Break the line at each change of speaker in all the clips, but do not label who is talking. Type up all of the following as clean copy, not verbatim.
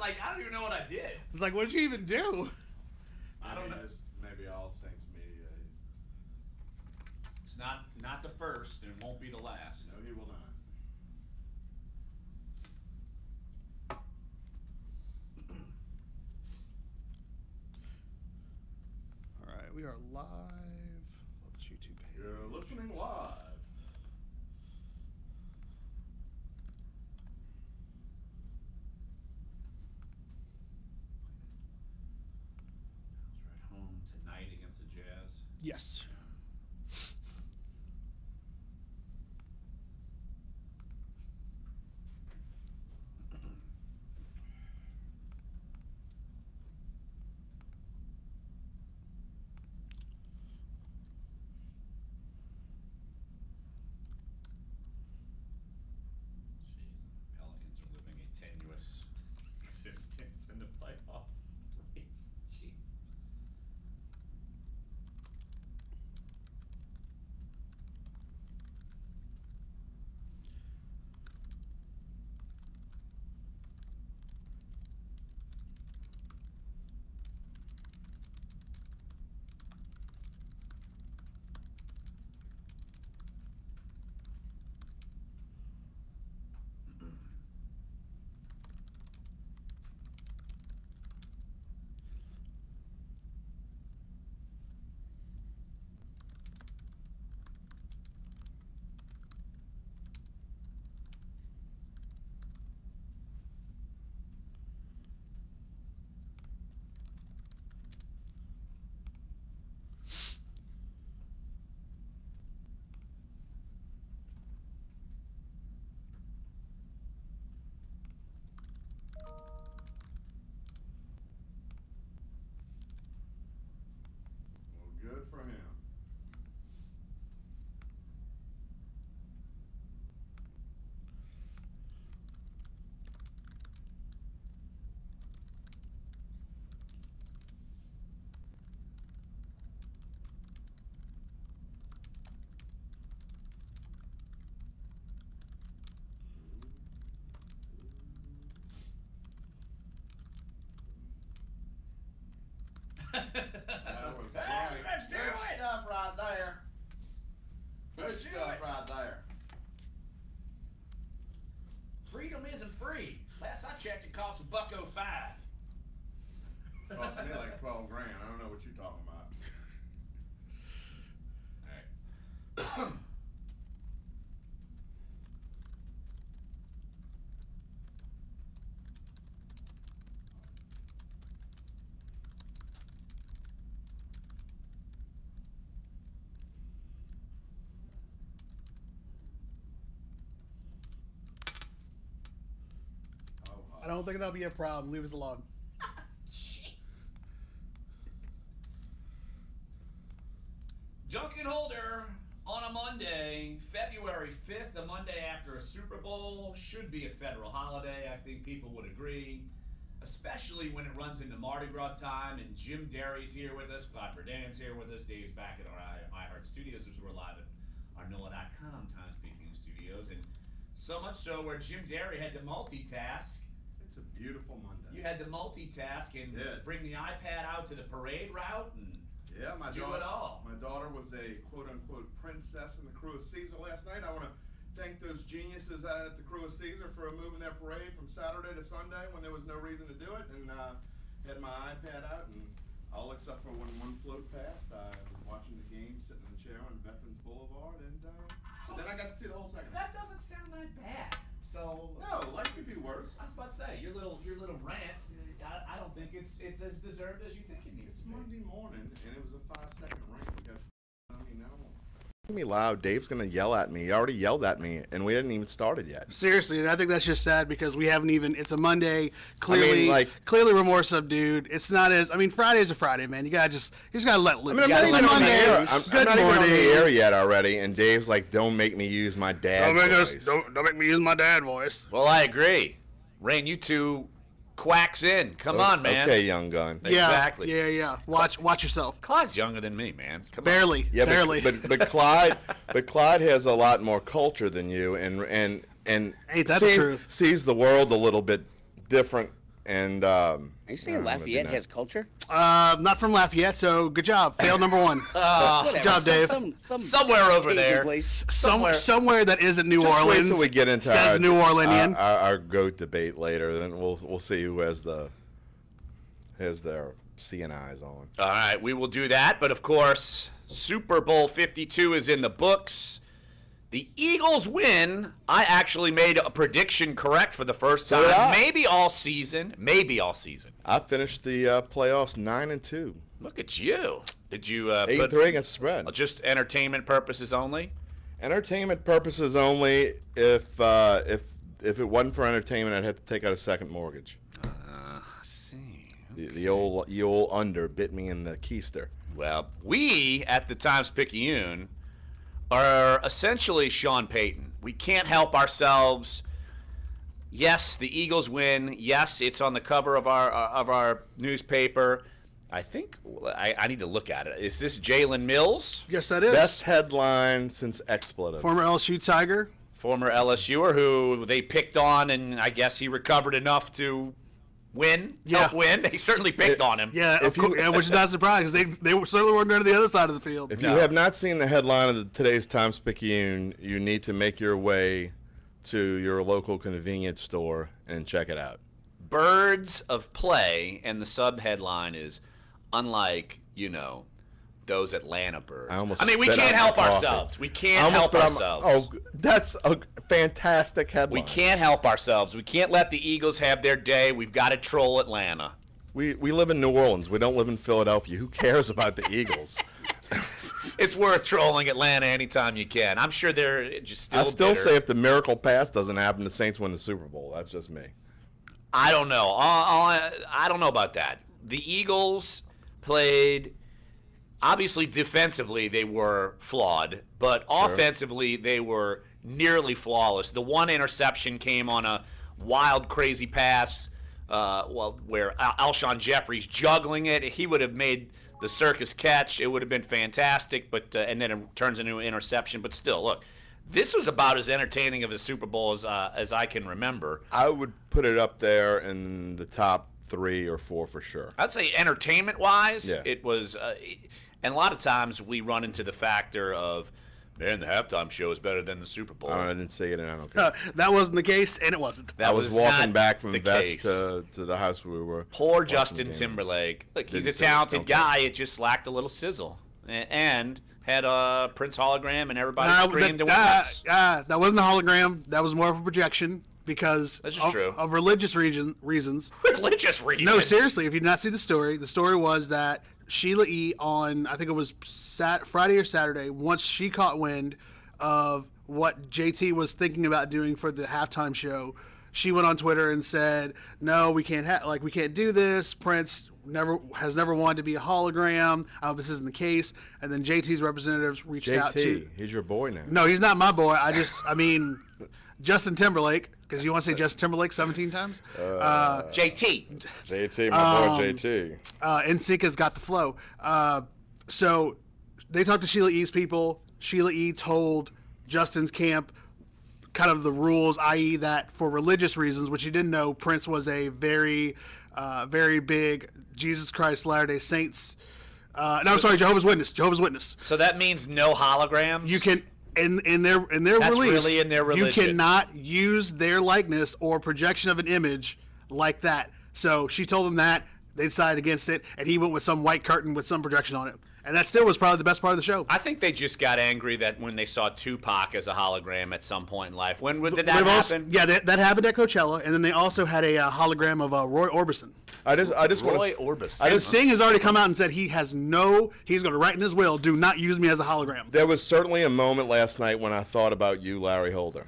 like, I don't even know what I did.
It's like, what did you even do?
I don't know.
Maybe all Saints media.
It's not the first, and won't be the last.
No, he will not.
All right, we are live. Love this YouTube page.
You're listening live.
We're at home tonight against the Jazz.
Yes.
Jeez, the Pelicans are living a tenuous existence in the playoff race. Jeez.
Well, good for him. That was
Hey, let's do
good
it!
stuff right there. Good
Let's do
stuff
it.
right there.
Freedom isn't free. Last I checked, it costs $1.05.
Cost me like 12 grand. I don't know what you're talking about.
All right.
Oh,
I don't think that'll be a problem. Leave us alone.
Jeez. Dunc and Holder on a Monday, February 5th, the Monday after a Super Bowl, should be a federal holiday. I think people would agree, especially when it runs into Mardi Gras time. And Jim Derry's here with us, Clyde Berdan's here with us, Dave's back at our iHeart Studios as we're live at our NOLA.com time speaking studios. And so much so where Jim Derry had to multitask.
it's a beautiful Monday.
You had to multitask and
Did.
bring the iPad out to the parade route and
Yeah, my
do
daughter.
it all.
My daughter was a quote-unquote princess in the Crew of Caesar last night. I want to thank those geniuses at the Crew of Caesar for moving their parade from Saturday to Sunday when there was no reason to do it, and had my iPad out, and all except for when one float passed, I was watching the game, sitting in the chair on Veterans Boulevard, and then I got to see the whole second.
That doesn't sound that bad. So
No, life could be worse.
I was about to say your little rant. I don't think it's as deserved as you think it needs
It's
to be.
Monday morning, and it was a 5-second rant. We got on me now.
Me loud. Dave's gonna yell at me. He already yelled at me, and we hadn't even started yet.
Seriously, and I think that's just sad because we haven't even. It's a Monday. Clearly, clearly we're more subdued. It's not as. I mean, Friday's a Friday, man. You just gotta let loose.
I'm not
It's
even
a
on the
Monday.
air. I'm
Good
not even on
morning.
the air yet already, and Dave's like, "Don't make me use my dad voice."
Don't make me use my dad voice.
Well, I agree. Rain, you two quacks in. Come on, man.
Okay, young gun.
Yeah,
Exactly.
Yeah. Watch yourself.
Clyde's younger than me, man. Come
Barely.
Yeah,
barely.
but Clyde has a lot more culture than you, and
Ain't that the truth?
sees the world a little bit different And
Are you saying Lafayette has culture?
Not from Lafayette, so good job. Fail number one. Good job, Dave.
Somewhere over there.
Somewhere that isn't New
just
Orleans.
Wait till we get into
says New Orleanian.
Our goat debate later. Then we'll see who has their CNIs on.
All right, we will do that. But of course, Super Bowl 52 is in the books. The Eagles win. I actually made a prediction correct for the first time.
So
maybe all season.
I finished the playoffs 9-2.
Look at you. Did you
8-3 against spread?
Just entertainment purposes only?
Entertainment purposes only. If it wasn't for entertainment, I'd have to take out a second mortgage.
I see.
The old under bit me in the keister.
Well, we at the Times-Picayune are essentially Sean Payton. We can't help ourselves. Yes, the Eagles win. Yes, it's on the cover of our newspaper. I think I need to look at it. Is this Jalen Mills?
Yes, that is.
Best headline since expletive.
Former LSU Tiger.
Former LSUer who they picked on, and I guess he recovered enough to help win. They certainly picked on him.
Yeah, which is not surprising because they certainly weren't going to the other side of the field.
If you have not seen the headline of today's Times-Picayune, you need to make your way to your local convenience store and check it out.
Birds of Play, and the sub-headline is, unlike, those Atlanta birds.
I mean, we can't help
ourselves. We can't help ourselves.
That's a fantastic headline.
We can't help ourselves. We can't let the Eagles have their day. We've got to troll Atlanta.
We live in New Orleans. We don't live in Philadelphia. Who cares about the Eagles?
It's worth trolling Atlanta anytime you can. I'm sure they're just still bitter.
Say if the miracle pass doesn't happen, the Saints win the Super Bowl. That's just me.
I don't know. I don't know about that. The Eagles played... Obviously, defensively, they were flawed, but offensively, they were nearly flawless. The one interception came on a wild, crazy pass, where Alshon Jeffrey's juggling it. He would have made the circus catch. It would have been fantastic, but and then it turns into an interception. But still, look, this was about as entertaining of a Super Bowl as I can remember.
I would put it up there in the top 3 or 4 for sure.
I'd say entertainment-wise, it was and a lot of times we run into the factor of, man, the halftime show is better than the Super Bowl.
I didn't say it, and I don't care.
That wasn't the case, and it wasn't.
I was walking back from Vets to the house where we were.
Poor Justin Timberlake. Look, he's a talented guy. It just lacked a little sizzle. And had a Prince hologram, and everybody screamed and went nuts.
That wasn't a hologram. That was more of a projection. Because of religious reasons.
Religious reasons?
No, seriously, if you did not see the story was that Sheila E. on, I think it was Friday or Saturday, once she caught wind of what JT was thinking about doing for the halftime show, she went on Twitter and said, no, we can't do this. Prince has never wanted to be a hologram. This isn't the case. And then JT's representatives reached out to...
He's your boy now.
No, he's not my boy. Justin Timberlake, because you want to say Justin Timberlake 17 times?
JT,
my boy JT.
NSYNC has got the flow. So they talked to Sheila E.'s people. Sheila E. told Justin's camp kind of the rules, i.e. that for religious reasons, which he didn't know, Prince was a very, very big Jesus Christ Latter-day Saints. Jehovah's Witness.
So that means no holograms?
You can... In their
That's
release,
really in their religion.
You cannot use their likeness or projection of an image like that. So she told him that. They decided against it, and he went with some white curtain with some projection on it. And that still was probably the best part of the show.
I think they just got angry that when they saw Tupac as a hologram at some point in life. When did that happen?
That happened at Coachella, and then they also had a hologram of Roy Orbison.
Roy Orbison.
Sting has already come out and said he's going to write in his will, do not use me as a hologram.
There was certainly a moment last night when I thought about you, Larry Holder.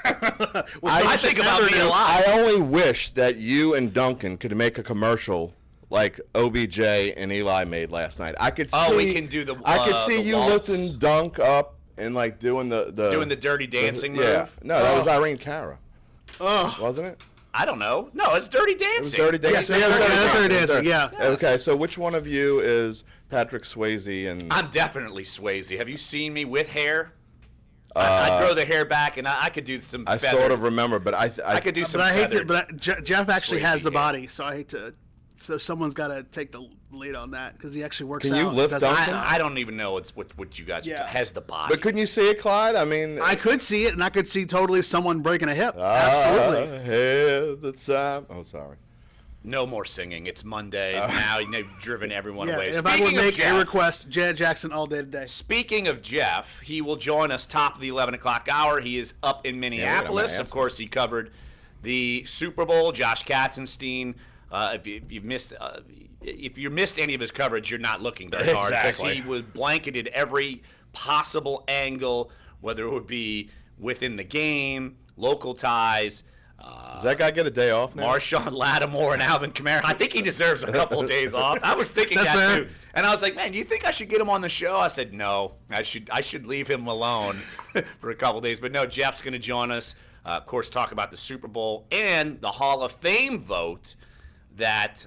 I think about me a lot.
I only wish that you and Duncan could make a commercial like OBJ and Eli made last night. I could see.
We can do the.
I could see
the
you
waltz.
lifting Dunc up and like doing the
dirty dancing move.
Yeah, no, that was Irene Cara. Wasn't it?
I don't know. No, it's Dirty Dancing.
It was Dirty Dancing.
That's Dirty Dancing. Yeah.
Okay, so which one of you is Patrick Swayze? And
I'm definitely Swayze. Have you seen me with hair? I'd grow the hair back, and I could do some.
I sort of remember, but I
could do some.
But I hate to.
feathered
But Jeff actually has
Swayze
the
hair.
body, so I hate to. So someone's got to take the lead on that because he actually works
Can
out.
you lift
doesn't
Duncan?
stop.
I don't even know what you guys has the body.
But couldn't you see it, Clyde? I mean,
I could see it, and I could see totally someone breaking a hip. Absolutely.
Absolutely. The time. Oh, sorry.
No more singing. It's Monday now. You've driven everyone
Yeah,
away.
if I would
Speaking of
make a
Jeff-
request, Janet Jackson all day today.
Speaking of Jeff, he will join us top of the 11 o'clock hour. He is up in Minneapolis. Of course, he covered the Super Bowl. Josh Katzenstein. If you missed any of his coverage, you're not looking very hard because
Exactly.
he was blanketed every possible angle, whether it would be within the game, local ties.
Does that guy get a day off now?
Marshawn Lattimore and Alvin Kamara. I think he deserves a couple of days off. I was thinking
That's
that
fair.
too. And I was like, man, do you think I should get him on the show? I said, no. I should leave him alone for a couple of days. But no, Jeff's going to join us. Of course, talk about the Super Bowl and the Hall of Fame vote that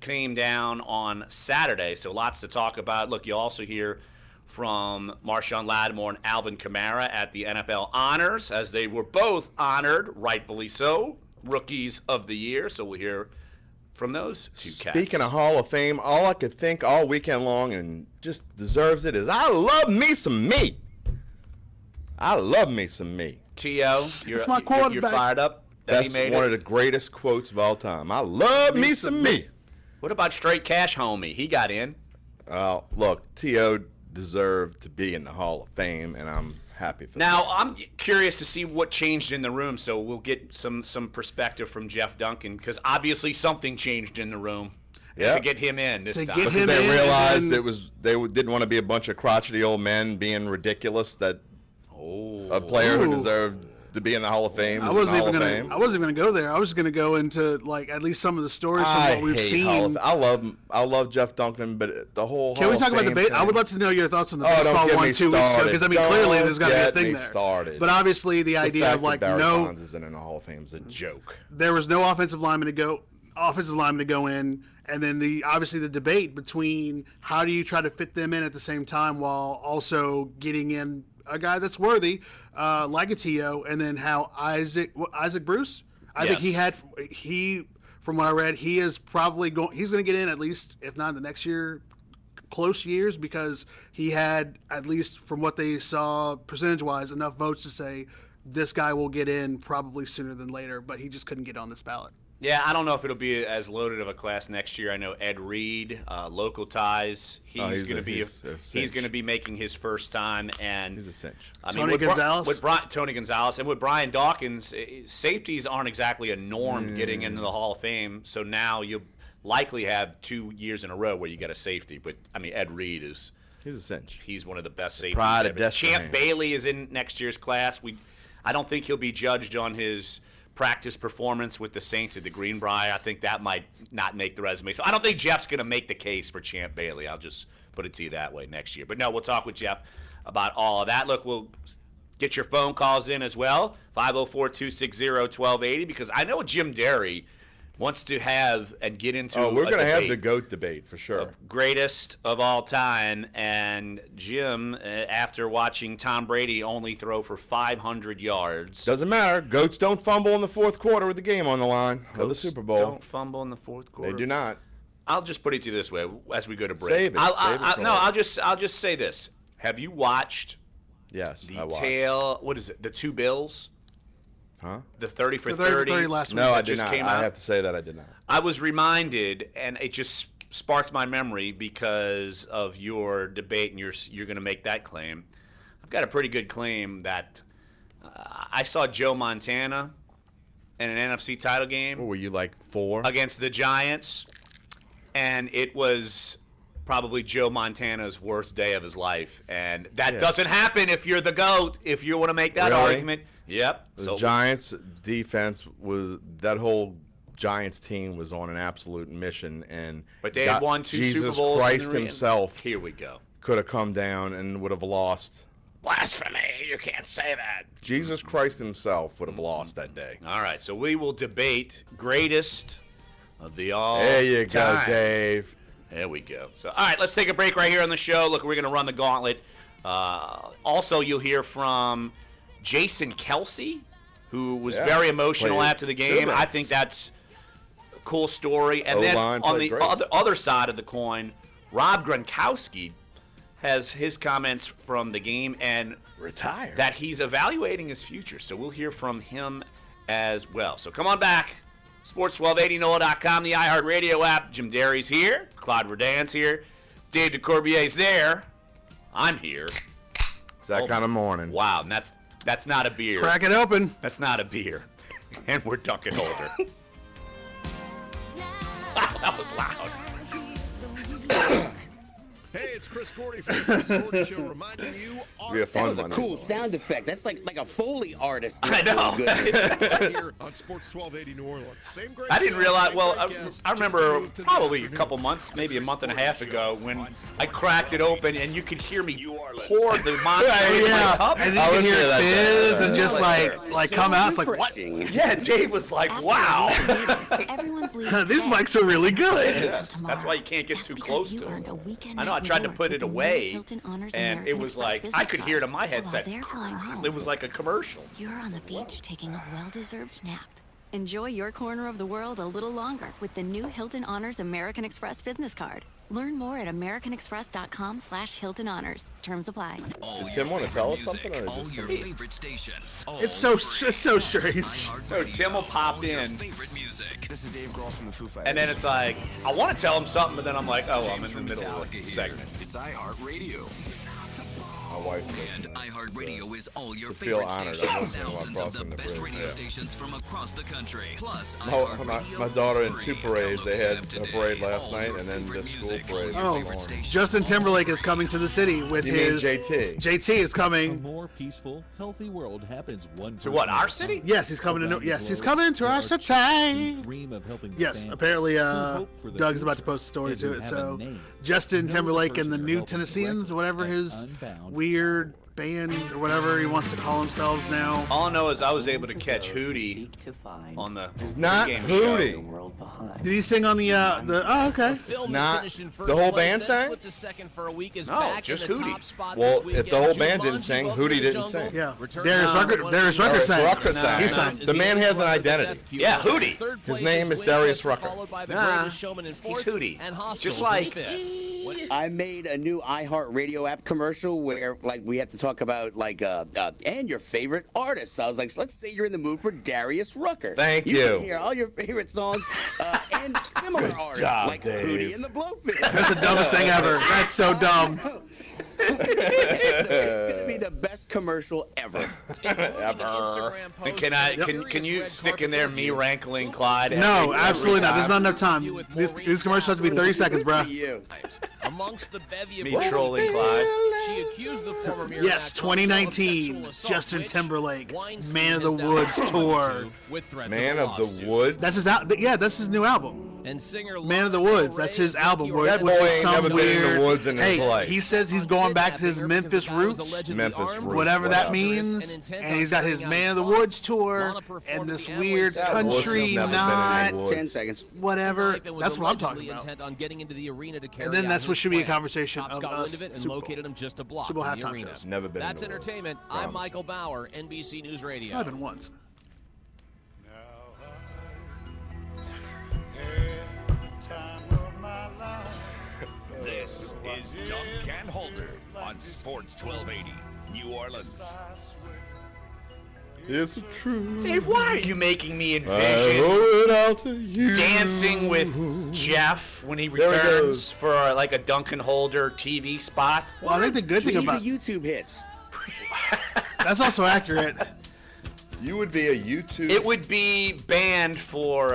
came down on Saturday. So lots to talk about. Look, you also hear from Marshawn Lattimore and Alvin Kamara at the NFL Honors, as they were both honored, rightfully so, Rookies of the Year. So we'll hear from those two cats.
Speaking of Hall of Fame, all I could think all weekend long and just deserves it is I love me some me. I love me some me.
T.O.,
It's my
you're
quarterback.
fired up that
That's
he made
one
it?
of the greatest quotes of all time. I love me some me.
What about Straight Cash Homie? He got in.
Look, T.O. deserved to be in the Hall of Fame, and I'm happy for
Now,
that.
I'm curious to see what changed in the room, so we'll get some perspective from Jeff Duncan, because obviously something changed in the room
Yeah.
to get him in this
To
time.
get
Because
him
they
in,
realized
and-
it was didn't want to be a bunch of crotchety old men being ridiculous. That a player who
Ooh.
deserved to be in the Hall of Fame.
I
is in the
wasn't
Hall
even
of
gonna.
Fame.
I wasn't even gonna go there. I was gonna go into like at least some of the stories from
I
what we've
hate
seen.
Hall of I love Jeff Duncan, but the whole
Can
Hall
we talk
of
about the
Fame
base? I
thing-
would love to know your thoughts on the
Oh, don't
baseball
get
one
me
2 weeks ago
started.
because I mean clearly
Don't
there's got to be a
get
thing
me
there.
started.
But obviously the
The
idea
fact
of like
that Barry
no,
Bonds isn't in the Hall of Fame is a joke.
there was no offensive lineman to go in, and then obviously the debate between how do you try to fit them in at the same time while also getting in a guy that's worthy, like a T.O., and then how Isaac Bruce. I think he from what I read, he is probably he's going to get in at least if not in the next year, close years because he had at least from what they saw percentage wise enough votes to say this guy will get in probably sooner than later, but he just couldn't get on this ballot.
Yeah, I don't know if it'll be as loaded of a class next year. I know Ed Reed, local ties. He's going to be making his first time, and
He's a cinch.
I
Tony
with
Gonzalez?
Tony Gonzalez, and with Brian Dawkins, safeties aren't exactly a norm getting into the Hall of Fame. So now you'll likely have 2 years in a row where you got a safety. But I mean, Ed Reed is
He's a cinch.
he's one of the best safeties.
pride of
ever.
Destiny.
Champ Bailey is in next year's class. I don't think he'll be judged on his practice performance with the Saints at the Greenbrier. I think that might not make the resume. So I don't think Jeff's going to make the case for Champ Bailey. I'll just put it to you that way next year. But no, we'll talk with Jeff about all of that. Look, we'll get your phone calls in as well, 504-260-1280, because I know Jim Derry wants to have and get into
Oh, we're
a
going to have
debate
the GOAT debate for sure.
greatest of all time. And Jim, after watching Tom Brady only throw for 500 yards.
Doesn't matter. GOATs don't fumble in the fourth quarter with the game on the line or the
Goats
Super Bowl.
Don't fumble in the fourth quarter.
They do not.
I'll just put it to you this way as we go to break.
Save it. Save it for later.
I'll just say this. Have you watched
Yes,
the
I watched.
what is it? The two Bills?
Huh?
The 30 for
The 30 for
30
30 last week.
No, I
that
did
just
not.
came
I
out?
have to say that I did not.
I was reminded, and it just sparked my memory because of your debate, and you're going to make that claim. I've got a pretty good claim that I saw Joe Montana in an NFC title
What
game
were you, like 4?
against the Giants, and it was probably Joe Montana's worst day of his life. And that doesn't happen if you're the GOAT, if you want to make that
Really?
argument. Yep.
The Giants defense that whole Giants team was on an absolute mission, and
But they had won 2
Jesus
Super Bowls. in
Christ
the ring.
himself
Here we go.
could have come down and would have lost.
Blasphemy! You can't say that.
Jesus Christ himself would have lost that day.
All right, so we will debate greatest of the all.
There you go,
time.
Dave.
There we go. So, all right, let's take a break right here on the show. Look, we're going to run the gauntlet Also, you'll hear from Jason Kelsey, who was very emotional
played
after the game.
good.
I think that's a cool story. And then
O-line
on the
played great.
other side of the coin, Rob Gronkowski has his comments from the game and
Retire.
that he's evaluating his future. So we'll hear from him as well. So come on back. Sports 1280, NOLA.com, the iHeartRadio app. Jim Derry's here. Claude Verdon's here. Dave DeCorbier's there. I'm here.
It's that kind of morning.
Wow, and that's not a beer.
Crack it open.
That's not a beer. And we're Duncan Holder. Wow, that was loud.
Hey, it's Chris Gordy from the Chris Gordy Show reminding you
Be a
That
fun
was a
one.
cool sound effect. That's like a Foley artist.
I know.
Oh, goodness.
here on Sports 1280 New Orleans. Same great
I didn't
show,
realize,
same
well,
great guests,
I
just
remember
moved to the
probably a
afternoon.
couple months, maybe a
Chris
month and a
Gordy
half
Show
ago when
on
I cracked it open and you could hear me pour the monster
Right,
into my
yeah.
cup.
And
I
then you
was
can hear
here that
fizz
day.
and just like come out. It's like, what?
Refreshing.
Yeah, Dave was like,
After
wow.
a week of meetings, everyone's leaving
These
today.
mics are really good.
Yes, that's why you can't get
That's
too
because
close
you
to
earned
it.
a weekend
I know, I
at
tried to
New
put
York
it
with the new
away,
Hilton Honors
and it
American
was
Express
like, I
business
could
card.
hear it in my
So while
headset.
they're flying home,
It was like a commercial.
you're on the beach taking a well-deserved nap. Enjoy your corner of the world a little longer with the new Hilton Honors American Express business card. Learn more at americanexpress.com/Hilton Honors. Terms apply.
Tim want to tell us something? Or
All
just
your favorite stations. all
It's so
free.
strange.
No, Tim will pop
All your
in.
favorite music.
This is Dave Grohl from the Foo Fighters.
And then it's like, I want to tell him something, but then I'm like, oh, I'm in the middle of
Metallica
the
here.
segment.
It's iHeartRadio.
my wife
And
listening.
iHeartRadio is all your
to feel
favorite
honored. I'm
stations.
listening while
Thousands of the
crossing the
best
bridge,
radio
yeah.
stations from across the country. Plus,
My
iHeartRadio
daughter
is
in two
free.
parades. They
Download the
had
app
a
today.
parade last
All
night,
your
and then
favorite
the school
music, all
parade
your
Oh,
favorite stations.
Justin Timberlake is coming to the city with
You mean
his
JT?
JT is
A
coming.
more peaceful, healthy world happens one
To what,
person at
our
a
city?
time.
Yes, he's coming to.
Around the
Yes, he's
globe,
coming to
there
our
are children who
city.
dream of helping their
Yes,
family,
apparently
who hope for the
Doug's about to
future,
post a story
and
to
who
it.
have
So
a name.
Justin
Know the
Timberlake and
person
the
you're
New
helping
Tennesseans,
directly
whatever
at
his
Unbound.
weird band or whatever he wants to call themselves now.
All I know is I was able to catch Hootie on the
He's not
pregame
Hootie.
show.
Did he sing on the oh, okay.
It's not the whole band sang.
No, just Hootie.
Well, if the whole band didn't sing, Hootie didn't sing.
Yeah, Darius Rucker sang.
Rucker sang.
He sang.
The man has an identity.
Yeah, Hootie.
His name is Darius Rucker.
Nah, he's Hootie. Just like,
I made a new iHeartRadio app commercial where, like, we have to talk about, like, and your favorite artists. I was like, let's say you're in the mood for Darius Rucker.
Thank
You
you.
can hear all your favorite songs and similar artists
job,
like
Dave.
Hootie and the Blowfish.
That's the dumbest thing ever. That's so dumb.
It's gonna be the best commercial ever.
and can you stick in there me rankling Clyde?
No,
every
absolutely not.
time?
There's not enough time. These commercials have to be 30 seconds, bro.
You.
Amongst the bevy of
Me trolling Clyde.
she accused the former Mirror
Yes,
actor of
2019,
sexual assault,
Justin
which
Timberlake,
Weinstein
Man of the
has now
Woods
responded
tour.
to with threats
Man
of
of
a
the
lawsuit.
Woods.
That's his that's his new album.
And singer
Man of the
Lana Del
Woods. That's
Rey,
his album.
Thank You
Which
That
is
boy ain't
some
never been in the
weird.
woods in his
Hey,
life.
he says he's going back to his
Kidnapping her
Memphis
because the guy was
roots.
allegedly
Memphis
armed,
roots,
Whatever that
whatever.
means,
intent
and
on
he's got his
carrying
Man
out
of the
fraud.
Woods tour
Lana performed
and
at
this
the Amway
weird
Center.
country
Wuss's never been in
knot,
the woods.
10 seconds.
whatever.
Knife and was
That's what I'm
allegedly
talking about.
intent on getting into the arena to carry
And then
out
that's what
his
should be a
plan.
conversation
Cops
of
got
us
wind of it and
Super Bowl.
located him just a block
Super Bowl
from the
halftime
arena.
shows.
Never been in
That's
the woods.
entertainment. I'm
Promise.
Michael Bauer, NBC News Radio.
I've been once.
This is Dunc and Holder on Sports 1280 New Orleans.
It's true.
Dave, why are you making me
I
envision
owe it all to you.
dancing with Jeff when he
There it
returns
goes.
for like a Duncan Holder TV spot?
Well, I think the good thing
Leave
about
the YouTube hits.
that's also accurate.
You would be a YouTube.
It would be banned for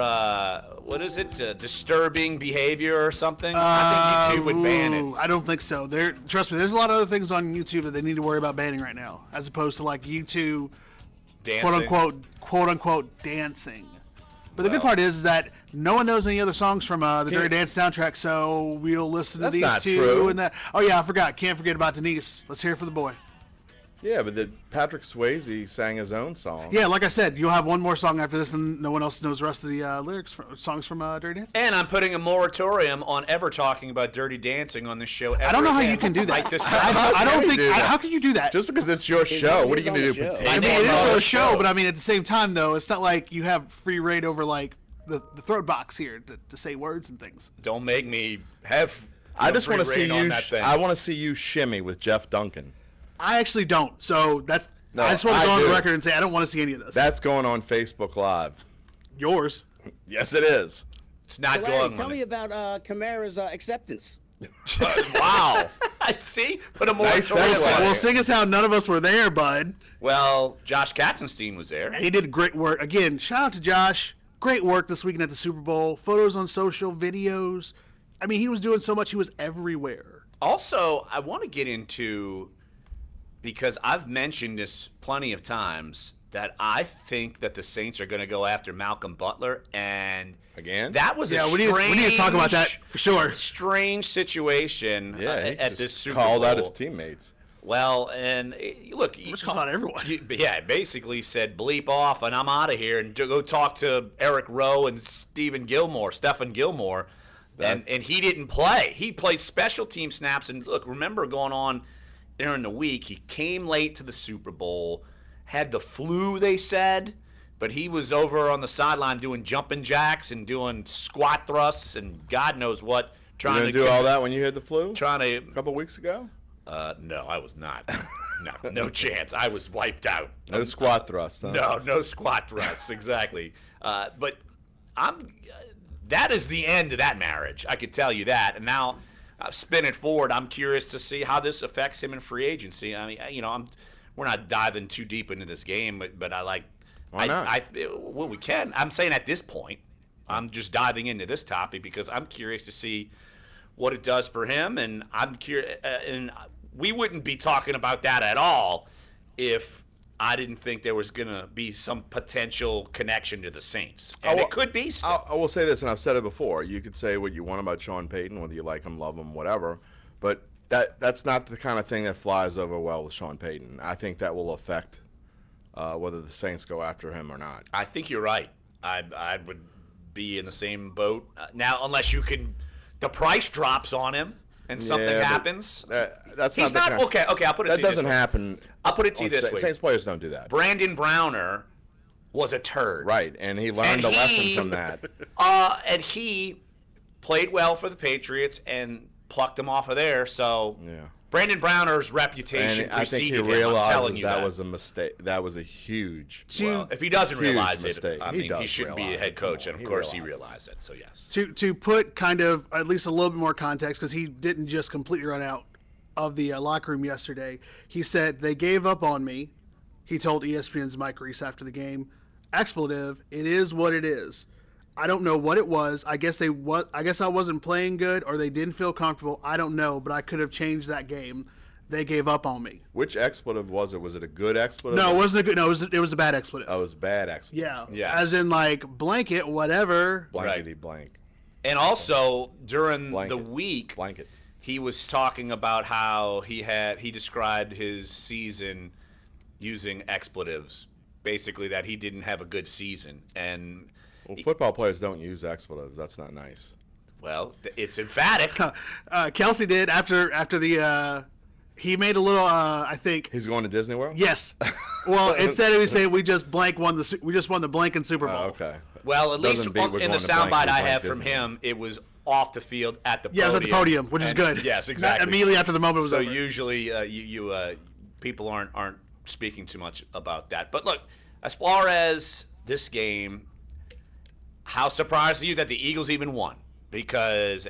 what is it? Disturbing behavior or something. I think YouTube would ban
Ooh,
it.
I don't think so. Trust me, there's a lot of other things on YouTube that they need to worry about banning right now, as opposed to like YouTube,
Dancing.
quote unquote dancing. But the good part is that no one knows any other songs from the Dirty Dance soundtrack, so we'll listen to
That's
these
not
two
true.
and that. Oh yeah, I forgot. Can't forget about Denise. Let's hear it for the boy.
Yeah, but Patrick Swayze sang his own song.
Yeah, like I said, you'll have one more song after this, and no one else knows the rest of the songs from Dirty Dancing.
And I'm putting a moratorium on ever talking about Dirty Dancing on this show ever
I don't know how
again.
you can do that.
Like this-
I don't think. How can you do that?
Just because it's your show, what are you going to do?
I mean, it is a show, but I mean, at the same time, though, it's not like you have free reign over like the throat box here to say words and things.
Don't make me have.
I just want to see
on
you.
that thing.
I want to see you shimmy with Jeff Duncan.
I actually don't. So that's.
No,
I just want to go on
do.
the record and say I don't want to see any of this.
That's going on Facebook Live.
Yours.
Yes, it is.
It's not
So, Larry,
going.
tell me about Kamara's acceptance.
Wow. See? Put a
Nice
moratorium
segue.
on it.
Well, seeing as how none of us were there, bud.
Well, Josh Katzenstein was there.
And he did great work. Again, shout out to Josh. Great work this weekend at the Super Bowl. Photos on social, videos. I mean, he was doing so much. He was everywhere.
Also, I want to get into, because I've mentioned this plenty of times, that I think that the Saints are going to go after Malcolm Butler, and
Again?
that was
Yeah,
a
we need to talk about that for sure.
strange situation
Yeah, he
at
just
this Super
called
Bowl.
out his teammates.
Well, and look,
Let's call out everyone.
yeah, basically said bleep off, and I'm out of here, and to go talk to Eric Rowe and Stephen Gilmore, and he didn't play. He played special team snaps, and look, remember going on during the week, he came late to the Super Bowl, had the flu, they said, but he was over on the sideline doing jumping jacks and doing squat thrusts and God knows what.
You
Trying
going to do all that when you had the flu? A couple weeks ago?
No, I was not. No chance. I was wiped out.
No squat thrust, huh?
No squat thrusts, exactly. But that is the end of that marriage. I could tell you that. And now, spin it forward. I'm curious to see how this affects him in free agency. I mean, we're not diving too deep into this game, but I like.
Why not?
Well, we can. I'm saying at this point, I'm just diving into this topic because I'm curious to see what it does for him, and I'm curious. And we wouldn't be talking about that at all if I didn't think there was going to be some potential connection to the Saints. And it could be still.
I will say this, and I've said it before. You could say what you want about Sean Payton, whether you like him, love him, whatever, but that's not the kind of thing that flies over well with Sean Payton. I think that will affect whether the Saints go after him or not.
I think you're right. I would be in the same boat. Now, unless the price drops on him and something happens.
That's
He's
not
not
the
okay. I'll put it to
that
you this
doesn't
way.
happen.
I'll put it to you this way.
Saints players don't do that.
Brandon Browner was a turd.
Right, and he learned a lesson from that.
And he played well for the Patriots and plucked him off of there. So Brandon Browner's reputation
And I think he
preceded him. I'm telling
realizes
you
that was a mistake. That was a huge.
Well, if he doesn't
huge
realize
mistake.
it, I mean, he
does
shouldn't be a
realize
head
it.
coach,
Come
and
on,
of course he
realizes
realized it. So yes.
To put kind of at least a little bit more context, because he didn't just completely run out of the locker room yesterday. He said, "They gave up on me." He told ESPN's Mike Reese after the game, "Expletive, it is what it is. I don't know what it was. I guess I wasn't playing good, or they didn't feel comfortable. I don't know, but I could have changed that game. They gave up on me."
Which expletive was it? Was it a good expletive?
No, it wasn't a good. No, it was a bad expletive.
Oh, it was a bad expletive.
Yeah.
Yes.
As in like blanket, whatever.
Blankety blank.
And also during the week,
Blanket.
he was talking about how he described his season using expletives, basically that he didn't have a good season. And
Well, football players don't use expletives. That's not nice.
well, it's emphatic.
Kelsey did after the. He made a little. I think.
He's going to Disney World.
Yes. Well, instead of saying we just won the blank Super Bowl.
Oh, okay.
Well, at least
Doesn't beat we're
in the
going to blank,
soundbite
we
I
blank
have from
Disney.
him, it was off the field at the podium.
Yeah, it was at the podium, which is
And-
good.
Yes,
Not
exactly.
immediately after the moment was
so
over.
usually people aren't speaking too much about that. But look, as far as this game, how surprised are you that the Eagles even won? Because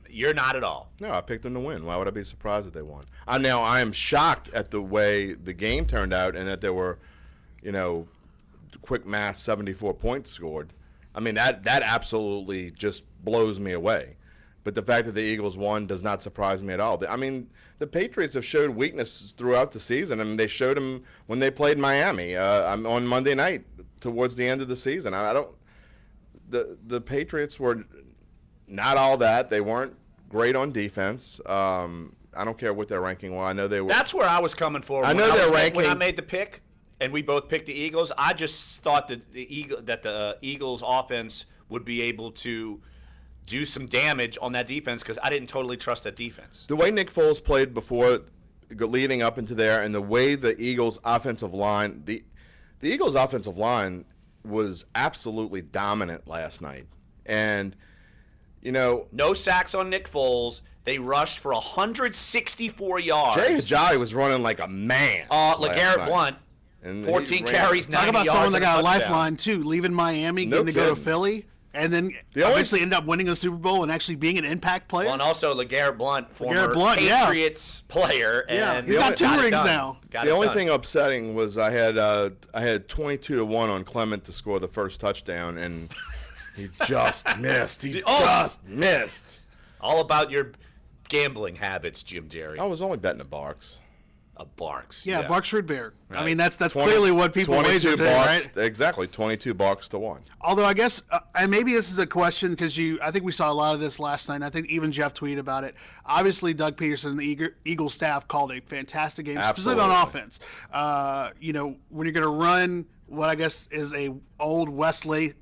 you're not at all.
No, I picked them to win. Why would I be surprised that they won? I am shocked at the way the game turned out and that there were, quick math, 74 points scored. I mean, that absolutely just blows me away. But the fact that the Eagles won does not surprise me at all. I mean, the Patriots have showed weaknesses throughout the season. I mean, they showed them when they played Miami on Monday night towards the end of the season. The Patriots were not all that. They weren't great on defense. I I don't care what their ranking was. I know they were.
That's where I was coming for.
I know their
When I
ranking.
made the pick, and we both picked the Eagles, I just thought that the Eagles offense would be able to do some damage on that defense because I didn't totally trust that defense.
The way Nick Foles played before, leading up into there, and the way the Eagles' offensive line, the Eagles' offensive line was absolutely dominant last night. And, you know,
no sacks on Nick Foles. They rushed for 164 yards.
Jay Ajayi was running like a man.
LeGarrette Blunt,
and
14 carries, 90
Talk about
yards,
someone that
and a
got a
touchdown.
lifeline, too. Leaving Miami,
No
getting to go to
kidding.
Philly, and then eventually end up winning a Super Bowl and actually being an impact player.
Well, and also LeGarrette Blunt, former
yeah.
Patriots player.
Yeah,
And
he's got 2
it
rings
done.
now.
The only thing upsetting was I had 22-1 on Clement to score the first touchdown, and he just missed. He just missed.
All about your gambling habits, Jim Derry.
I was only betting a Barks.
A Barks.
Yeah, Barks Root Bear.
Right.
I mean, that's clearly what people wager today, right?
Exactly, 22 Barks to 1.
Although I guess, and maybe this is a question because I think we saw a lot of this last night. And I think even Jeff tweeted about it. Obviously, Doug Peterson and the Eagles staff called a fantastic game, specifically on offense. You know, when you're going to run what I guess is a old Westlake,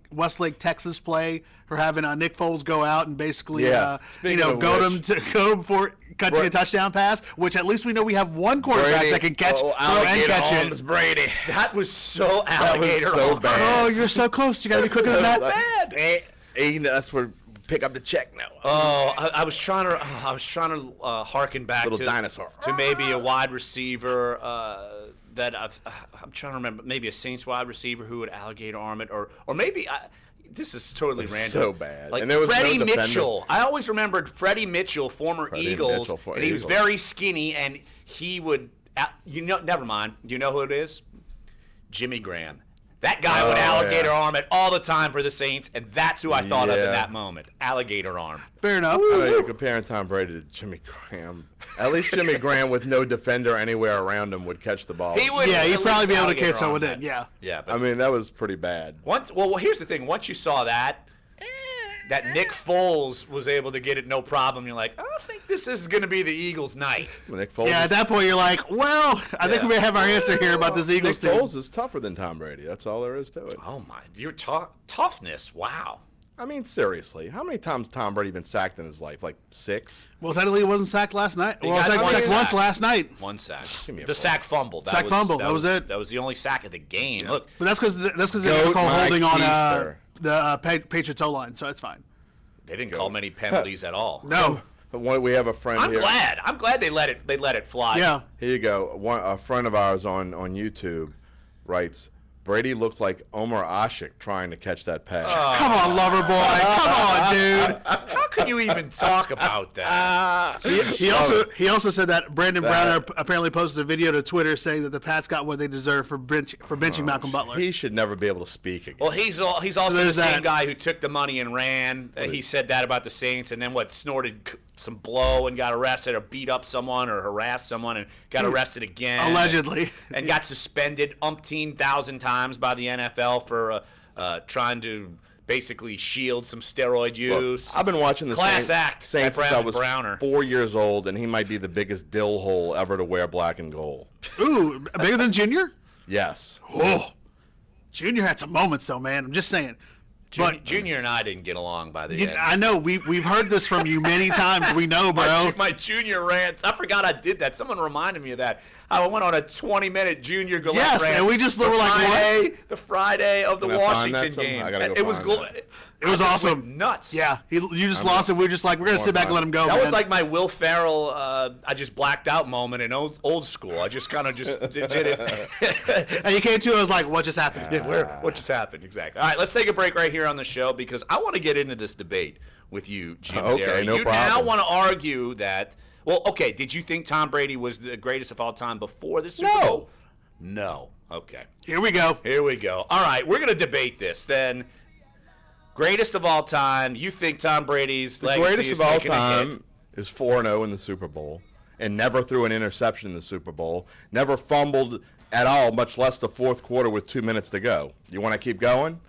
Texas play for having Nick Foles go out and basically, goad him for catching a touchdown pass, which at least we know we have one quarterback that can catch, throw and catch it.
Brady. That was so alligator.
That was so bad.
Oh, you're so close. You got to be quicker than that.
Bad. That's where pick up the check now.
Oh, I was trying to harken back
Little
to
dinosaur.
to maybe a wide receiver that I'm trying to remember, maybe a Saints wide receiver who would alligator arm it, or maybe this is totally random.
So bad.
Like
and there was
Freddie
no
Mitchell. I always remembered Freddie Mitchell, former Eagles, and he was very skinny, and he would. Never mind. Do you know who it is? Jimmy Graham. That guy would alligator arm it all the time for the Saints, and that's who I thought of in that moment. Alligator arm.
Fair enough.
You're comparing Tom Brady to Jimmy Graham. At least Jimmy Graham, with no defender anywhere around him, would catch the ball.
He would.
Yeah, he'd probably be able to catch someone
that.
in. Yeah.
Yeah. But
I mean, that was pretty bad.
Well, here's the thing. Once you saw that Nick Foles was able to get it no problem, you're like, I don't think this is going to be the Eagles' night.
Nick Foles.
Yeah, at that point you're like, well, I think we may have our answer here about this Eagles
Nick
team.
Foles is tougher than Tom Brady. That's all there is to it.
Oh my, your toughness! Wow.
I mean, seriously, how many times Tom Brady been sacked in his life? Like 6?
Well, technically he wasn't sacked last night.
He
Well,
got one
sacked
sack.
once last night.
One sack.
Give me a
The sack fumble.
Sack fumble. That was it.
That was the only sack of the game. Look,
But that's because they
Goat
didn't call
Mike
holding on
Keister.
the Patriots O-line, so it's fine.
they didn't call many penalties at all.
No.
We have a friend
I'm
here.
glad. I'm glad they let it fly.
Yeah.
Here you go. A friend of ours on YouTube writes, Brady looked like Omar Ashik trying to catch that pass.
Come on, lover boy. Come on, dude.
How can you even talk about that?
He also said that Brandon Browner apparently posted a video to Twitter saying that the Pats got what they deserve for benching Malcolm Butler.
He should never be able to speak again.
Well, he's also the
there's
same
that.
guy who took the money and ran. He said that about the Saints, and then snorted some blow and got arrested, or beat up someone, or harassed someone and got arrested again.
Allegedly.
And got suspended umpteen thousand times by the NFL for trying to basically shield some steroid use.
Look, I've been watching the
Class act
Saints
at
since I was
Browner.
4 years old, and he might be the biggest dill hole ever to wear black and gold.
Ooh, bigger than Junior?
Yes.
Oh. Junior had some moments, though, man. I'm just saying. But
Junior and I didn't get along by the end.
I know. We've heard this from you many times. We know, bro.
My Junior rants. I forgot I did that. Someone reminded me of that. I went on a 20-minute Junior Gillette
Yes,
rant.
and we just were like, what?
The Friday of the
Can I find
Washington
that somewhere?
game.
I gotta go
It was
find that.
It was awesome.
Nuts.
Yeah, you just lost it. We were just like, we're going to sit back and let him go,
That
man.
was like my Will Ferrell, I just blacked out moment in old school. I just kind of just did it.
And you came to, I was like, what just happened?
What just happened? Exactly. All right, let's take a break right here on the show because I want to get into this debate with you, Jim.
Okay,
Derry.
no
you now
problem.
want to argue that, well, okay, did you think Tom Brady was the greatest of all time before the Super Bowl? No. Okay.
Here we go.
All right, we're going to debate this then. Greatest of all time. You think Tom Brady's
The
legacy
greatest
is
of all
taking a hit?
time is 4-0 in the Super Bowl and never threw an interception in the Super Bowl, never fumbled at all, much less the fourth quarter with 2 minutes to go. You want to keep going?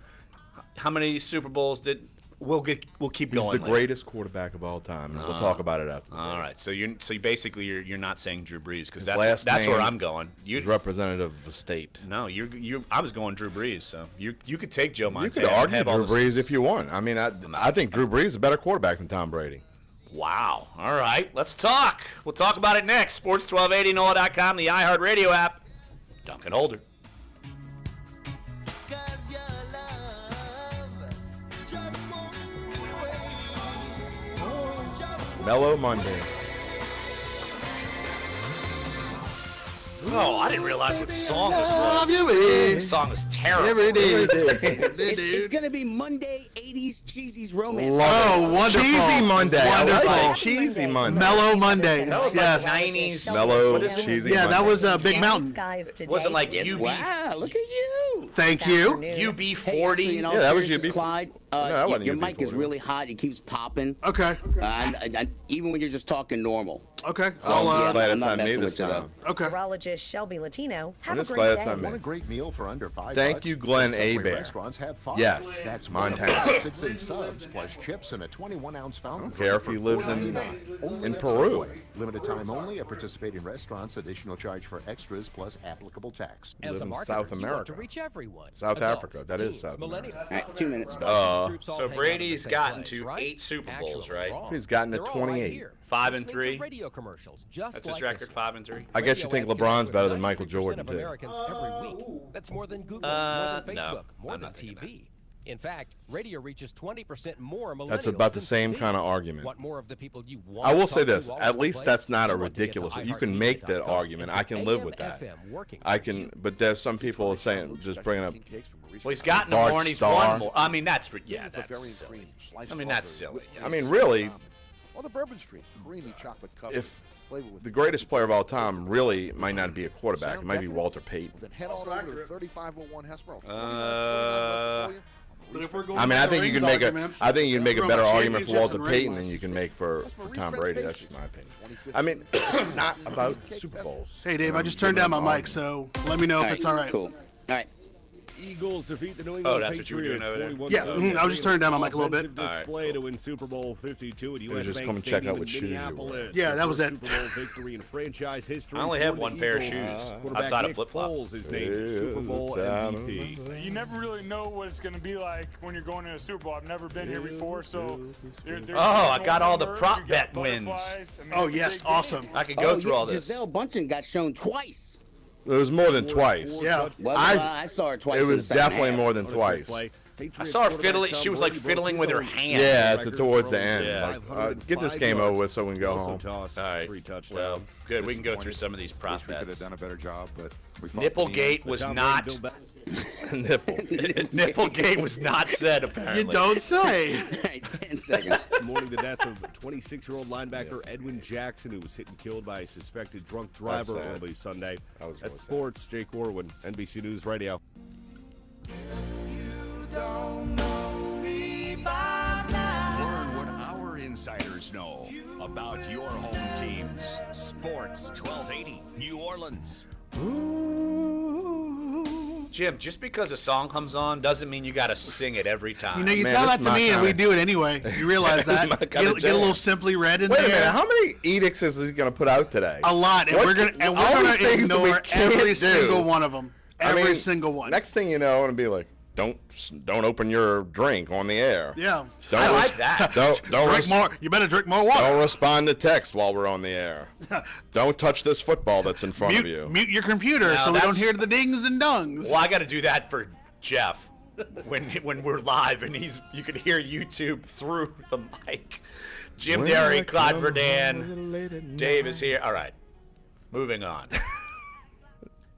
How many Super Bowls did We'll keep
He's
going.
the
later.
greatest quarterback of all time. And we'll talk about it after.
All right. So you're basically you're not saying Drew Brees because
His last
that's where
name
I'm going.
He's representative of the state.
No, I was going Drew Brees. So you could take Joe Montana.
You could argue
have all
Drew
the-
Brees if you want. I mean, I think Drew Brees is a better quarterback than Tom Brady.
Wow. All right. Let's talk. We'll talk about it next. Sports 1280 NOLA.com, the iHeartRadio app. Dunc and Holder.
Mellow Monday.
Oh, I didn't realize what song this
Love
was.
you,
This song is terrible.
It's going to be Monday 80s Cheesy's Romance.
Oh, wonderful.
Cheesy Monday. I like
Wonderful.
it. Cheesy Monday.
Mellow Mondays.
That was
Yes.
like 90s.
Mellow,
What is it?
cheesy
Yeah, that
Monday.
was Big Mountain.
Wasn't like
Yes,
UB.
wow, look at you.
Thank you.
UB40.
Hey, actually, in all
Yeah, that was
seriousness,
UB40.
Clyde,
No, that wasn't
your
UB40.
mic is really hot. It keeps popping.
Okay.
And even when you're just talking normal.
Okay.
So I'm
I'll,
just glad it's
I'm not
not me
messing
this
with you,
time.
okay.
Urologist Shelby Latino. Have
I'm
a
just
great
glad
day.
it's not me.
Want a great meal for under $5?
Thank you, Glenn
Subway
Abear.
Restaurants have $5.
Yes,
That's
Montana.
6-inch subs plus chips and a 21-ounce fountain.
Don't care if he lives in
Only at
Peru.
Subway. Limited time only at participating restaurants. Additional charge for extras plus applicable tax.
Live in South America.
everyone.
South Africa. That is South
millennials.
America.
All right, 2 minutes.
So Brady's gotten to 8 Super Bowls, right?
He's gotten to 28.
5 and 3.
Radio commercials just
That's his
like
record,
this
5 and 3.
I guess you think LeBron's better than Michael
93%
Jordan,
of
too.
Americans every week. That's more than Google, more
No,
than Facebook, more
I'm
than
not thinking
TV. In fact, radio reaches 20% more millennials.
That's about the
than
same
TV.
kind of argument.
What more of the people you want
I will
to
say
talk to
this.
all
At
over
least
the
that's
place?
not a
You want to get to
ridiculous. You can make that
iHeartMedia.com
argument. I can live with that.
AM/FM working
I
for
can,
you.
but there's some people saying just bringing up.
Well, he's gotten
Bart
more and he's
Starr.
won more. I mean, that's silly. I mean, that's silly.
I mean, really,
Or the bourbon stream, creamy chocolate covered.
if
flavored with
the greatest player of all time really might not be a quarterback, it might be
Sound
Walter Payton.
Then head on over to 3501 Hesperell.
But if we're going
I mean,
by
I
the
think you
rings
can make
argument,
a
we're
better
about
argument for
championships
Walter
and
Payton
rings.
than you can make for Tom Brady. That's just my opinion. I mean, it's not about Super Bowls.
Hey, Dave, I just turned down my mic, so let me know if it's all right.
Cool. All right.
Eagles defeat the New
Oh,
England
that's what you were doing
Patriots
over there?
41
Yeah, I was just turning down my mic a little bit.
Offensive display to win Super Bowl 52 at
was
US
just
Bank
come and check
Stadium
out
in
what shoes you wore.
Minneapolis.
Yeah, that was
First
it.
Super Bowl victory in franchise history.
I only
for
have
the
one pair of
Eagles.
shoes
Quarterback
outside of
Nick
flip-flops.
Foles is named Super Bowl MVP.
You never really know what it's going to be like when you're going to a Super Bowl. I've never been here before, so.
I got all the prop bet wins.
Oh, yes, awesome.
I could go through all this.
Giselle Bundchen got shown twice.
It was more than twice.
Yeah.
Well, I saw her twice.
It
in the
was
second
definitely
half.
more than twice.
I saw her fiddling. She was like fiddling with her hand.
Yeah, towards the end.
Yeah.
Like, get this game over with so we can go home.
All right. Well, good. We can go through some of these prop
We could have
bets.
done a better job, but we fought
Nipplegate was not. Nipplegate was not said apparently.
You don't say.
10 seconds.
Mourning the death of 26-year-old linebacker Edwin Jackson, who was hit and killed by a suspected drunk driver
That's sad.
early Sunday.
That was
At
really sad.
Sports, Jake Orwin, NBC News Radio.
Learn what our insiders know about your home teams. Sports 1280 New Orleans.
Jim, just because a song comes on doesn't mean you got to sing it every time.
You know, you
Man,
tell
this
that
is
to
my
me, and we
kinda-
do it anyway. You realize that?
my
Get,
kinda
get a little
jam.
Simply Red in
Wait a
there.
minute, how many edicts is he going to put out today?
A lot, and
What
we're gonna
can-
and
all
we're
these
gonna
things that we
ignore
can't
every
do.
single one of them.
I
Every
mean,
single one.
Next thing you know, I'm going to be like, don't open your drink on the air.
Yeah.
Don't
I
res-
like that.
Don't
Drink more. You better drink more water.
Don't respond to text while we're on the air. Don't touch this football that's in front of you.
Mute your computer
Now
so we don't
that's-
hear the dings and dungs.
Well, I got to do that for Jeff when we're live and you can hear YouTube through the mic. Jim
When
Derry,
I
Claude
come
Verdun,
home late at
Dave is here. All right, moving on.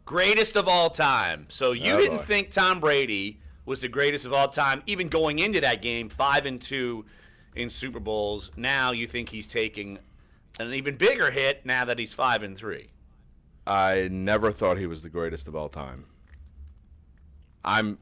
Greatest of all time. So you
Oh,
didn't
boy.
think Tom Brady was the greatest of all time, even going into that game, 5-2 in Super Bowls. Now you think he's taking an even bigger hit now that he's 5-3.
I never thought he was the greatest of all time.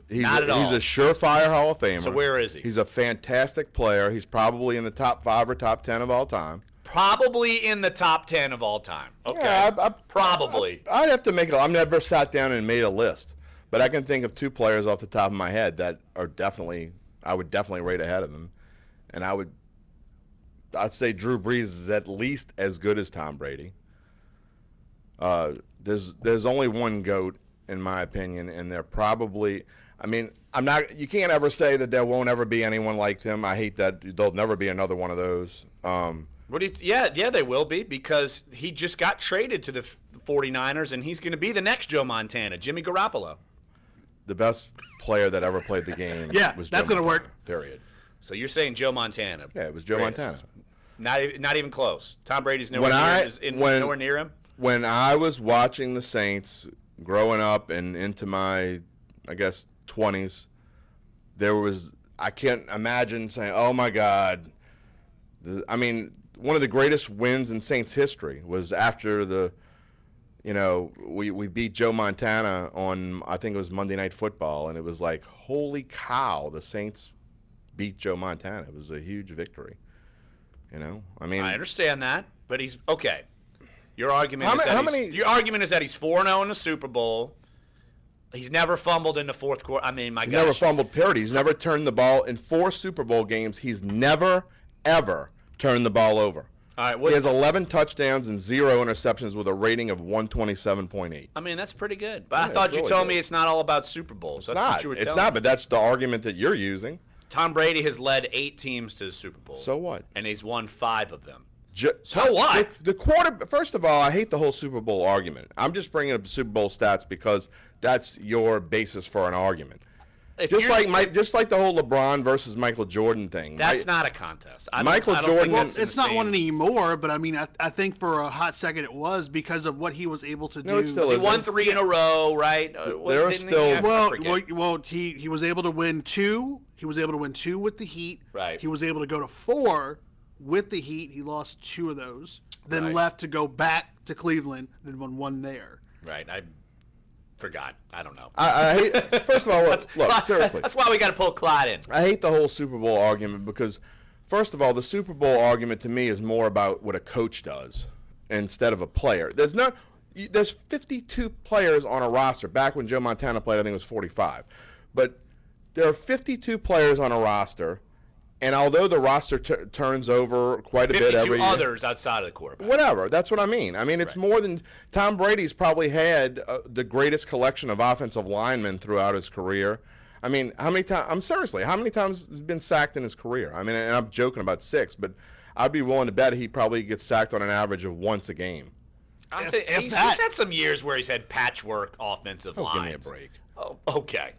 He's
Not at all.
He's a surefire Hall of Famer.
So where is he?
He's a fantastic player. He's probably in the top 5 or top 10 of all time.
Probably in the top 10 of all time. Okay.
Yeah,
Probably.
I'd have to make it. I've never sat down and made a list, but I can think of 2 players off the top of my head that are definitely, I would definitely rate ahead of him. and I'd say Drew Brees is at least as good as Tom Brady. There's only one GOAT in my opinion, and they're probably. I mean, you can't ever say that there won't ever be anyone like them. I hate that there'll never be another one of those.
Yeah, they will be, because he just got traded to the 49ers, and he's going to be the next Joe Montana, Jimmy Garoppolo.
The best player that ever played the game.
Yeah,
was
that's
Joe
going to
Montana,
work.
Period.
So you're saying Joe Montana?
Yeah, it was Joe Montana.
Not even close. Tom Brady's nowhere near him.
When I was watching the Saints growing up and into my, I guess, 20s, I can't imagine saying, oh my God. One of the greatest wins in Saints history was after we beat Joe Montana on, I think it was Monday Night Football, and it was like, holy cow, the Saints beat Joe Montana. It was a huge victory. I
understand that, but he's okay. Your argument is that he's 4-0 in the Super Bowl. He's never fumbled in the fourth quarter. He's
never fumbled, period. He's never turned the ball in 4 Super Bowl games. He's never, ever turned the ball over.
All right,
he has 11 touchdowns and 0 interceptions with a rating of 127.8.
That's pretty good. But I thought you told me it's not all about Super Bowls.
It's not, but that's the argument that you're using.
Tom Brady has led 8 teams to the Super Bowl.
So what?
And he's won 5 of them.
So what? First of all, I hate the whole Super Bowl argument. I'm just bringing up the Super Bowl stats because that's your basis for an argument. Just like the whole LeBron versus Michael Jordan thing.
That's not a contest.
It's not one anymore, but I think for a hot second it was because of what he was able to do.
He won 3 in a row, right?
There are still he was able to win 2. He was able to win 2 with the Heat.
Right.
He was able to go to 4 with the Heat. He lost 2 of those. Then left to go back to Cleveland. Then won 1 there.
Right. I forgot. I don't know.
I hate. First of all, look, seriously.
That's why we got to pull Clyde in.
I hate the whole Super Bowl argument because, first of all, the Super Bowl argument to me is more about what a coach does instead of a player. There's 52 players on a roster. Back when Joe Montana played, I think it was 45. But there are 52 players on a roster, and although the roster turns over quite a bit every year,
52 others outside of the quarterback.
Whatever. That's what I mean. It's more than Tom Brady's probably had the greatest collection of offensive linemen throughout his career. How many times? How many times has he been sacked in his career? And I'm joking about 6, but I'd be willing to bet he probably gets sacked on an average of once a game.
He's had some years where he's had patchwork offensive lines.
Give me a break.
Oh, okay.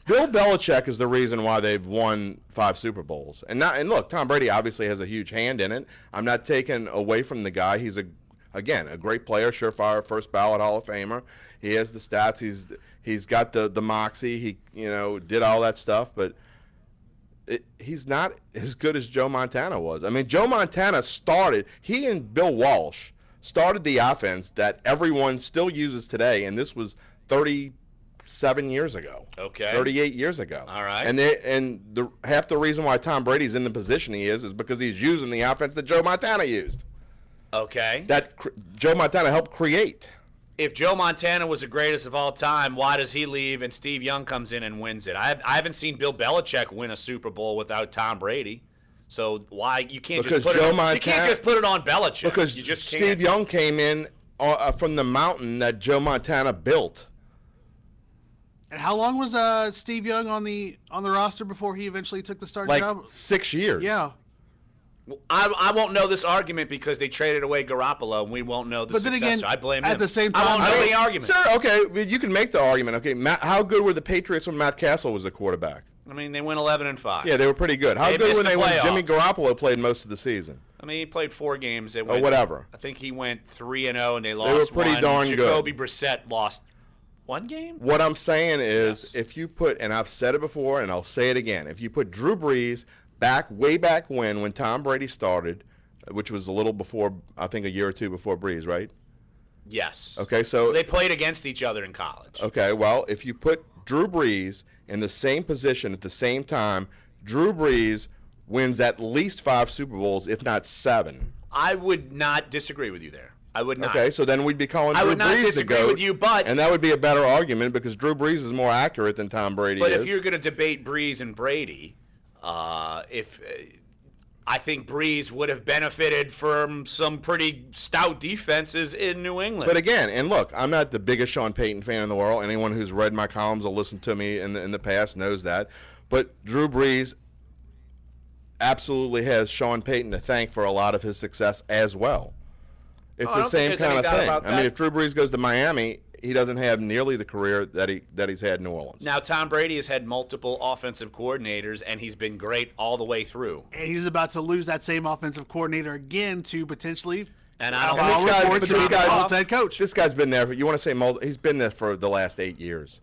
Bill Belichick is the reason why they've won 5 Super Bowls. And look, Tom Brady obviously has a huge hand in it. I'm not taking away from the guy. He's a great player, surefire, first ballot Hall of Famer. He has the stats. He's got the moxie. He did all that stuff, but he's not as good as Joe Montana was. Joe Montana he and Bill Walsh started the offense that everyone still uses today, and this was 37 years ago.
Okay.
38 years ago.
All right.
And half the reason why Tom Brady's in the position he is because he's using the offense that Joe Montana used.
Okay.
That Joe Montana helped create.
If Joe Montana was the greatest of all time, why does he leave and Steve Young comes in and wins it? I haven't seen Bill Belichick win a Super Bowl without Tom Brady. So why you can't just put it on Belichick?
Because
you just can't.
Steve Young came in from the mountain that Joe Montana built.
And how long was Steve Young on the roster before he eventually took the starting job?
6 years.
Yeah.
Well, I won't know this argument because they traded away Garoppolo, and we won't know the successor.
Then again,
I blame him.
at the same time,
I won't know the argument.
Sir, okay, you can make the argument. Okay, how good were the Patriots when Matt Castle was the quarterback?
They went 11-5.
Yeah, they were pretty good. How good were they when Jimmy Garoppolo played most of the season?
He played 4 games.
Whatever.
I think he went 3-0, and they lost.
They were pretty darn good.
Jacoby Brissett lost 1 game.
What I'm saying is, if you put, and I've said it before, and I'll say it again, if you put Drew Brees way back when Tom Brady started, which was a little before, I think a year or 2 before Brees, right?
Yes.
Okay, so
they played against each other in college.
Okay, well, if you put Drew Brees in the same position at the same time, Drew Brees wins at least 5 Super Bowls, if not 7.
I would not disagree with you there. I would not.
Okay, so then we'd be calling Drew Brees the GOAT.
I would not disagree with you, but...
And that would be a better argument because Drew Brees is more accurate than Tom Brady is.
But if you're going to debate Brees and Brady, I think Brees would have benefited from some pretty stout defenses in New England.
But again, and look, I'm not the biggest Sean Payton fan in the world. Anyone who's read my columns or listened to me in the past knows that. But Drew Brees absolutely has Sean Payton to thank for a lot of his success as well. It's the same kind of thing. I mean, if Drew Brees goes to Miami, he doesn't have nearly the career that he's had in New Orleans.
Now, Tom Brady has had multiple offensive coordinators, and he's been great all the way through.
And he's about to lose that same offensive coordinator again to potentially.
And I don't know.
Head coach.
This guy's been there. You want to say he's been there for the last 8 years.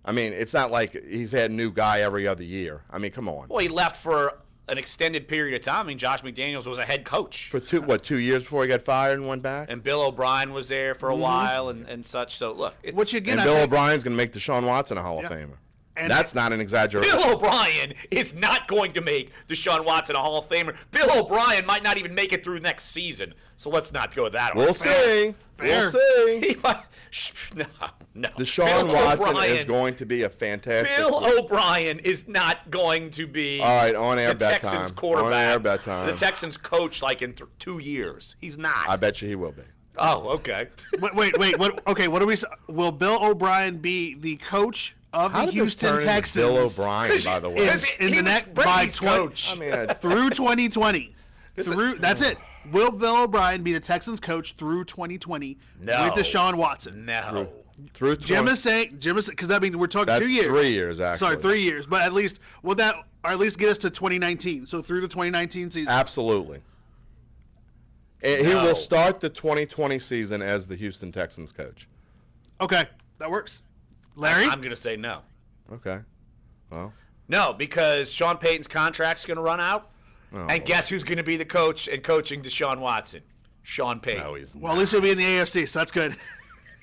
I mean, it's not like he's had a new guy every other year. I mean, come on.
Well, he left for an extended period of time. I mean, Josh McDaniels was a head coach.
For 2 years before he got fired and went back?
And Bill O'Brien was there for a while and such. So, look.
Bill O'Brien's going to make Deshaun Watson a Hall of Famer. And that's not an exaggeration.
Bill O'Brien is not going to make Deshaun Watson a Hall of Famer. Bill O'Brien might not even make it through next season. So let's not go that way.
We'll see. We'll see.
He might, no.
Deshaun Watson is going to be a fantastic.
Bill O'Brien is not going to be
all right, on-air
the
bet
Texans
time.
quarterback.
On-air bet time.
The Texans coach like in 2 years. He's not.
I bet you he will be.
Oh, okay.
Wait. What? Okay. What do we? Will Bill O'Brien be the coach of the Houston Texans?
Bill O'Brien, by the way,
in the next by 20 through 2020. That's it. Will Bill O'Brien be the Texans coach through 2020 with Deshaun Watson?
No.
Through
Jim is saying because I mean we're talking 2 years.
3 years actually.
Sorry, 3 years, but at least will that or at least get us to 2019? So through the 2019 season.
Absolutely. He will start the 2020 season as the Houston Texans coach.
Okay, that works. Larry?
I'm going to say no.
Okay. Well.
No, because Sean Payton's contract's going to run out.
Oh,
and guess who's going to be the coach and coaching Deshaun Watson? Sean Payton.
No, he's not.
Well, at least he'll be in the AFC, so that's good.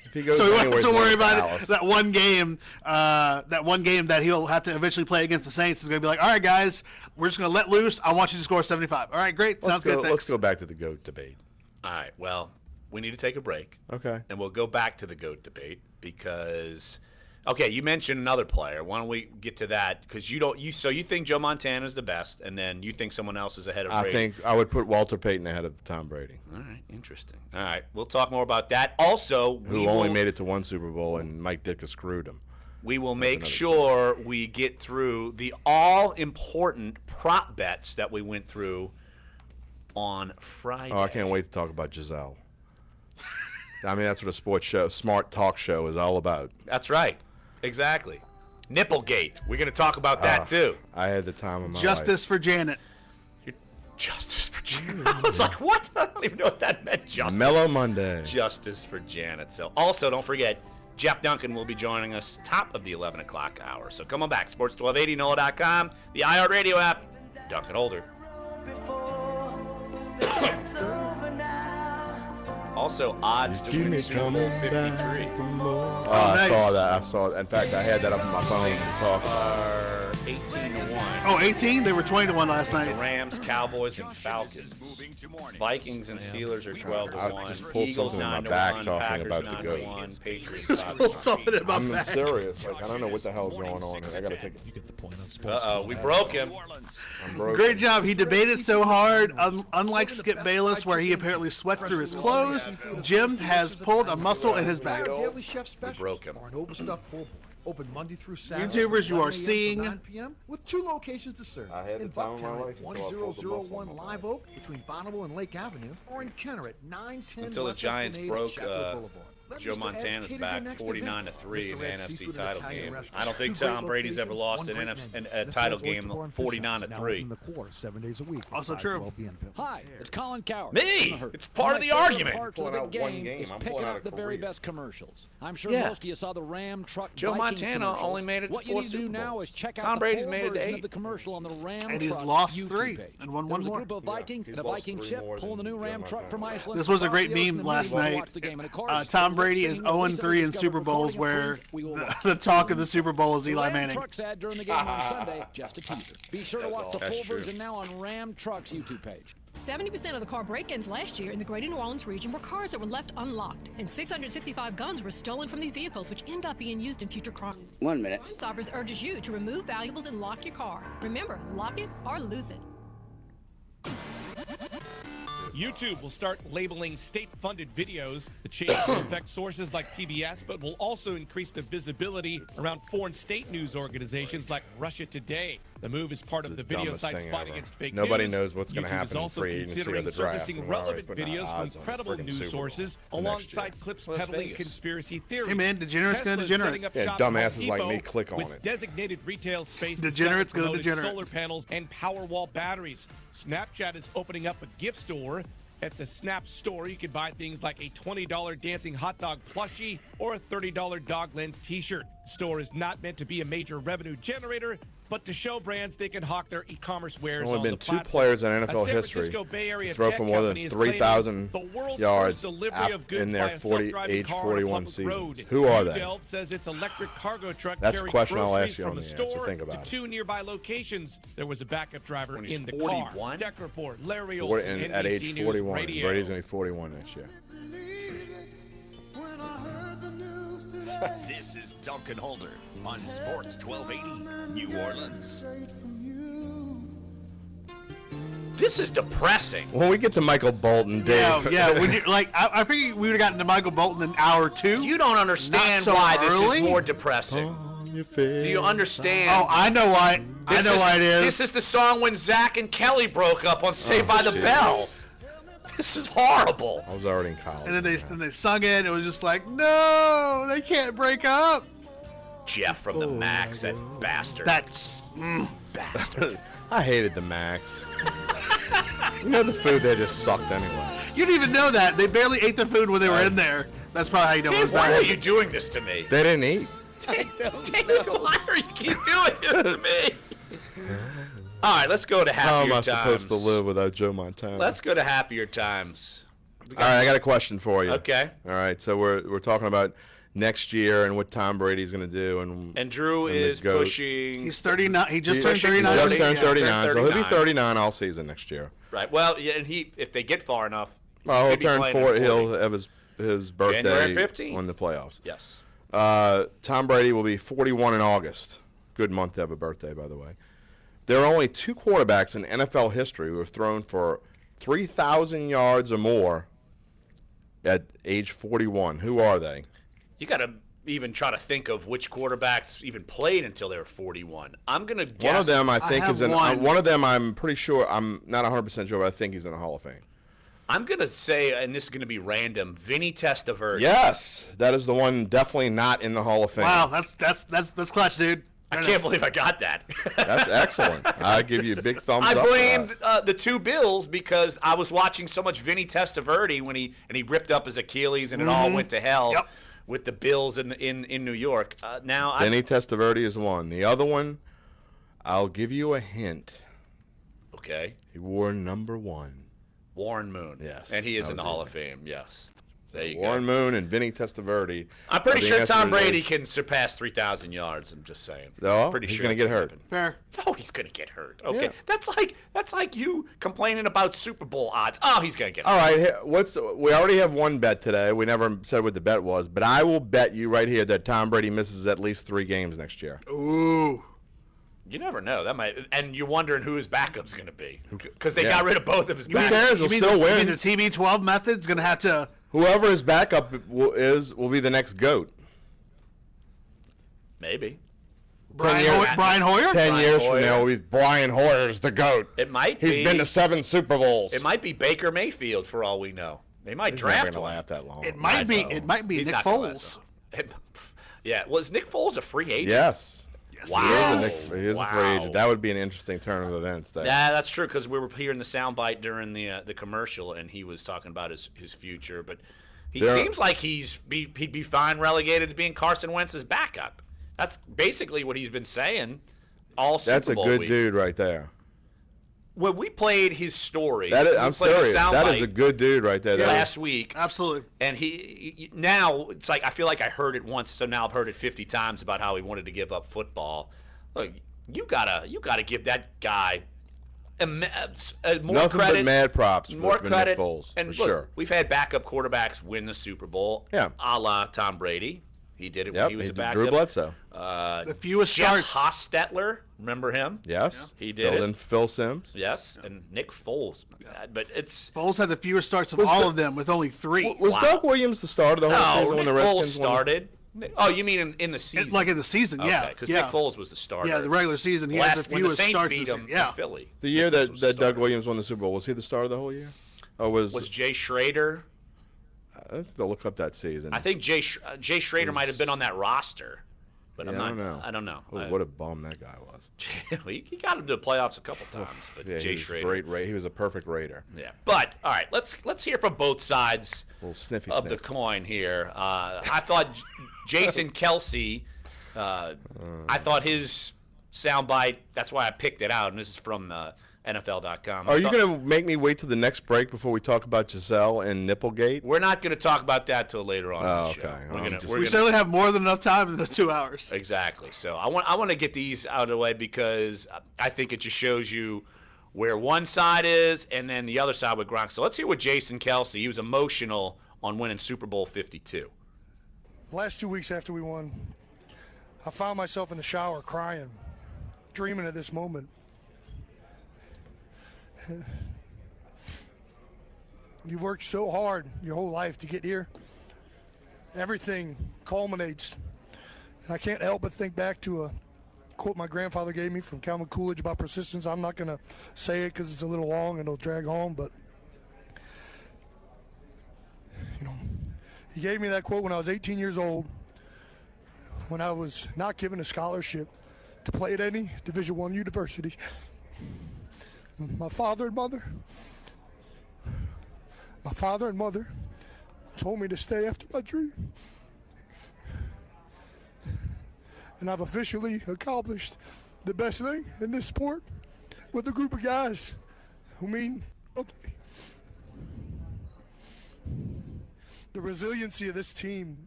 If he goes
so we won't have
anywhere,
to worry about it. That one game that he'll have to eventually play against the Saints is going to be like, all right, guys, we're just going to let loose. I want you to score 75. All right, great. Sounds good. Thanks.
Let's go back to the GOAT debate.
All right, well, we need to take a break.
Okay.
And we'll go back to the GOAT debate because, okay, you mentioned another player. Why don't we get to that? Because you think Joe Montana is the best, and then you think someone else is ahead of Brady.
I think I would put Walter Payton ahead of Tom Brady.
All right, interesting. All right, we'll talk more about that. Also,
who only made it to one Super Bowl, and Mike Ditka screwed him.
We will make sure we get through the all-important prop bets that we went through on Friday.
Oh, I can't wait to talk about Giselle. I mean, that's what a smart talk show is all about.
That's right. Exactly. Nipplegate. We're going to talk about that, too.
I had the time of my
Justice
life.
for Janet.
Justice for Janet. I was like, what? I don't even know what that meant. Justice.
Mellow Monday.
Justice for Janet. So, also, don't forget, Jeff Duncan will be joining us top of the 11 o'clock hour. So come on back. Sports 1280, NOLA.com, the iHeartRadio app, Duncan Holder. Also, odds to win Super Bowl 53.
Oh, nice. I saw that. In fact, I had that up on my phone.
Are 18-1.
Oh, 18? They were 20-1 last night.
The Rams, Cowboys, and Falcons. Vikings and Steelers are 12-1. Eagles 9-1. Packers 9-1. Patriots 5-1.
I'm serious. Like, I don't know what the hell's going on. I gotta take.
You get the point on sports.
We broke him.
Great job. He debated so hard. Unlike Skip Bayless, where he apparently sweats through his clothes, Jim has pulled a muscle in his back.
Daily chef
We
special
broke him.
or an overstuffed pulled pork. Open Monday through Saturday.
YouTubers, you are
11 a.m. to
seeing
9 p.m. with 2 locations to serve.
I had
in
the time of my
Bucktown
life
at
until I pulled the muscle
1001
on my
Live Oak between Bonneville and Lake Avenue, or in Kenner at 910
Until the
West
Giants
Esplanade
broke
at Shackley Boulevard. Let
Joe
Mr. Ed's
Montana's
cater
back
your next
49-3
event.
in the
Mr. Ed's
NFC
Seafood
title
Italian
game.
Restaurant.
I don't think
2 great
Tom Brady's ever
locations,
lost
1
an
great
NFC
menu.
a
The
title
Phil's
game
Oyster Bar and Fish House, now
49-3.
open the quarter 7 days a week.
Also
at
true.
512 p.m.
Hi, it's Colin Coward.
Me? It's part of the argument.
Parts of the
Pulling out one
game
game.
is
I'm
picking
pulling out
out
a
the very
career.
best commercials. I'm sure
Yeah.
most of you saw the Ram truck.
Joe
Vikings
Montana
commercials.
only made it to
What you
4
need to do
Super
now
Bowls.
is check out
Tom
the
Brady's
full
made it to
version
8.
of the commercial on the Ram
And he's
truck
lost
YouTube
3
page.
and won
There
one
was a
more.
group of Vikings
He's
and a
lost
Viking
3
ship
more
pulling the
than
new Ram
Joe
truck from
Montana.
Iceland.
This was a
across
great
the ocean
meme
and
last
we will
night.
watch the game. And of course,
Tom
the
Brady
next
is
thing you know,
0-3 in
discovered
Super Bowls,
recording
where
approved. We will watch
the talk of the Super Bowl is
the
Eli
Ram
Manning.
Trucks ad during the game on Sunday, just a teaser. Be sure to watch the
That's
full
true.
version now on Ram Trucks YouTube page.
70% of the car break-ins last year in the greater New Orleans region were cars that were left unlocked, and 665 guns were stolen from these vehicles, which end up being used in future crimes.
1 minute.
Crime Stoppers urges you to remove valuables and lock your car. Remember, lock it or lose it.
YouTube will start labeling state-funded videos. The change will affect sources like PBS, but will also increase the visibility around foreign state news organizations like Russia Today. The move is part of the video site's fight against fake news.
Nobody knows what's going to
YouTube
happen
is
in
also
free agency or
considering
the draft.
surfacing
We're already
relevant
putting out
videos
odds
from
on the
credible
friggin'
news
Super Bowl
sources
next year.
alongside clips
Well, that's
peddling
Vegas.
conspiracy theories.
Hey, man, degenerates gonna
Tesla's
degenerate.
setting up
Yeah,
shop at Home
dumbasses like me
Depot
click on
with
it.
designated retail space
Degenerates
to sell
gonna
promoted
degenerate.
solar panels and Powerwall batteries. Snapchat is opening up a gift store. At the Snap store, you can buy things like a $20 dancing hot dog plushie or a $30 dog lens t-shirt. The store is not meant to be a major revenue generator, but to show brands they can hawk their e-commerce wares
Only
on
been
the
two
platform.
players in
A
NFL
San
history
Francisco Bay Area
to throw
tech
for more than
company is claiming
3,000
the world's
yards
first delivery of goods
in
by
their
a self-driving
age
car on a
41
public
seasons.
road.
Who are they?
Delft says its electric cargo truck
That's a
carried
question I'll
groceries
ask you
from
on
a
the air, so
store
think
to
about it.
2 nearby locations. There was a backup driver
When he's
in the
41?
car. Tech Report, Larry
40
Olson,
and
NBC
at age
News
41.
Radio.
Brady's going to be 41 next year.
This is Dunc and Holder on Sports 1280 New Orleans.
This is depressing.
When we get to Michael Bolton, Dave.
Yeah. When you, I figured we would have gotten to Michael Bolton in hour 2.
You don't understand
so
why this
early?
is more depressing. Do you understand?
Oh, I know why. I know why it is.
This is the song when Zach and Kelly broke up on Saved by the
shit.
Bell. This is horrible.
I was already in college.
And then they sung it. It was just like, no, they can't break up.
Jeff from the Max, that bastard.
That's
bastard.
I hated the Max. You know the food they just sucked anyway.
You didn't even know that. They barely ate the food when they were in there. That's probably how you know it was
Dave, why
bad.
are you doing this to me?
They didn't eat.
Dave, why are you keep doing this to me? All right, let's go to happier
How am I
times.
supposed to live without Joe Montana?
Let's go to happier times.
All right, I got a question for you.
Okay.
All right, so we're talking about next year and what Tom Brady's going to do,
And Drew
and the
is
GOAT.
pushing.
He's 39. He just turned
pushing
39.
He just
40.
turned
He just
39, so he'll be 39 all season next year.
Right. Well, yeah, and if they get far enough,
Well, he'll
he'll be
turn
playing
40.
at
He'll have his birthday
January 15th.
on the playoffs.
Yes.
Tom Brady will be 41 in August. Good month to have a birthday, by the way. There are only 2 quarterbacks in NFL history who have thrown for 3,000 yards or more at age 41. Who are they?
You got to even try to think of which quarterbacks even played until they were 41. I'm going to guess.
One of them, I think, is in.
one.
One of them, I'm pretty sure. I'm not 100% sure, but I think he's in the Hall of Fame.
I'm going to say, and this is going to be random, Vinny Testaverde.
Yes, that is the one. Definitely not in the Hall of Fame.
Wow, that's clutch, dude.
I can't believe I got that.
That's excellent. I give you a big thumbs
I
up. for
blamed
that.
the 2 Bills because I was watching so much Vinny Testaverde when he ripped up his Achilles and it all went to hell with the Bills in New York. Now
Vinny Testaverde is one. The other one, I'll give you a hint.
Okay.
He wore number 1.
Warren Moon.
Yes.
And he is
that
in the
was
Hall
easy.
of Fame. Yes. There you
Warren
go.
Moon and Vinny Testaverde.
I'm pretty
are the
sure
answer
Tom
to this.
Brady can surpass 3,000 yards. I'm just saying.
No,
pretty
he's
sure
going to
that's
get hurt.
happen.
Fair.
No, he's going to get hurt. Okay.
Yeah.
That's like you complaining about Super Bowl odds. Oh, he's going to get hurt.
All right, we already have one bet today. We never said what the bet was, but I will bet you right here that Tom Brady misses at least 3 games next year.
Ooh.
You never know. That might, and you're wondering who his backup's going to be because they got rid of both of his
Who
backups.
cares? He'll still
You
win.
mean the TB12 method's going to have to...
Whoever his backup will be the next GOAT.
Maybe.
Brian Hoyer?
10 years
Hoyer.
from now, Brian Hoyer's the GOAT.
It might
He's
be.
been to 7 Super Bowls.
It might be Baker Mayfield for all we know. They might
He's
draft
never going
one.
to last that long.
It might be
He's
Nick
not gonna
Foles.
last. Yeah. Was Nick Foles a free agent?
Yes.
Wow.
He is a free agent. That would be an interesting turn of events there.
Yeah, that's true because we were hearing the soundbite during the commercial, and he was talking about his future. But he seems like he'd be fine relegated to being Carson Wentz's backup. That's basically what he's been saying all Super
That's a
Bowl
good
week.
dude right there.
When we played his story,
I'm serious. That is a good dude right there.
Last week.
Absolutely.
And he now it's like I feel like I heard it once, so now I've heard it 50 times about how he wanted to give up football. Look, you gotta give that guy more
Nothing
credit.
but mad props
More
for
credit.
Nick Foles,
and
for
look,
sure.
we've had backup quarterbacks win the Super Bowl.
Yeah.
A la Tom Brady. He did it
Yep,
when he was a backup.
Drew Bledsoe.
The fewest
Jeff
starts.
Hostetler, remember him?
Yes.
He did
Filled
it.
in Phil Sims.
Yes, and Nick Foles. But it's
Foles had the fewest starts of all of them with only 3.
Was Doug Williams the starter the whole season
Nick
when the
Foles
Redskins won?
started. Oh, you mean in the season?
Like in the season, yeah.
Okay, because
yeah.
Nick Foles was the starter.
Yeah, the regular season, he has the
when the
fewest
Saints
starts
beat
this
him
year. Yeah.
in Philly.
The year
Nick Foles was
that
the
Doug
starter.
Williams won the Super Bowl, was he the starter the whole year? Or
Was Jay Schrader?
I have to look up that season.
I think Jay Schrader might have been on that roster, but
Yeah,
I'm not.
I don't know.
I don't know.
What a bum that guy was.
he got into the playoffs a couple times, but
Yeah,
Jay
he was
Schrader.
great. He was a perfect Raider.
Yeah, but all right, let's hear from both sides
Sniffy
of the
sniff.
coin here. I thought Jason Kelsey. I thought his soundbite. That's why I picked it out, and this is from NFL.com.
Are you going to make me wait till the next break before we talk about Giselle and Nipplegate?
We're not going to talk about that till later on in the show.
Okay.
We certainly have more than enough time in the 2 hours.
Exactly. So I want to get these out of the way because I think it just shows you where one side is and then the other side with Gronk. So let's hear what Jason Kelsey. He was emotional on winning Super Bowl 52.
The last 2 weeks after we won, I found myself in the shower crying, dreaming of this moment. You've worked so hard your whole life to get here. Everything culminates. And I can't help but think back to a quote my grandfather gave me from Calvin Coolidge about persistence. I'm not going to say it because it's a little long and it'll drag home, but he gave me that quote when I was 18 years old, when I was not given a scholarship to play at any Division I university. My father and mother told me to stay after my dream. And I've officially accomplished the best thing in this sport with a group of guys who mean something. The resiliency of this team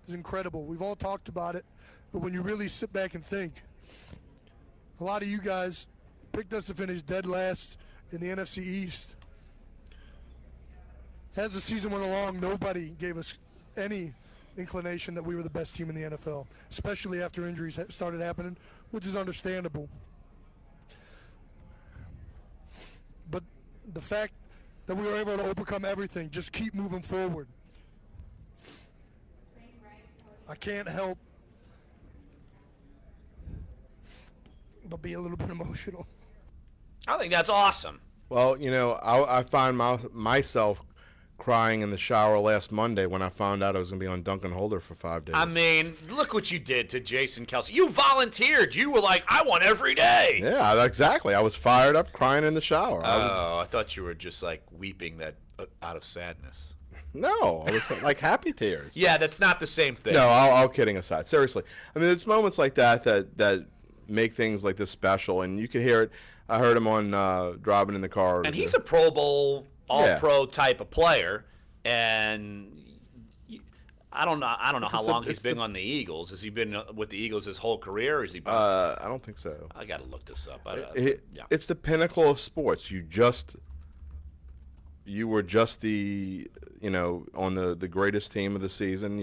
is incredible. We've all talked about it, but when you really sit back and think, a lot of you guys picked us to finish dead last in the NFC East. As the season went along, nobody gave us any inclination that we were the best team in the NFL, especially after injuries started happening, which is understandable. But the fact that we were able to overcome everything, just keep moving forward. I can't help but be a little bit emotional.
I think that's awesome.
Well, I find myself crying in the shower last Monday when I found out I was going to be on Dunc and Holder for 5 days.
I mean, look what you did to Jason Kelsey. You volunteered. You were like, I want every day.
Yeah, exactly. I was fired up crying in the shower.
I thought you were just like weeping that out of sadness.
No, I was like happy tears.
Yeah, that's not the same thing.
No, all kidding aside. Seriously. I mean, it's moments like that make things like this special, and you can hear it. I heard him on driving in the car.
And he's a Pro Bowl, All-Pro type of player, and I don't know how long he's been on the Eagles. Has he been with the Eagles his whole career? Or is he?
I don't think so.
I got to look this up.
It's the pinnacle of sports. You were just the on the greatest team of the season.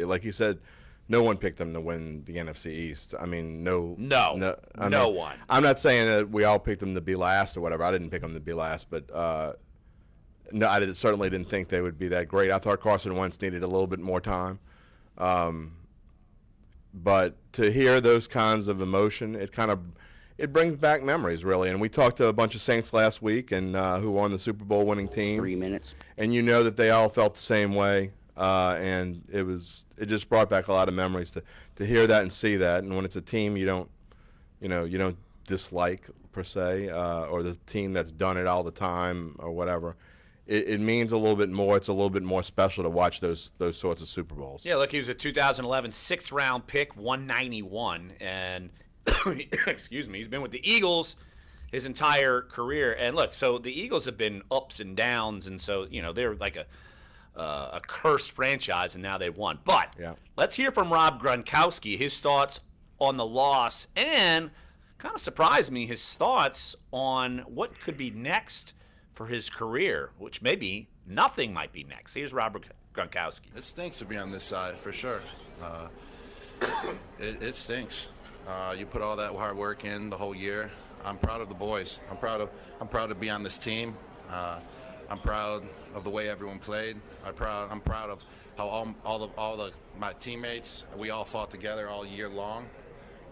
Like you said, no one picked them to win the NFC East. I mean, no one. I'm not saying that we all picked them to be last or whatever. I didn't pick them to be last, but no, I certainly didn't think they would be that great. I thought Carson Wentz needed a little bit more time. But to hear those kinds of emotion, it brings back memories, really. And we talked to a bunch of Saints last week and who were on the Super Bowl winning team.
3 minutes.
And that they all felt the same way. And it just brought back a lot of memories to hear that and see that. And when it's a team you don't dislike per se, or the team that's done it all the time or whatever, it means a little bit more. It's a little bit more special to watch those sorts of Super Bowls.
Yeah, look, he was a 2011 6th-round pick, 191, and excuse me, he's been with the Eagles his entire career. And look, so the Eagles have been ups and downs, and so they're like a cursed franchise, and now they won. But let's hear from Rob Gronkowski, his thoughts on the loss, and kind of surprised me, his thoughts on what could be next for his career, which maybe nothing might be next. Here's Robert Gronkowski.
It stinks to be on this side, for sure. It stinks. You put all that hard work in the whole year. I'm proud of the boys. I'm proud to be on this team. I'm proud of the way everyone played. I'm proud of how all my teammates, we all fought together all year long,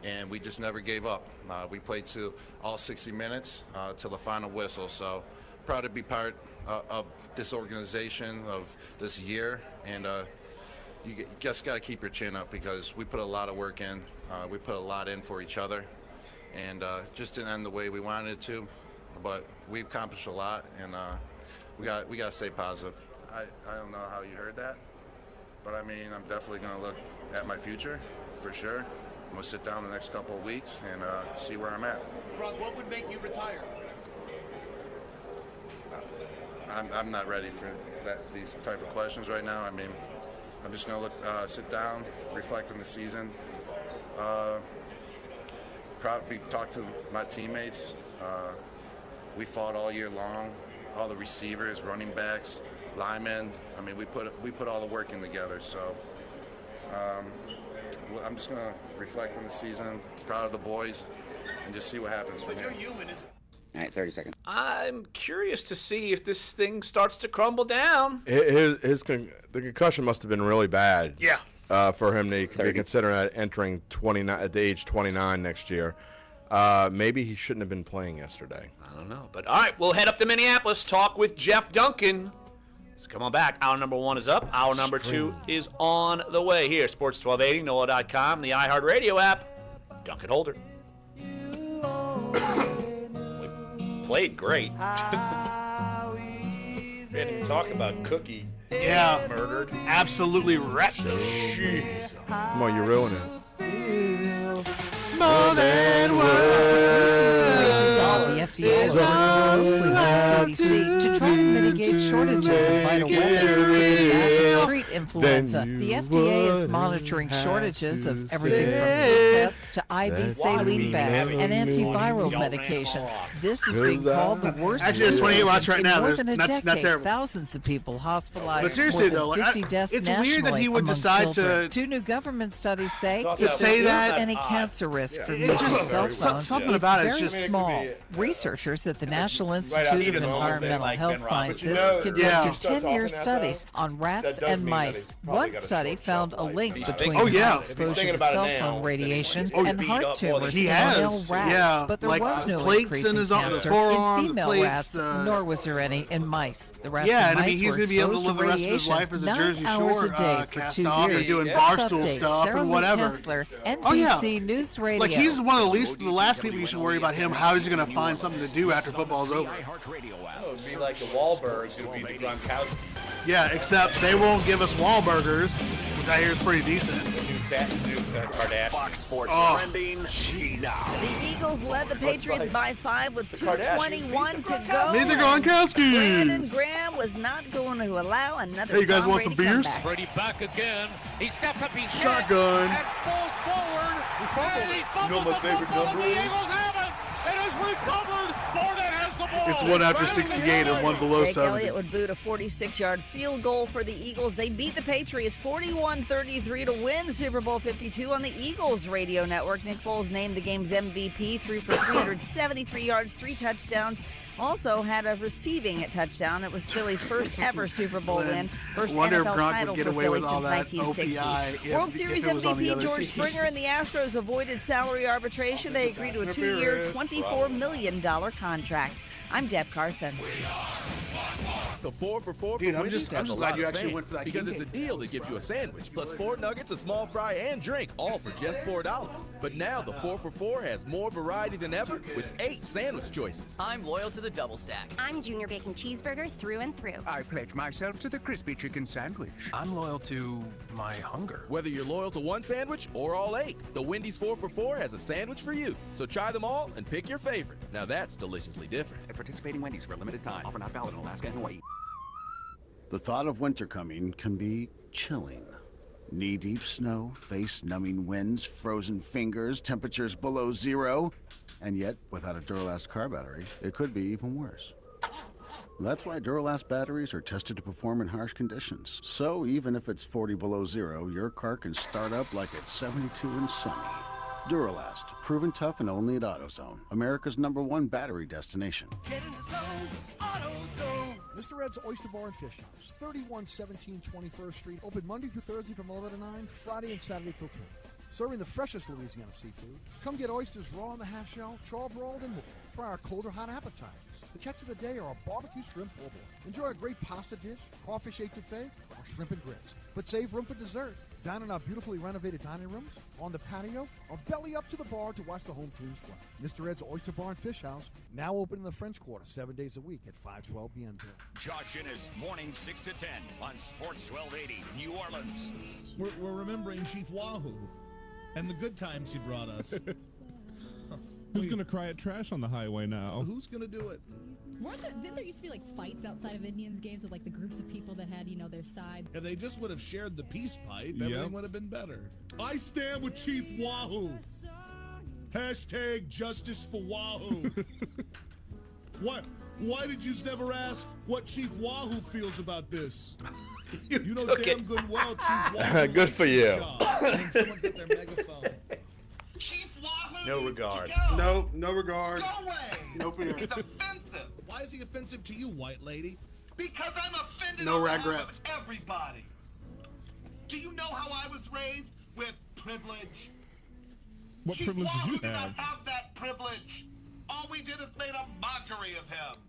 and we just never gave up. We played to all 60 minutes till the final whistle. So proud to be part of this organization, of this year, and you just got to keep your chin up because we put a lot of work in. We put a lot in for each other, and just didn't end the way we wanted it to, but we've accomplished a lot, and we got to stay positive. I don't know how you heard that, but I mean, I'm definitely going to look at my future for sure. I'm going to sit down the next couple of weeks and see where I'm at.
Gronk, what would make you retire?
I'm not ready for these type of questions right now. I mean, I'm just going to sit down, reflect on the season, talk to my teammates. We fought all year long, all the receivers, running backs, linemen. I mean, we put all the work in together. So I'm just going to reflect on the season, proud of the boys, and just see what happens from here.
All right, 30 seconds.
I'm curious to see if this thing starts to crumble down.
The concussion must have been really bad.
Yeah.
For him to be considering entering 29 at the age 29 next year. Maybe he shouldn't have been playing yesterday.
I don't know. But all right, we'll head up to Minneapolis, talk with Jeff Duncan. So come on back. Hour number 1 is up. Hour number 2 is on the way. Here, Sports 1280, NOLA.com, the iHeartRadio app. Duncan Holder. Played great. We didn't even talk about Cookie.
Yeah.
Murdered.
Absolutely wrecked.
Jeez.
Come on, you're ruining it.
More than
The FDA is working closely with the CDC to try and mitigate shortages of vital weapons to combat and treat influenza. The FDA is monitoring shortages of everything from blood tests to IV saline bags and antiviral medications. This is being called the worst
Actually, it's 28 watts right now.
more than a
Not
decade.
terrible.
Thousands of people hospitalized.
But seriously,
more than
though,
50 deaths
it's weird that he
nationally
would
among
decide
children.
to
2 new government studies say
to say that
any cancer risk from
It's
using
just
cell phones.
something about it. It's
Very
just
small. Researchers at the National Institute
out
of
eating a little bit
Environmental
like
Health
Ben Roberts.
Sciences
But you know,
conducted
start
10-year
talking
studies on rats
does
and
mean that
mice.
he's probably
One
got a
study
short
found a
shelf
link
life.
between
Oh, yeah.
high
If he's
exposure
thinking
to
about it
cell
now,
phone radiation
Oh,
and
beat
heart
up more than
tumors
he
in
has.
male rats.
Yeah,
But there
like
was no
plates
increase
in
in
his arm, the
cancer
forearm,
in
the
female
plates,
rats, nor was there any in mice. The rats
Yeah,
and
and I
mice
mean, he's
were
going to be able to
exposed
live the rest of his
radiation
life as a
9
Jersey
hours
Shore
a day for
cast
2
off and
years.
doing
Next
barstool
update,
stuff
Sarah
and
Lee
whatever.
Kessler,
Oh, yeah.
NBC News Radio.
Like, he's one of the least people you should worry about him. How is he going to find something to do after football's over?
It would be like the Wahlbergs. It would be the Gronkowski.
Yeah, except they won't give us Wahlburgers, which I hear is pretty decent.
Kardashian.
Fox Sports trending.
Jeez.
The Eagles led the Patriots by 5 with
Kardashians
2:21 to go.
Meet the Gronkowskis.
Brandon Graham was not going to allow another
Hey, you guys
Tom
want some
Brady
beers?
comeback.
Brady back again. He steps up, he's hit,
Shotgun.
and falls forward. And he fumbles the football, and the Eagles have it. It is recovered. Fournette has the ball.
It's 1 after 68 and 1 below
Jake
70.
Elliott would boot a 46-yard field goal for the Eagles. They beat the Patriots 41-33 to win Super Bowl 52 on the Eagles radio network. Nick Foles named the game's MVP, threw for 373 yards, 3 touchdowns. Also had a receiving touchdown. It was Philly's first ever Super Bowl win, first
Wonder if
NFL
Gronk
title
would get
for
away
Philly
with all
since
that
1960.
OPI
World
if
Series
it was on the
MVP
other
George
team.
Springer and the Astros avoided salary arbitration. They agreed to a 2-year, $24 million contract. I'm Deb Carson.
The 4 for 4
Dude,
for
I'm
Wendy's
just
has a
glad
lot
you
of
actually
fans
went to that
because
game.
it's a deal that gives you a sandwich plus 4 nuggets, a small fry, and drink, all for just $4. But now the 4 for 4 has more variety than ever with 8 sandwich choices.
I'm loyal to the double stack. I'm Junior Bacon Cheeseburger through and through.
I pledge myself to the crispy chicken sandwich.
I'm loyal to my hunger. Whether you're loyal to one sandwich or all 8, the Wendy's 4 for 4 has a sandwich for you. So try them all and pick your favorite. Now that's deliciously different.
At participating Wendy's for a limited time. Offer not valid in Alaska and Hawaii.
The thought of winter coming can be chilling. Knee-deep snow, face-numbing winds, frozen fingers, temperatures below 0. And yet, without a Duralast car battery, it could be even worse. That's why Duralast batteries are tested to perform in harsh conditions. So even if it's 40 below zero, your car can start up like it's 72 and sunny. Duralast, proven tough and only at AutoZone, America's #1 battery destination.
Get in the zone, AutoZone. Mr. Ed's Oyster Bar and Fish House, 3117 21st Street, open Monday through Thursday from 11 to 9, Friday and Saturday till 2. Serving the freshest Louisiana seafood. Come get oysters raw on the half shell, charbroiled, and more. Try our cold or hot appetizers. The catch of the day are our barbecue shrimp po' boy. Enjoy a great pasta dish, crawfish etouffee, or shrimp and grits. But save room for dessert. Dine in our beautifully renovated dining rooms, on the patio, or belly up to the bar to watch the home teams play. Mr. Ed's Oyster Bar and Fish House, now open in the French Quarter 7 days a week at 512 Bienville.
Josh Innes, morning 6 to 10 on Sports 1280, New Orleans.
We're remembering Chief Wahoo and the good times he brought us.
Who's going to cry at trash on the highway now?
Who's going to do it?
Didn't there used to be like fights outside of Indians games with like the groups of people that had, their side?
If they just would have shared the peace pipe, everything would have been better. I stand with Chief Wahoo. Hashtag justice for Wahoo. What? Why did you never ask what Chief Wahoo feels about this? You know damn good well, Chief Wahoo.
Good for you.
Someone's got their megaphone.
Chief Wahoo
No regard.
No regard.
Go away.
No fear.
It's offensive.
Why is he offensive to you, white lady?
Because I'm offended
No
on behalf
regrets.
of everybody. Do you know how I was raised? With privilege.
What
Chief
privilege
Wahoo
did you have?
not have that privilege. All we did is made a mockery of him.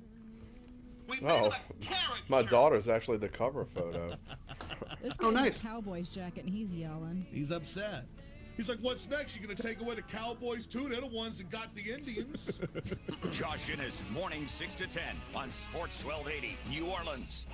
We made him
Oh,
a caricature.
my daughter's actually the cover photo.
This
Oh,
guy's in
nice.
a Cowboys jacket and he's yelling.
He's upset. He's like, what's next? You're going to take away the Cowboys, too? They're the ones that got the Indians.
Josh Innes, morning 6 to 10 on Sports 1280, New Orleans.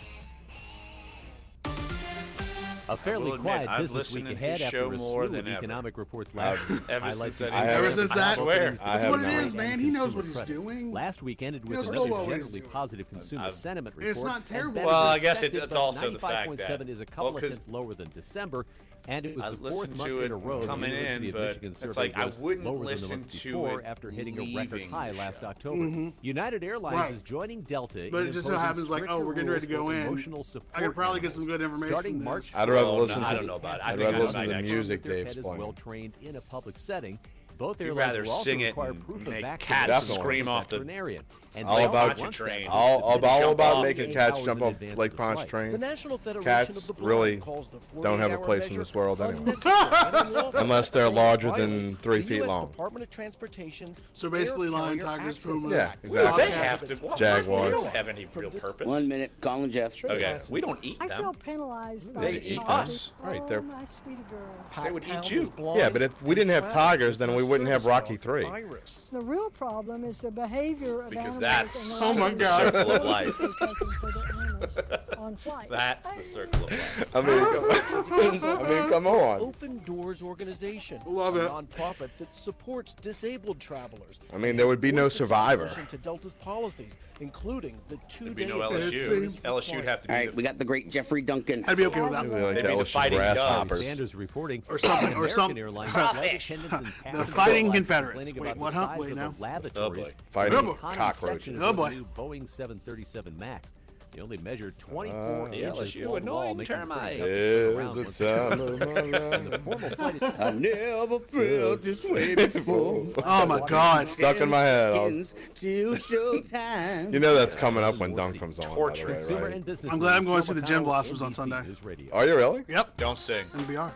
A fairly
will admit,
quiet
I've
business week
listened to
ahead
his
after
show
a
more
slew
than
of
ever.
economic reports last week.
Ever
highlights
since
the
that
Ever since that,
I swear.
that's what it is, man. He knows what he's
credit.
doing.
Last week ended with
knows
another
what he's
generally
doing.
positive consumer sentiment report.
It's not
and
terrible.
better
Well,
than
I guess
expected,
it's
but
also the fact
95.7
that-
is a couple
well,
of cents lower than December, and it was
I
the
listened
fourth month
to
in a
it
row the
coming
University
in,
of
but
Michigan
it's
survey
like I
was
wouldn't
lower than the
listen
month
to
before
it
after hitting a record
leaving
high
the
last
show.
October. United Airlines
Right.
is joining Delta
But
in
it just so
imposing
happens like, oh,
stricter
we're getting ready to
rules
go
for
in.
emotional support
I could probably get some
animals.
good information
Starting
from
March
this.
I'd rather
Well,
listen
no,
to
I don't know about it. I
I'd
think
rather
I
listen to
might
the
actually.
music
their
Dave's
pet is
playing.
well trained in a public setting. Both
You'd
airlines
rather
will also
sing it
require
and
proof of
make
vaccination
cats
from a
scream off the
veterinarian. And
All
they
about
want
you
that
train.
to
All
submit
about
off
making
8
cats
hours
jump
in
off
advance
Lake
of the
Ponce
flight.
train.
The National Federation
Cats
of the Blind
really
calls the
don't have a
48-hour
place in
measure
this world anyway.
unnecessary and unlawful.
Unless they're
Saying
larger
finally,
than 3
the
feet
US
long.
Department of Transportation's
So basically,
Air
lion,
Carrier
tigers,
Access
pumas.
Yeah,
Act.
exactly.
They have to. Well,
Jaguars.
They don't have any real purpose.
1 minute, Colin Jeff.
Okay, we don't eat
I
them.
feel penalized by
They
this
eat
policy.
us.
Right,
Oh,
they're-
my sweetie girl.
They would eat
Pound
you.
was blind
Yeah, but if we
and
didn't have
traveled
tigers,
with
then we
no
wouldn't have
service
Rocky
dog,
3.
Iris.
The real problem is the behavior of
Because
animals
that's
and the
my
the
God.
circle of life.
they're taking for their animals on flights.
That's the circle of life.
I mean, come on.
Open Doors Organization,
Love
a
it.
nonprofit that supports disabled travelers.
I mean, there would be no
Forced to
survivor.
transition to Delta's policies, including the
There'd be
two-day
no LSU. LSU would have to be
All right, we got the great Jeffrey Duncan.
I'd be okay with that.
We'd be like
They'd
the
be the
LSU
fighting
grasshoppers.
Sanders reporting
Or something, or
American
some-
Airlines
Crawfish.
flight attendants and
The
passengers
Fighting
alike
Confederates.
complaining
Wait,
about
what,
the
huh?
size
Wait,
of
now.
the lavatories.
boy.
Fighting
in the economy
cockroaches.
section of
Oh,
the
boy.
new Boeing 737 MAX. They only memeasured 24
The
inches
LSU
wall to wall,
annoying
making it
termites.
pretty tough to sit
Is
around
the
once
time of my
the
life.
formal flight is
I never felt this way before.
Oh my God.
Stuck in my head.
Seconds till showtime.
You know that's coming up when Dunc comes on, by the
Torture.
way,
Consumer
right?
and business
I'm glad I'm
news.
going to see
Gil
the Gem
McConnell,
Blossoms on
NBC
Sunday.
News Radio.
Are you really?
Yep.
Don't sing.
NBR.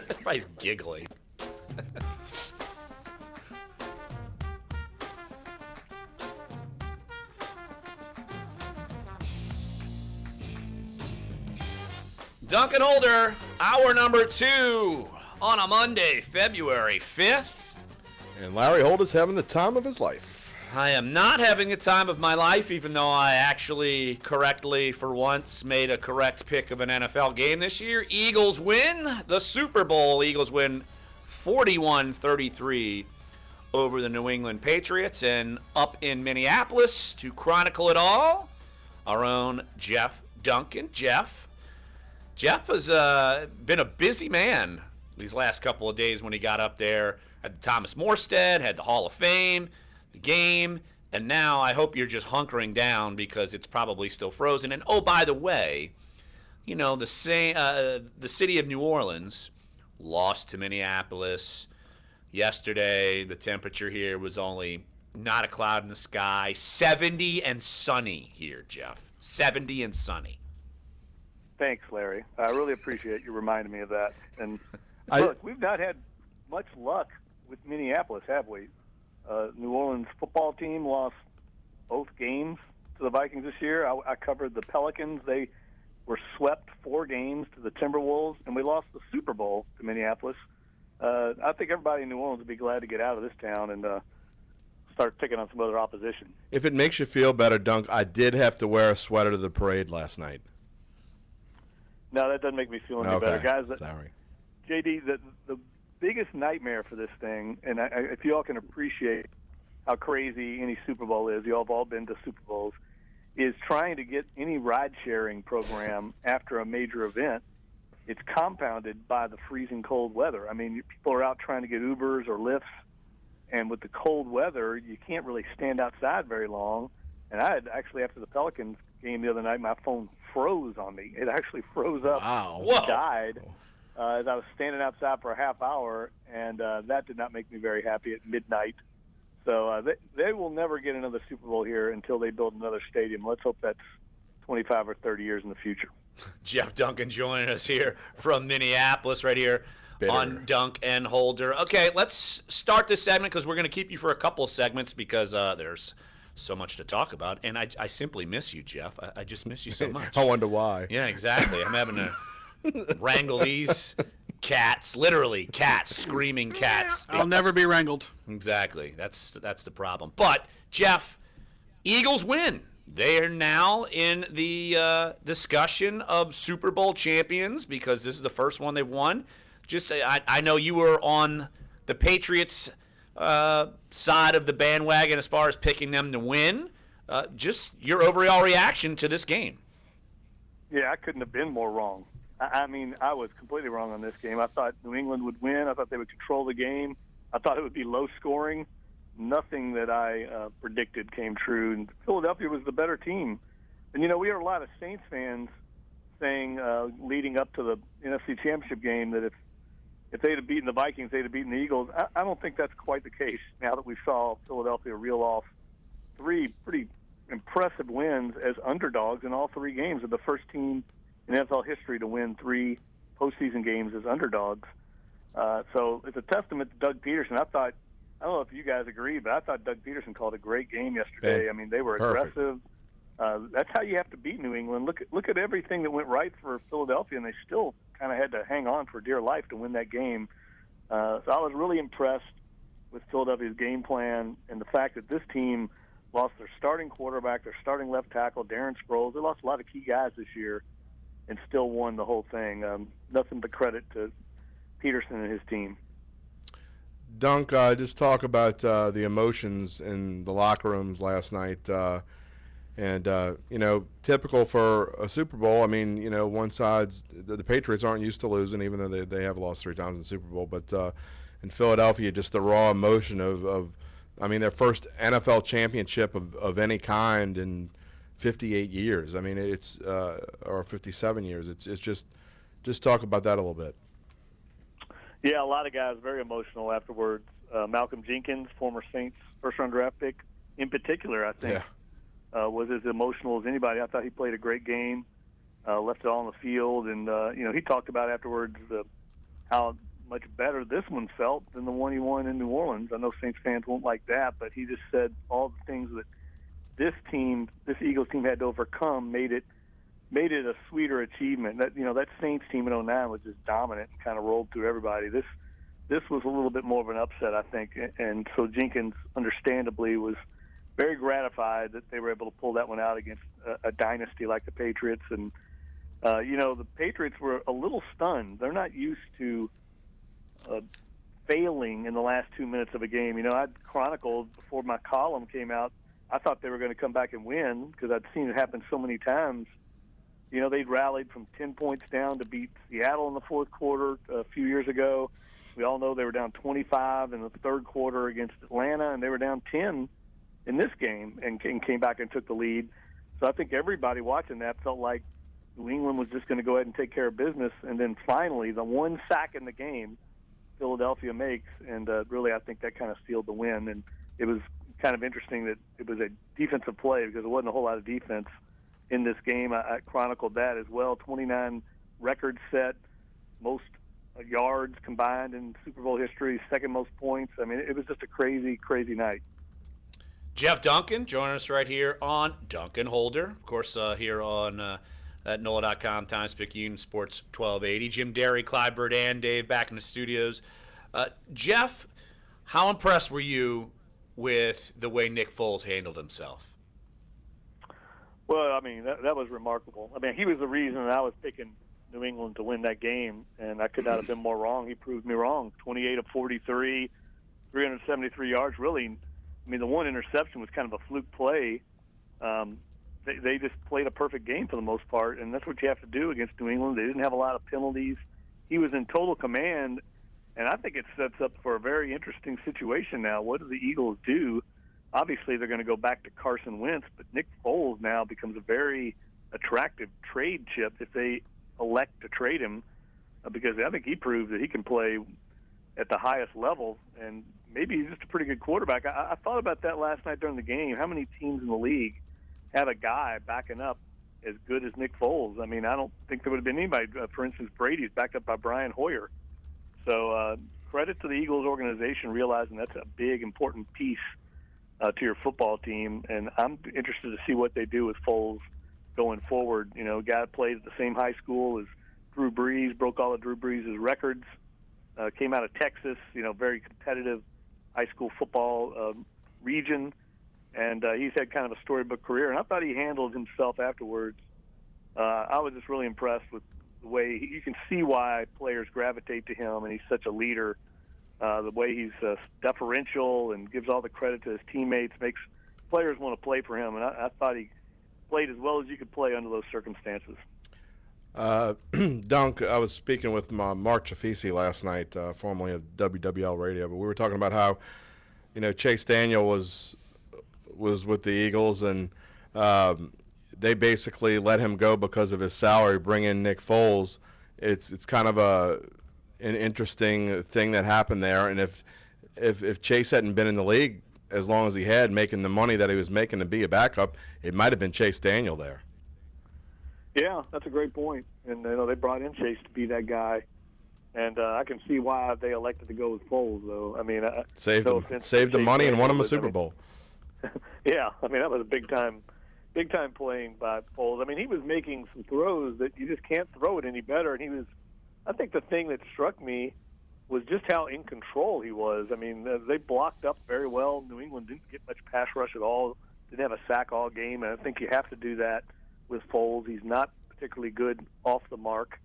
Everybody's giggling. Duncan Holder, hour number 2 on a Monday, February 5th.
And Larry Holder's having the time of his life.
I am not having the time of my life, even though I actually correctly, for once, made a correct pick of an NFL game this year. Eagles win the Super Bowl. Eagles win 41-33 over the New England Patriots. And up in Minneapolis to chronicle it all, our own Jeff Duncan. Jeff has been a busy man these last couple of days when he got up there. Had the Thomas Morstead, had the Hall of Fame, the game, and now I hope you're just hunkering down because it's probably still frozen. And, oh, by the way, you know, the city of New Orleans lost to Minneapolis yesterday. The temperature here was only not a cloud in the sky. 70 and sunny here, Jeff. 70 and sunny.
Thanks, Larry. I really appreciate you reminding me of that. And look, we've not had much luck with Minneapolis, have we? New Orleans football team lost both games to the Vikings this year. I covered the Pelicans. They were swept 4 games to the Timberwolves, and we lost the Super Bowl to Minneapolis. I think everybody in New Orleans would be glad to get out of this town and start picking on some other opposition.
If it makes you feel better, Dunc, I did have to wear a sweater to the parade last night.
No, that doesn't make me feel any better. Guys,
sorry.
JD, the biggest nightmare for this thing, and if you all can appreciate how crazy any Super Bowl is, you all have all been to Super Bowls, is trying to get any ride-sharing program after a major event. It's compounded by the freezing cold weather. I mean, people are out trying to get Ubers or Lyfts, and with the cold weather, you can't really stand outside very long. And I had actually, after the Pelicans game the other night, my phone froze on me. It actually froze up.
Wow.
It died as I was standing outside for a half hour, and that did not make me very happy at midnight. So they will never get another Super Bowl here until they build another stadium. Let's hope that's 25 or 30 years in the future.
Jeff Duncan joining us here from Minneapolis right here on Dunc and Holder. Okay, let's start this segment because we're going to keep you for a couple of segments because there's so much to talk about. And I simply miss you, Jeff. I just miss you so much.
I wonder why.
Yeah, exactly. I'm having to wrangle these cats, literally cats, screaming cats.
I'll never be wrangled.
Exactly. That's the problem. But, Jeff, Eagles win. They are now in the discussion of Super Bowl champions because this is the first one they've won. Just, I know you were on the Patriots side of the bandwagon as far as picking them to win. Just your overall reaction to this game.
Yeah, I couldn't have been more wrong. I mean, I was completely wrong on this game. I thought New England would win. I thought they would control the game. I thought it would be low scoring. Nothing that I predicted came true. And Philadelphia was the better team. And, you know, we heard a lot of Saints fans saying leading up to the NFC Championship game that if they'd have beaten the Vikings, they'd have beaten the Eagles. I don't think that's quite the case now that we saw Philadelphia reel off 3 pretty impressive wins as underdogs in all 3 games. Of the first team in NFL history to win 3 postseason games as underdogs. So it's a testament to Doug Peterson. I don't know if you guys agree, but I thought Doug Peterson called a great game yesterday. I mean, they were aggressive. That's how you have to beat New England. Look at everything that went right for Philadelphia, and they still kind of had to hang on for dear life to win that game. So I was really impressed with Philadelphia's game plan and the fact that this team lost their starting quarterback, their starting left tackle, Darren Sproles. They lost a lot of key guys this year and still won the whole thing. Nothing but credit to Peterson and his team.
Dunc, just talk about the emotions in the locker rooms last night. And, you know, typical for a Super Bowl, I mean, you know, one side's the Patriots aren't used to losing, even though they have lost 3 times in the Super Bowl. But in Philadelphia, just the raw emotion of I mean, their first NFL championship of any kind in 58 years. I mean, it's or 57 years. It's just talk about that a little bit.
Yeah, a lot of guys very emotional afterwards. Malcolm Jenkins, former Saints first-round draft pick, in particular, I think, was as emotional as anybody. I thought he played a great game, left it all on the field, and you know, he talked about afterwards how much better this one felt than the one he won in New Orleans. I know Saints fans won't like that, but he just said all the things that this Eagles team had to overcome made it a sweeter achievement. That, you know, that Saints team in 2009 was just dominant and kind of rolled through everybody. This was a little bit more of an upset, I think, and so Jenkins understandably was very gratified that they were able to pull that one out against a dynasty like the Patriots. And you know, the Patriots were a little stunned. They're not used to failing in the last 2 minutes of a game. You know, I'd chronicled before my column came out, I thought they were going to come back and win because I'd seen it happen so many times. You know, they'd rallied from 10 points down to beat Seattle in the fourth quarter a few years ago. We all know they were down 25 in the third quarter against Atlanta, and they were down 10 in this game and came back and took the lead. So I think everybody watching that felt like New England was just going to go ahead and take care of business. And then finally, the one sack in the game, Philadelphia makes, and really I think that kind of sealed the win. And it was kind of interesting that it was a defensive play because there wasn't a whole lot of defense in this game. I chronicled that as well. 29 records set, most yards combined in Super Bowl history, second most points. I mean, it was just a crazy, crazy night.
Jeff Duncan joining us right here on Duncan Holder. Of course, here on at NOLA.com, Times-Picayune, Sports 1280. Jim Derry, Clyde Bird, and Dave back in the studios. Jeff, how impressed were you with the way Nick Foles handled himself?
Well, I mean, that was remarkable. I mean, he was the reason I was picking New England to win that game, and I could not have been more wrong. He proved me wrong. 28 of 43, 373 yards. Really, I mean, the one interception was kind of a fluke play. They just played a perfect game for the most part, and that's what you have to do against New England. They didn't have a lot of penalties. He was in total command, and I think it sets up for a very interesting situation now. What do the Eagles do? Obviously, they're going to go back to Carson Wentz, but Nick Foles now becomes a very attractive trade chip if they elect to trade him, because I think he proved that he can play at the highest level, and maybe he's just a pretty good quarterback. I thought about that last night during the game. How many teams in the league have a guy backing up as good as Nick Foles? I mean, I don't think there would have been anybody. For instance, Brady's backed up by Brian Hoyer. So credit to the Eagles organization realizing that's a big, important piece to your football team, and I'm interested to see what they do with Foles going forward. You know, a guy that played at the same high school as Drew Brees, broke all of Drew Brees' records, came out of Texas, you know, very competitive high school football region, and he's had kind of a storybook career, and I thought he handled himself afterwards. I was just really impressed with the way you can see why players gravitate to him, and he's such a leader. The way he's deferential and gives all the credit to his teammates makes players want to play for him, and I thought he played as well as you could play under those circumstances.
Dunc, I was speaking with Mark Chafisi last night, formerly of WWL Radio, but we were talking about how, you know, Chase Daniel was with the Eagles, and they basically let him go because of his salary, bring in Nick Foles. It's kind of an interesting thing that happened there, and if Chase hadn't been in the league as long as he had, making the money that he was making to be a backup, it might have been Chase Daniel there.
Yeah, that's a great point. And you know, they brought in Chase to be that guy, and I can see why they elected to go with Foles. Though I mean,
saved the money and won him a Super Bowl.
Yeah, I mean that was a big time playing by Foles. I mean, he was making some throws that you just can't throw it any better, and he was. I think the thing that struck me was just how in control he was. I mean, they blocked up very well. New England didn't get much pass rush at all. Didn't have a sack all game, and I think you have to do that with Foles. He's not particularly good off the mark.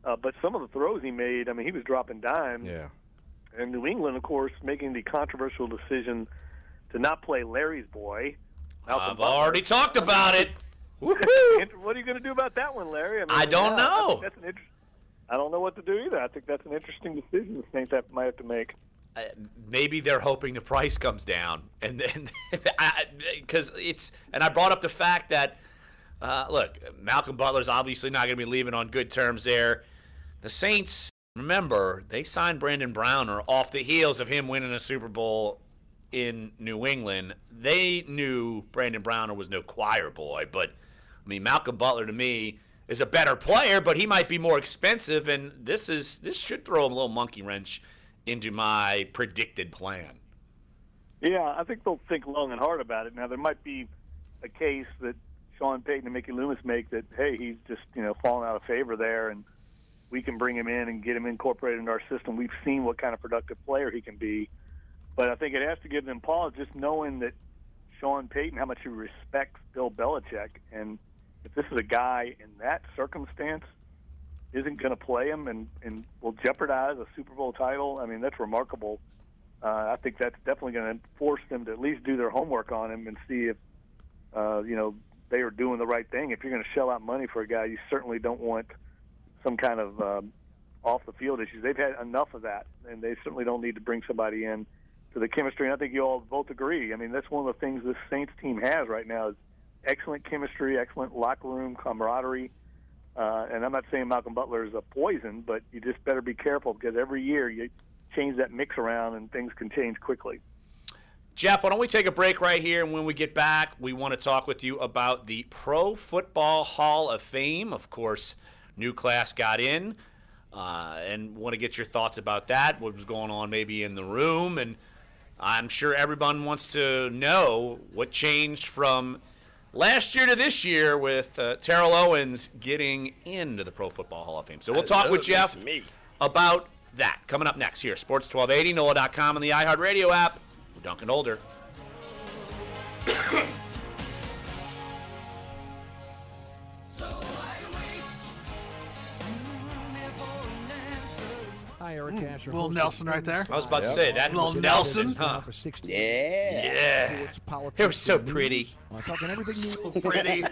But some of the throws he made, I mean, he was dropping dimes.
Yeah.
And New England, of course, making the controversial decision to not play Larry's boy.
I've already talked about it.
What are you going to do about that one, Larry?
I don't know.
I don't know what to do either. I think that's an interesting decision the Saints might have to make.
Maybe they're hoping the price comes down, and then because and I brought up the fact that look, Malcolm Butler's obviously not going to be leaving on good terms there. The Saints, remember, they signed Brandon Browner off the heels of him winning a Super Bowl in New England. They knew Brandon Browner was no choir boy, but I mean, Malcolm Butler to me is a better player, but he might be more expensive, and this should throw a little monkey wrench into my predicted plan.
Yeah, I think they'll think long and hard about it. Now, there might be a case that Sean Payton and Mickey Loomis make that, hey, he's just, fallen out of favor there, and we can bring him in and get him incorporated into our system. We've seen what kind of productive player he can be. But I think it has to give them pause just knowing that Sean Payton, how much he respects Bill Belichick, and if this is a guy in that circumstance isn't going to play him and will jeopardize a Super Bowl title, I mean, that's remarkable. I think that's definitely going to force them to at least do their homework on him and see if, they are doing the right thing. If you're going to shell out money for a guy, you certainly don't want some kind of off the field issues. They've had enough of that, and they certainly don't need to bring somebody in to the chemistry. And I think you all both agree. I mean, that's one of the things this Saints team has right now is excellent chemistry, excellent locker room camaraderie. And I'm not saying Malcolm Butler is a poison, but you just better be careful because every year you change that mix around and things can change quickly.
Jeff, why don't we take a break right here, and when we get back, we want to talk with you about the Pro Football Hall of Fame. Of course, new class got in, and want to get your thoughts about that, what was going on maybe in the room, and I'm sure everyone wants to know what changed from last year to this year with Terrell Owens getting into the Pro Football Hall of Fame. So we'll talk with Jeff about that coming up next here. Sports 1280, NOLA.com, and the iHeartRadio app. We're Dunc and Holder.
Hi, Eric Asher.
Little Nelson right there.
I was about to say, that
little
was
Nelson.
Huh?
Yeah.
They were so pretty.
Talking everything new.
So pretty.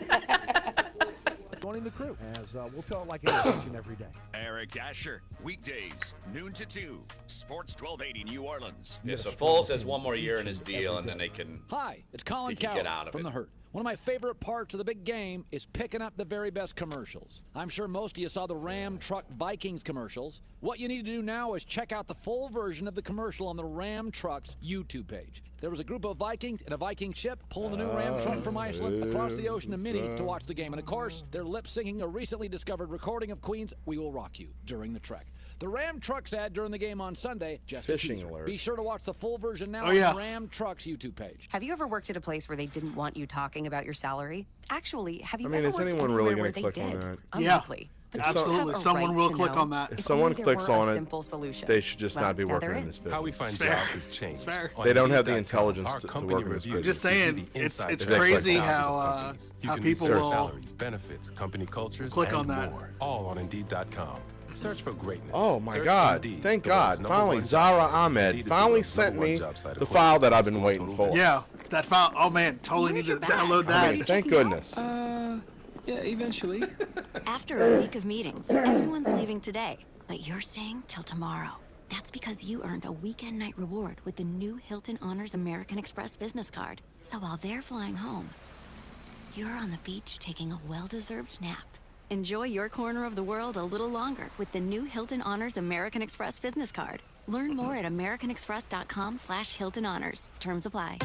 Joining the crew, as we'll tell it like it is each and every day.
Eric Asher, weekdays, noon to 2, Sports 1280 New Orleans.
Yeah, so Foles has one more year in his deal, and then they can.
Hi, it's Colin
get
Coward
out of
from
it.
The Hurt. One of my favorite parts of the big game is picking up the very best commercials. I'm sure most of you saw the Ram Truck Vikings commercials. What you need to do now is check out the full version of the commercial on the Ram Trucks YouTube page. There was a group of Vikings in a Viking ship pulling the new Ram truck from Iceland across the ocean to Minnie to watch the game. And of course, they're lip-syncing a recently discovered recording of Queen's We Will Rock You during the trek. The Ram Trucks ad during the game on Sunday, just
Fishing
a teaser.
alert.
Be sure to watch the full version now
Oh, yeah.
on the Ram Trucks YouTube page.
Have you ever worked at a place where they didn't want you talking about your salary? Actually, have you
I mean,
ever
is
worked
anyone
anywhere
really
where
going to
they
click on
did?
that?
Yeah.
Unlikely. But you
Absolutely.
have a
Someone
right
will
to
click
know.
on that.
If
If
someone
only there
clicks
were a
on it,
simple solution.
they should just
Well,
not be
now
working
there
in this
is.
business.
How we find
It's fair.
jobs has changed.
It's fair.
On
They don't have the
Indeed.com,
intelligence
our
to
company
work in this
reviews
business.
Just saying,
give you the
it's
inside
crazy
thousands of
how
companies. You
how
can
people
research
will
salaries, benefits, company cultures,
click
and
on that.
more. All on Indeed.com. Search for greatness.
Oh my
Search
God!
Indeed,
Thank
the
God!
world's number
Finally,
one job
Zara
site.
Ahmed
Indeed is the
finally
world's
sent
number one
me
job site
the
according
file
to
that I've been
Glassdoor
waiting
total
for.
Yeah, that file. Oh man, totally need to download that.
I mean, thank goodness.
Yeah, eventually.
After a week of meetings, everyone's leaving today, but you're staying till tomorrow. That's because you earned a weekend night reward with the new Hilton Honors American Express business card. So while they're flying home, you're on the beach taking a well-deserved nap. Enjoy your corner of the world a little longer with the new Hilton Honors American Express business card. Learn more at americanexpress.com/Hilton Honors. Terms apply.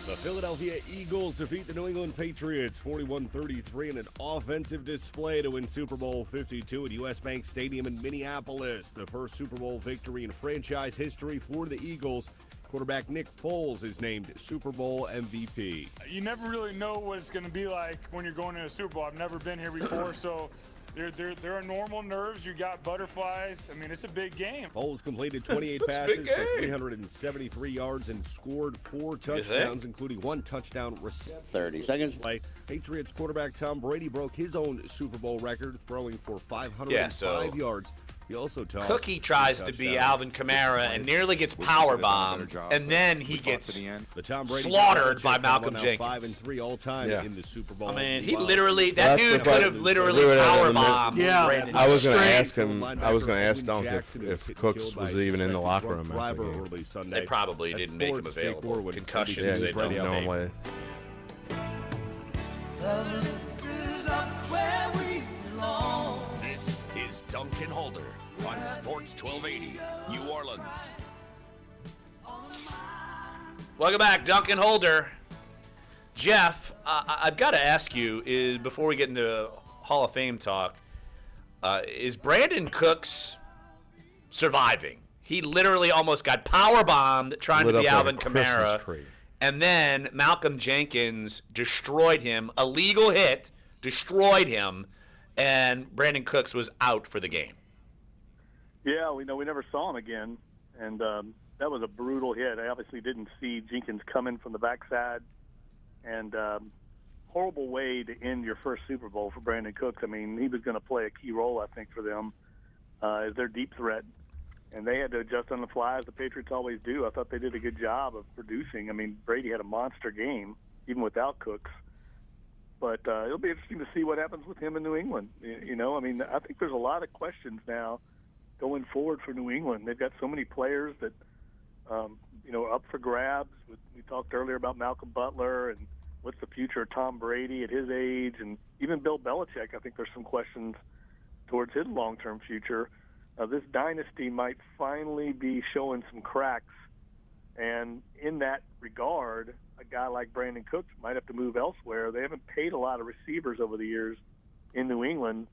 The Philadelphia Eagles defeat the New England Patriots 41-33 in an offensive display to win Super Bowl 52 at U.S. Bank Stadium in Minneapolis. The first Super Bowl victory in franchise history for the Eagles. Quarterback Nick Foles is named Super Bowl MVP.
You never really know what it's going to be like when you're going to a Super Bowl. I've never been here before, so there are normal nerves. You got butterflies. I mean, it's a big game.
Foles completed 28 passes for 373 yards and scored 4 touchdowns, including 1 touchdown reception.
30 seconds.
Play. Patriots quarterback Tom Brady broke his own Super Bowl record, throwing for 505 yards. He also tossed
Cookie tries to be Alvin Kamara and nearly gets powerbombed, and then he gets slaughtered by Malcolm Jenkins.
5-3 all time in the Super Bowl.
I mean, he literally, that dude could have literally powerbombed.
Yeah,
I was going to ask him. I was going to ask Dunc if Cooks was even in the locker room after the game.
They probably didn't make him available. Concussions, they don't
no
know.
way.
This is Dunc and Holder on Sports 1280, New Orleans.
Welcome back, Dunc and Holder. Jeff, I've got to ask you, before we get into Hall of Fame talk, is Brandon Cooks surviving? He literally almost got powerbombed trying to be Alvin Kamara. And then Malcolm Jenkins destroyed him. A legal hit, destroyed him, and Brandon Cooks was out for the game.
Yeah, we never saw him again, and that was a brutal hit. I obviously didn't see Jenkins coming from the backside, and horrible way to end your first Super Bowl for Brandon Cooks. I mean, he was going to play a key role, I think, for them as their deep threat, and they had to adjust on the fly, as the Patriots always do. I thought they did a good job of producing. I mean, Brady had a monster game, even without Cooks. But it'll be interesting to see what happens with him in New England. You know, I mean, I think there's a lot of questions now going forward for New England. They've got so many players that, you know, are up for grabs. We talked earlier about Malcolm Butler and what's the future of Tom Brady at his age, and even Bill Belichick. I think there's some questions towards his long-term future. This dynasty might finally be showing some cracks, and in that regard, a guy like Brandon Cooks might have to move elsewhere. They haven't paid a lot of receivers over the years in New England,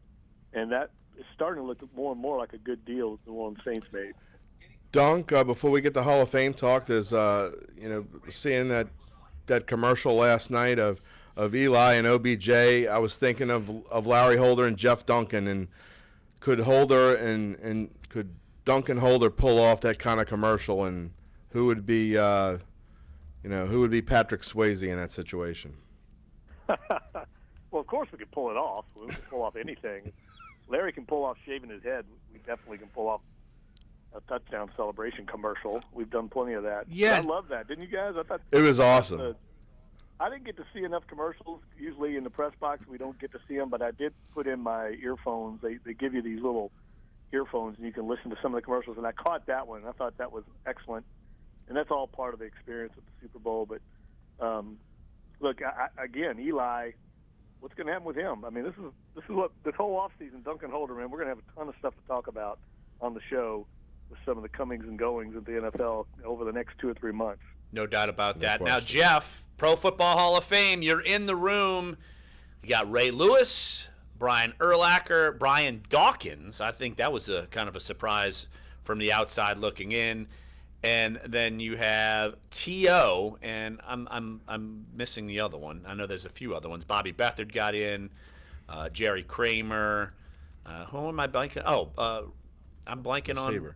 and that is starting to look more and more like a good deal that the New Orleans Saints made.
Dunc, before we get the Hall of Fame talk, there's you know, seeing that commercial last night of Eli and OBJ, I was thinking of Larry Holder and Jeff Duncan, and could Holder and could Duncan Holder pull off that kind of commercial, and who would be you know, who would be Patrick Swayze in that situation?
Well, of course we could pull it off. We can pull off anything. Larry can pull off shaving his head. We definitely can pull off a touchdown celebration commercial. We've done plenty of that.
Yeah.
I love that. Didn't you guys? I thought
It was awesome.
I didn't get to see enough commercials. Usually in the press box we don't get to see them, but I did put in my earphones. They give you these little earphones, and you can listen to some of the commercials, and I caught that one. I thought that was excellent. And that's all part of the experience at the Super Bowl. But, look, again, Eli, what's going to happen with him? I mean, this is what this whole offseason, Duncan Holder, man, we're going to have a ton of stuff to talk about on the show with some of the comings and goings of the NFL over the next 2 or 3 months.
No doubt about that. Now, Jeff, Pro Football Hall of Fame, you're in the room. You got Ray Lewis, Brian Urlacher, Brian Dawkins. I think that was a kind of a surprise from the outside looking in. And then you have T.O., and I'm missing the other one. I know there's a few other ones. Bobby Beathard got in, Jerry Kramer. Who am I blanking? Oh, I'm blanking
Receiver.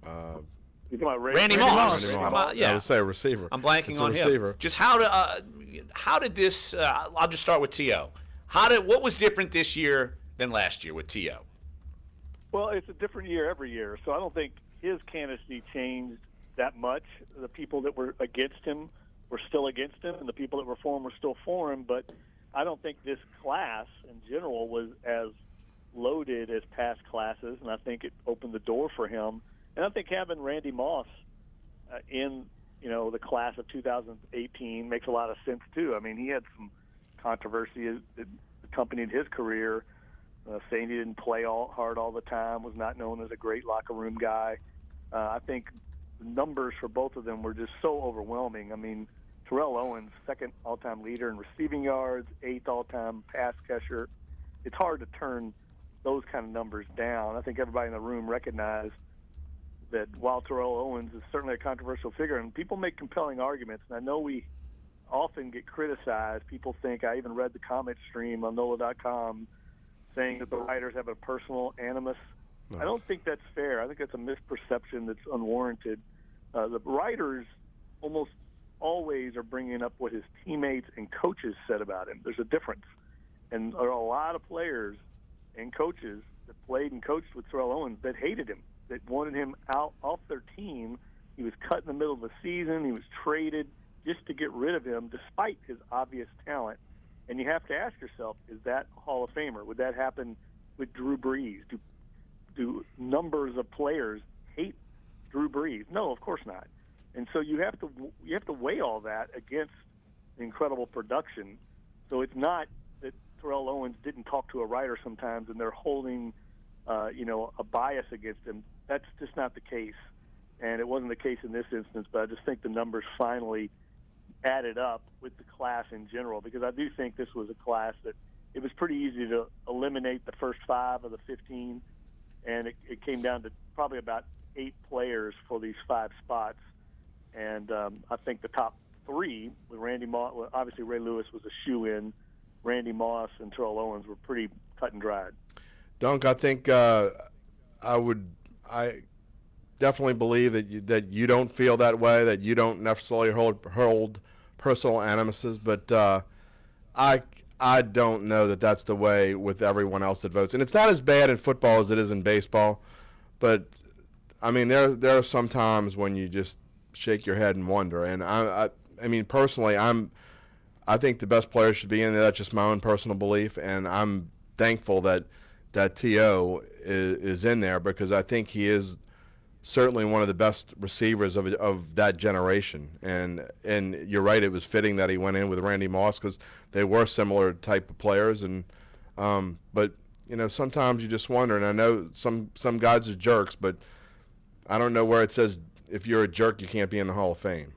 on.
You're talking about
Randy Moss.
Yeah, I would say a receiver.
I'm blanking
It's
on
a
him.
receiver.
Just how did this? I'll just start with T.O. What was different this year than last year with T.O.?
Well, it's a different year every year, so I don't think his candidacy changed that much. The people that were against him were still against him, and the people that were for him were still for him. But I don't think this class in general was as loaded as past classes, and I think it opened the door for him. And I think having Randy Moss in, you know, the class of 2018 makes a lot of sense too. I mean, he had some controversy that accompanied his career, saying he didn't play hard all the time, was not known as a great locker room guy. I think the numbers for both of them were just so overwhelming. I mean, Terrell Owens, second all-time leader in receiving yards, 8th all-time pass catcher. It's hard to turn those kind of numbers down. I think everybody in the room recognized that while Terrell Owens is certainly a controversial figure, and people make compelling arguments, and I know we often get criticized. People think, I even read the comment stream on NOLA.com saying that the writers have a personal animus. No. I don't think that's fair. I think that's a misperception that's unwarranted. The writers almost always are bringing up what his teammates and coaches said about him. There's a difference. And there are a lot of players and coaches that played and coached with Terrell Owens that hated him, that wanted him out off their team. He was cut in the middle of the season. He was traded just to get rid of him despite his obvious talent. And you have to ask yourself, is that a Hall of Famer? Would that happen with Drew Brees? Do numbers of players hate Drew Brees? No, of course not. And so you have to weigh all that against the incredible production. So it's not that Terrell Owens didn't talk to a writer sometimes and they're holding a bias against him. That's just not the case. And it wasn't the case in this instance, but I just think the numbers finally added up with the class in general, because I do think this was a class that it was pretty easy to eliminate the first 5 of the 15, and it came down to probably about 8 players for these 5 spots. And I think the top 3 with Randy Moss, well, obviously Ray Lewis was a shoe-in. Randy Moss and Terrell Owens were pretty cut and dried.
Dunc, I think I definitely believe that you don't feel that way, that you don't necessarily hold personal animuses, but I don't know that that's the way with everyone else that votes. And it's not as bad in football as it is in baseball, but I mean there are some times when you just shake your head and wonder. And I mean personally, I think the best players should be in there. That's just my own personal belief, and I'm thankful that T.O. is in there because I think he is certainly one of the best receivers of that generation. And you're right, it was fitting that he went in with Randy Moss because they were similar type of players. And but you know, sometimes you just wonder. And I know some guys are jerks, but I don't know where it says if you're a jerk you can't be in the Hall of Fame.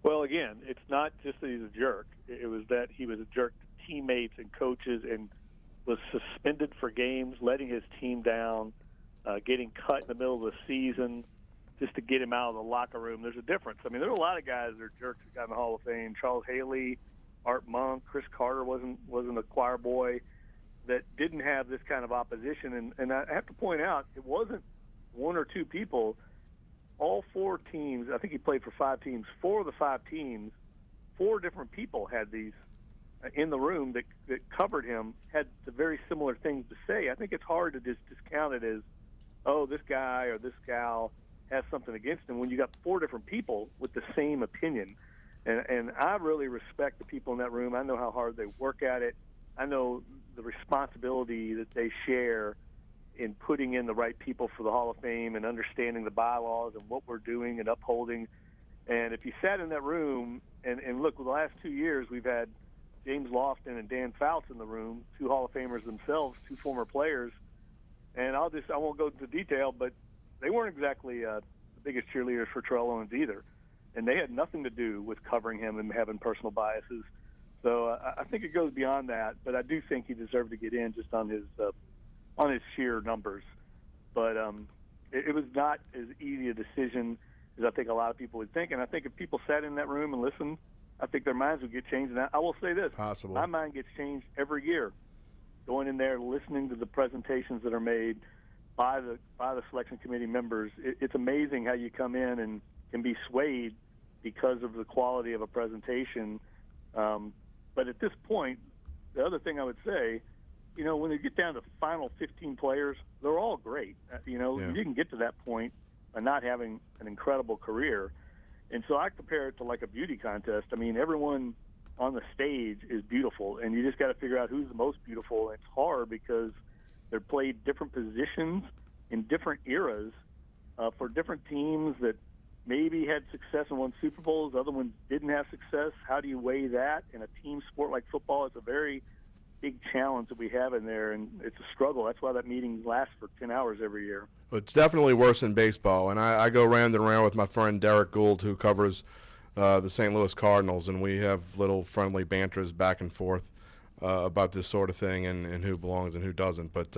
Well, again, it's not just that he's a jerk. It was that he was a jerk to teammates and coaches and was suspended for games, letting his team down, getting cut in the middle of the season just to get him out of the locker room. There's a difference. I mean, there are a lot of guys that are jerks that got in the Hall of Fame. Charles Haley, Art Monk, Chris Carter wasn't a choir boy that didn't have this kind of opposition. And I have to point out, it wasn't one or two people. All 4 teams, I think he played for 5 teams, 4 of the 5 teams, 4 different people had these in the room that covered him, had the very similar things to say. I think it's hard to just discount it as, oh, this guy or this gal has something against him when you got 4 different people with the same opinion. And I really respect the people in that room. I know how hard they work at it. I know the responsibility that they share in putting in the right people for the Hall of Fame and understanding the bylaws and what we're doing and upholding. And if you sat in that room, and look, the last 2 years we've had James Lofton and Dan Fouts in the room, 2 Hall of Famers themselves, 2 former players. And I won't go into detail, but they weren't exactly the biggest cheerleaders for Terrell Owens either. And they had nothing to do with covering him and having personal biases. So I think it goes beyond that, but I do think he deserved to get in just on his sheer numbers. But it was not as easy a decision as I think a lot of people would think. And I think if people sat in that room and listened, I think their minds would get changed. And I will say this.
Possible.
My mind gets changed every year. Going in there, listening to the presentations that are made by the selection committee members, it's amazing how you come in and can be swayed because of the quality of a presentation. But at this point, the other thing I would say, you know, when you get down to the final 15 players, they're all great. You can get to that point by not having an incredible career. And so I compare it to like a beauty contest. I mean, everyone on the stage is beautiful, and you just got to figure out who's the most beautiful. And it's hard because they're played different positions in different eras for different teams that maybe had success and won Super Bowls. Other ones didn't have success. How do you weigh that in a team sport like football? It's a very big challenge that we have in there, and it's a struggle. That's why that meeting lasts for 10 hours every year.
It's definitely worse in baseball, and I go round and around with my friend Derek Gould, who covers the St. Louis Cardinals, and we have little friendly banters back and forth about this sort of thing and who belongs and who doesn't. But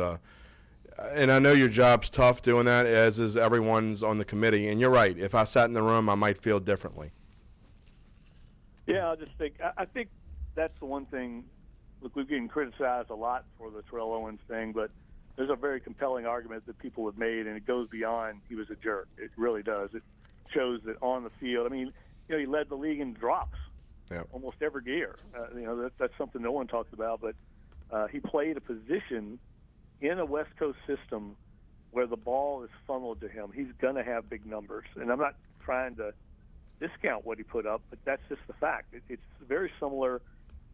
and I know your job's tough doing that, as is everyone's on the committee. And you're right. If I sat in the room, I might feel differently.
Yeah, I think that's the one thing. Look, we've getting criticized a lot for the Terrell Owens thing, but there's a very compelling argument that people have made, and it goes beyond he was a jerk. It really does. It shows that on the field, I mean, you know, he led the league in drops almost every year. That's something no one talks about, but he played a position in a West Coast system where the ball is funneled to him. He's going to have big numbers, and I'm not trying to discount what he put up, but that's just the fact. It's very similar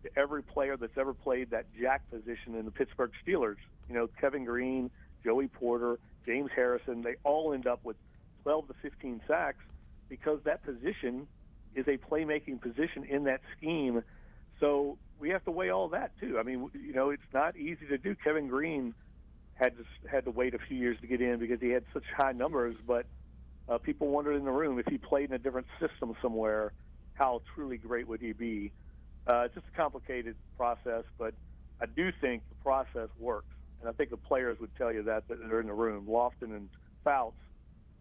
to every player that's ever played that jack position in the Pittsburgh Steelers. You know, Kevin Green, Joey Porter, James Harrison, they all end up with 12 to 15 sacks because that position is a playmaking position in that scheme. So we have to weigh all that too. I mean, you know, it's not easy to do. Kevin Green had to wait a few years to get in because he had such high numbers, but people wondered in the room if he played in a different system somewhere, how truly great would he be? It's just a complicated process, but I do think the process works. And I think the players would tell you that are in the room. Lofton and Fouts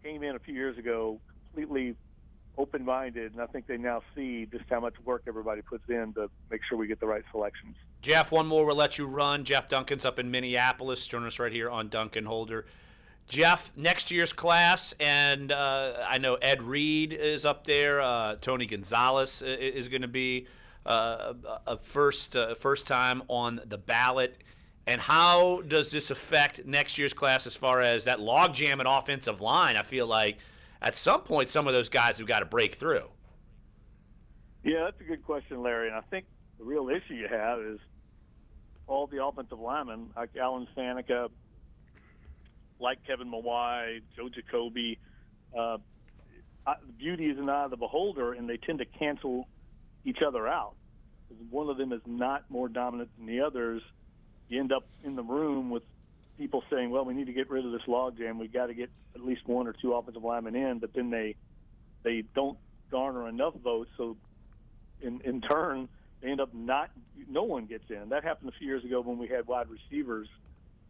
came in a few years ago completely open-minded, and I think they now see just how much work everybody puts in to make sure we get the right selections.
Jeff, one more. We'll let you run. Jeff Duncan's up in Minneapolis. Join us right here on Duncan Holder. Jeff, next year's class, and I know Ed Reed is up there. Tony Gonzalez is going to be a first time on the ballot. And how does this affect next year's class as far as that logjam at offensive line? I feel like at some point some of those guys have got to break through.
Yeah, that's a good question, Larry. And I think the real issue you have is all the offensive linemen, like Alan Faneca, like Kevin Mawai, Joe Jacoby. The beauty is in the eye of the beholder, and they tend to cancel each other out. If one of them is not more dominant than the others, you end up in the room with people saying, well, we need to get rid of this logjam. We've got to get at least one or two offensive linemen in, but then they don't garner enough votes, so in turn, they end up no one gets in. That happened a few years ago when we had wide receivers,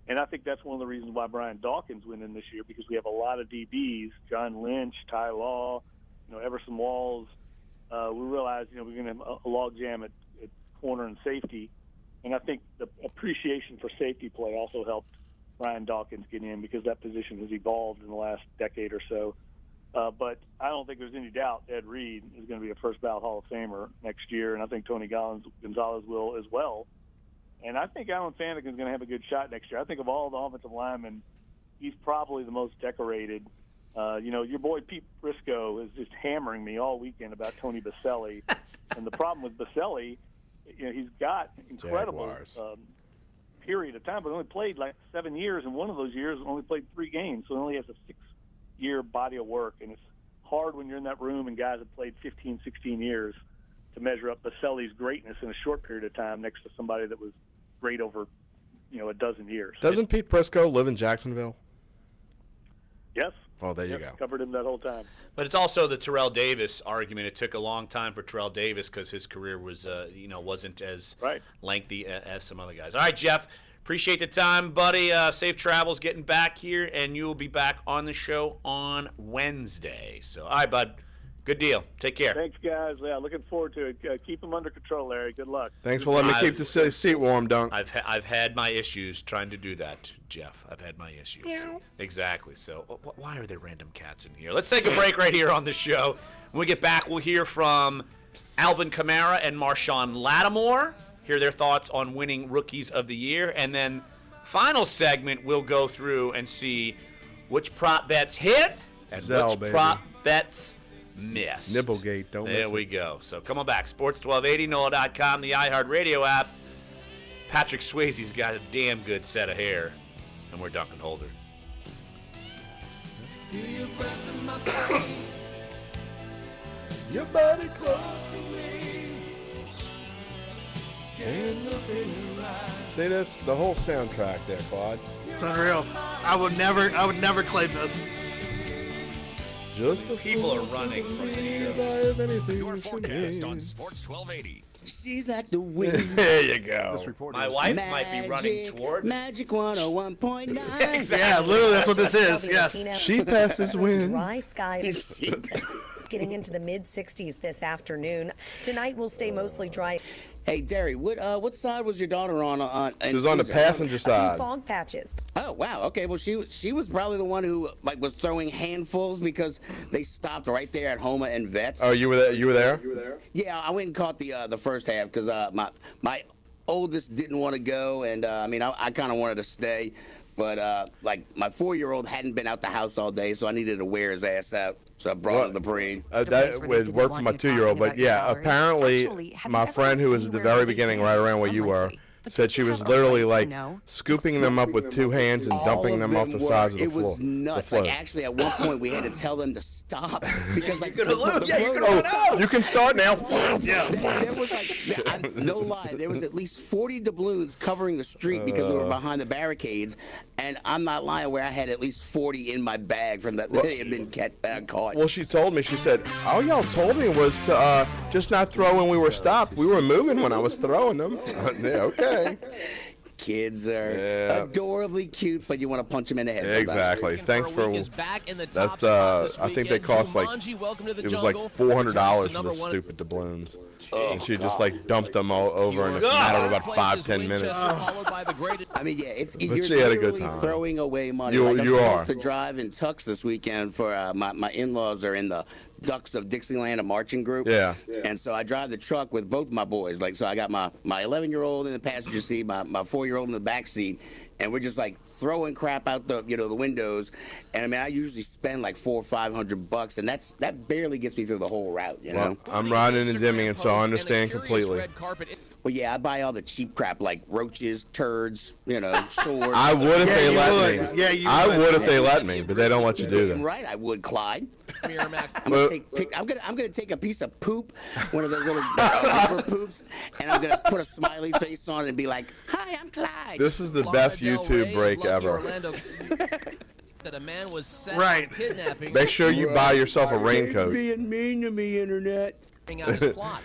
and I think that's one of the reasons why Brian Dawkins went in this year, because we have a lot of DBs, John Lynch, Ty Law, Everson Walls. We realized, we're going to have a logjam at corner and safety, and I think the appreciation for safety play also helped Brian Dawkins get in because that position has evolved in the last decade or so. But I don't think there's any doubt Ed Reed is going to be a first ballot Hall of Famer next year, and I think Tony Gonzalez will as well. And I think Alan Faneca is going to have a good shot next year. I think of all the offensive linemen, he's probably the most decorated. Your boy Pete Briscoe is just hammering me all weekend about Tony Baselli. And the problem with Baselli, he's got incredible period of time, but only played like 7 years, and one of those years only played 3 games, so he only has a 6-year body of work, and it's hard when you're in that room and guys have played 15, 16 years to measure up Baselli's greatness in a short period of time next to somebody that was great over, a dozen years.
Doesn't Pete Briscoe live in Jacksonville?
Yes.
Oh, there you go.
Covered him that whole time.
But it's also the Terrell Davis argument. It took a long time for Terrell Davis because his career was, wasn't as lengthy as some other guys. All right, Jeff, appreciate the time, buddy. Safe travels getting back here, and you will be back on the show on Wednesday. So, all right, bud. Good deal. Take care.
Thanks, guys. Yeah, looking forward to it. Keep them under control, Larry. Good luck.
Thanks for letting me keep the seat warm, Dunc.
I've had my issues trying to do that, Jeff. I've had my issues. Yeah. Exactly. So why are there random cats in here? Let's take a break right here on the show. When we get back, we'll hear from Alvin Kamara and Marshawn Lattimore. Hear their thoughts on winning Rookies of the Year. And then final segment, we'll go through and see which prop bets hit and which prop bets missed.
Nibblegate, don't miss it.
There we go. So come on back. Sports 1280, NOLA.com, the iHeartRadio app. Patrick Swayze's got a damn good set of hair. And we're Duncan Holder.
Feel your breath in my face.
Your body
close to me. Can't look in your eyes.
See this? The whole soundtrack there, Claude.
It's unreal. I would never claim this.
Just
people are running from the show.
Your forecast on Sports 1280.
She's like the wind.
There you go.
My wife might be running toward
Magic 101.9.
Exactly.
Yeah, literally, that's what this is. Yes.
She passes wind.
Dry skies. Getting into the mid-60s this afternoon. Tonight will stay mostly dry.
Hey, Derry, what side was your daughter on?
She was on the passenger side.
Fog patches.
Oh, wow. Okay, well, she was probably the one who was throwing handfuls because they stopped right there at Homa and Vets.
Oh, you were there? You were there?
Yeah, I went and caught the first half because my oldest didn't want to go, and I kind of wanted to stay. But, my 4-year-old hadn't been out the house all day, so I needed to wear his ass out. So I brought him to the parade.
That would work for my 2-year-old. But, yeah, apparently my friend who was at the very beginning, right around where you were, said she was literally, scooping them up with 2 hands and dumping them off the sides of the floor.
It was nuts. Actually, at one point, we had to tell them to stop. Because,
you can start now.
Yeah. There was, no lie, there was at least 40 doubloons covering the street because we were behind the barricades. And I'm not lying where I had at least 40 in my bag from that they had been caught.
Well, she told me, she said, all y'all told me was to just not throw when we were stopped. We were moving when I was throwing them. Yeah, okay.
Kids are adorably cute, but you want to punch them in the head sometimes.
Exactly. Thanks for that's. I think they cost it was like $400 for the stupid doubloons. And she just dumped them all over in a matter of about 5-10 minutes.
I mean, yeah,
but she had a good time.
Throwing away money.
You are.
To drive in Tux this weekend for my in-laws are in the Ducks of Dixieland, a marching group.
Yeah.
And so I drive the truck with both my boys. Like, so I got my 11-year-old in the passenger seat, my 4-year-old in the back seat, and we're just like throwing crap out the the windows. And I mean, I usually spend like $400 or $500, and that barely gets me through the whole route. You know.
I'm riding in Deming, so I understand completely.
Well, yeah, I buy all the cheap crap like roaches, turds, swords.
I would if they let me.
Yeah, you
I would if they let me, but they don't let you do that.
Right, I would, Clyde. I'm gonna take a piece of poop, one of those little rubber poops, and I'm gonna put a smiley face on it and be like, "Hi, I'm Clyde."
This is the best YouTube break ever.
That a man was set
right.
on kidnapping.
Make sure you buy yourself a raincoat.
Being mean to me, internet.
Out his plot.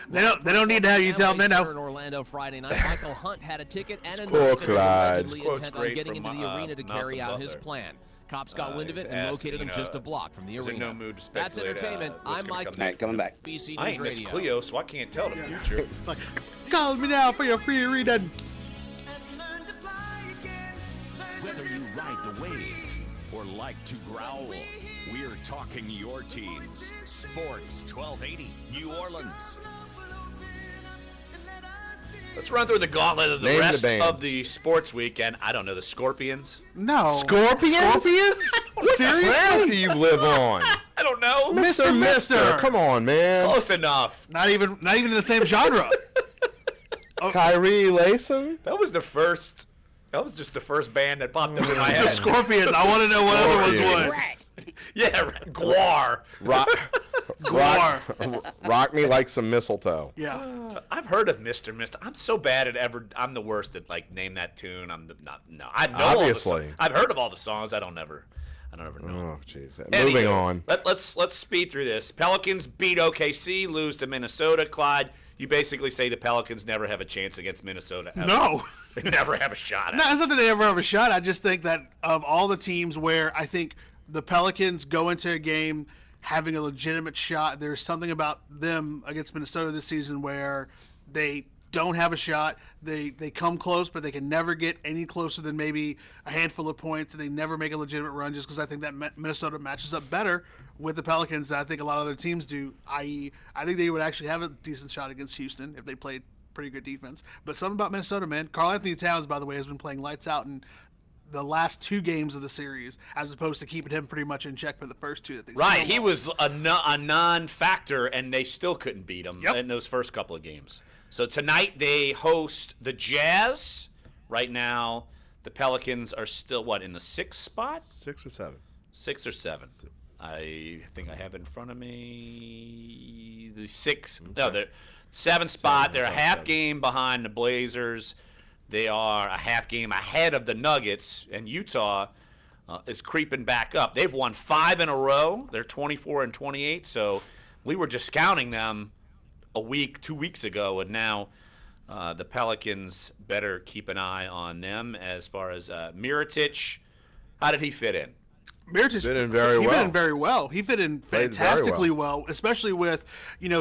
They don't need to have you tell me no.
In Orlando Friday night, Michael Hunt had a ticket and a
Poor
note
Clyde.
allegedly intent on getting into the arena to carry out his plan. Cops got wind of it and located him just a block from the arena.
No mood to
That's
speculate,
entertainment. I'm Mike.
All right, coming back.
BC
I ain't Miss Cleo, so I can't tell the future.
Call me now for your free reading.
Whether you ride the wave or like to growl, we're talking your teams. Sports 1280, New Orleans.
Let's run through the gauntlet of the
Name
rest
the band.
of the sports weekend. I don't know, the Scorpions?
No.
Scorpions?
Scorpions?
What
Seriously?
planet do you live on?
I don't know.
Mister. Come on, man.
Close enough.
Not even in the same genre.
Kyrie Layson?
That was just the first band that popped up in my
The
head.
Scorpions. I want to know what other ones was.
Yeah, Guar.
Rock me like some mistletoe.
Yeah.
I've heard of Mr. I'm so bad at I'm the worst at like name that tune. I know
Obviously.
all the songs. I've heard of all the songs. I don't ever know.
Oh, jeez.
Anywho,
Moving on.
Let's speed through this. Pelicans beat OKC, lose to Minnesota. Clyde, you basically say the Pelicans never have a chance against Minnesota. Ever.
No.
They never have a shot.
No, it's not that they ever have a shot. I just think that of all the teams where I think the Pelicans go into a game having a legitimate shot, there's something about them against Minnesota this season where they don't have a shot. They come close, but they can never get any closer than maybe a handful of points, and they never make a legitimate run just because I think that Minnesota matches up better with the Pelicans than I think a lot of other teams do, i.e. I think they would actually have a decent shot against Houston if they played pretty good defense. But something about Minnesota, man. Karl Anthony Towns, by the way, has been playing lights out in the last 2 games of the series, as opposed to keeping him pretty much in check for the first 2 that they
Right,
still
he
lost.
was a non-factor, and they still couldn't beat him in those first couple of games. So tonight they host the Jazz. Right now, the Pelicans are still, in the 6th spot?
6 or 7.
6 or 7. I think I have it in front of me. The 6th. Okay. No, they're 7th spot. They're a half game behind the Blazers. They are a half game ahead of the Nuggets, and Utah is creeping back up. They've won 5 in a row. They're 24-28, so we were just counting them 2 weeks ago, and now the Pelicans better keep an eye on them. As far as Mirotic, how did he fit in?
Mirotic
fit in very well.
He fit in very well. He fit in fantastically well, especially with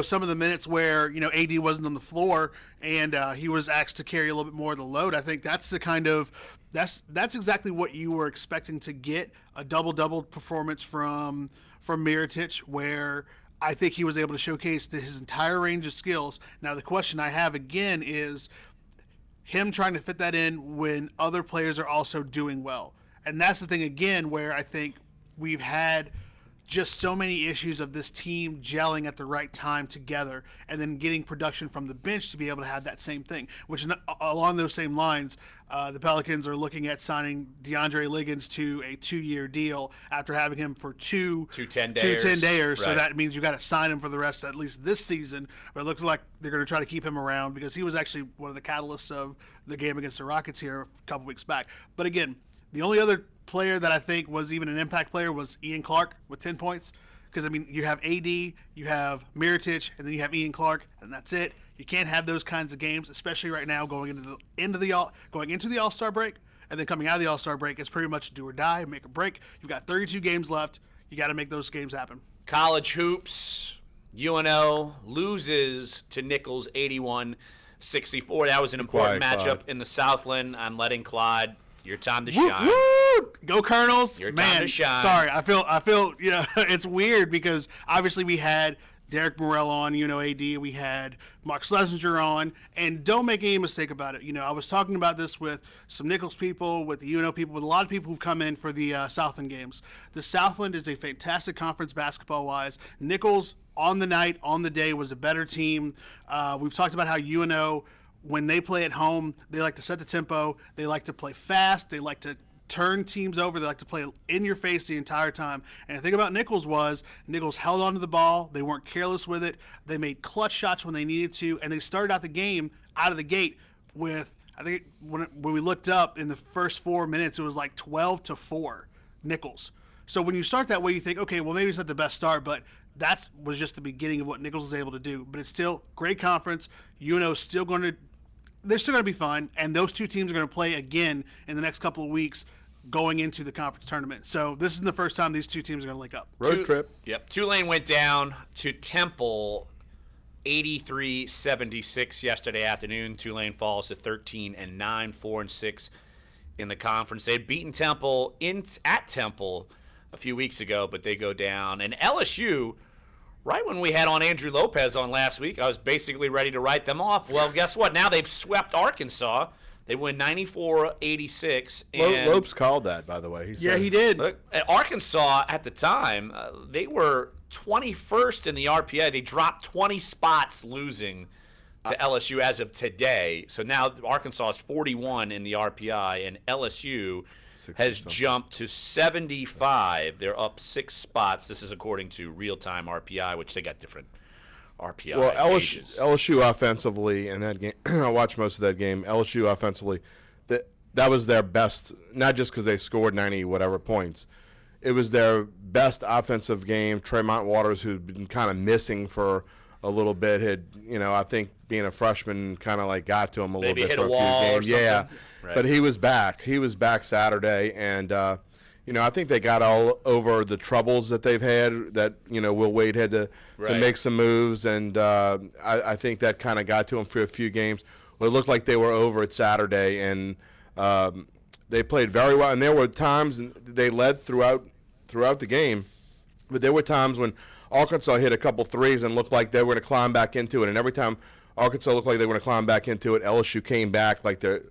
some of the minutes where AD wasn't on the floor and he was asked to carry a little bit more of the load. I think that's the kind of that's exactly what you were expecting to get, a double performance from Mirotic, where I think he was able to showcase his entire range of skills. Now the question I have again is him trying to fit that in when other players are also doing well. And that's the thing, again, where I think we've had just so many issues of this team gelling at the right time together and then getting production from the bench to be able to have that same thing, which along those same lines, the Pelicans are looking at signing DeAndre Liggins to a 2-year deal after having him for two
10-dayers.
10-dayers. So
Right.
that means you got to sign him for the rest, at least this season. But it looks like they're going to try to keep him around because he was actually one of the catalysts of the game against the Rockets here a couple weeks back. But again, the only other player that I think was even an impact player was Ian Clark with 10 points. Because, I mean, you have AD, you have Mirotic, and then you have Ian Clark, and that's it. You can't have those kinds of games, especially right now going into the All-Star break, and then coming out of the All-Star break. It's pretty much do or die, make or break. You've got 32 games left. You got to make those games happen.
College hoops, UNO loses to Nichols 81-64. That was an important matchup in the Southland. I'm letting Clyde, Your time to shine.
Woo! Go Colonels.
Your
Man,
time to shine.
Sorry, I feel it's weird because obviously we had Derek Morrell on, AD. We had Mark Schlesinger on, and don't make any mistake about it. I was talking about this with some Nichols people, with the UNO people, with a lot of people who've come in for the Southland games. The Southland is a fantastic conference basketball-wise. Nichols on the night, on the day, was a better team. We've talked about how UNO, when they play at home, they like to set the tempo. They like to play fast. They like to turn teams over. They like to play in your face the entire time. And the thing about Nichols was Nichols held onto the ball. They weren't careless with it. They made clutch shots when they needed to, and they started out the game out of the gate with, I think when we looked up in the first 4 minutes, it was like 12-4 Nichols. So when you start that way, you think, okay, well, maybe it's not the best start, but that was just the beginning of what Nichols was able to do. But it's still great conference. UNO's still going to they're still going to be fun, and those two teams are going to play again in the next couple of weeks going into the conference tournament. So this is the first time these two teams are going to link up.
Road trip.
Yep. Tulane went down to Temple 83-76 yesterday afternoon. Tulane falls to 13-9, 4-6 in the conference. They'd beaten Temple at Temple a few weeks ago, but they go down. And LSU, right when we had on Andrew Lopez on last week, I was basically ready to write them off. Well, guess what? Now they've swept Arkansas. They win 94-86.
Lopes called that, by the way.
He did.
Look, Arkansas at the time, they were 21st in the RPI. They dropped 20 spots losing to LSU as of today. So now Arkansas is 41 in the RPI, and LSU has jumped to 75. They're up 6 spots. This is according to real-time RPI, which they got different RPI.
Well, LSU offensively in that game, I watched most of that game. LSU offensively, that was their best, not just because they scored 90 whatever points. It was their best offensive game. Tremont Waters, who'd been kind of missing for a little bit, had, I think being a freshman kind of like got to him a little bit for a few games. Yeah, right. But he was back. He was back Saturday, and I think they got all over the troubles that they've had. That Will Wade had to make some moves, and I think that kind of got to him for a few games. Well, it looked like they were over it Saturday, and they played very well. And there were times they led throughout the game, but there were times when Arkansas hit a couple threes and looked like they were going to climb back into it. And every time Arkansas looked like they were going to climb back into it, LSU came back like they're,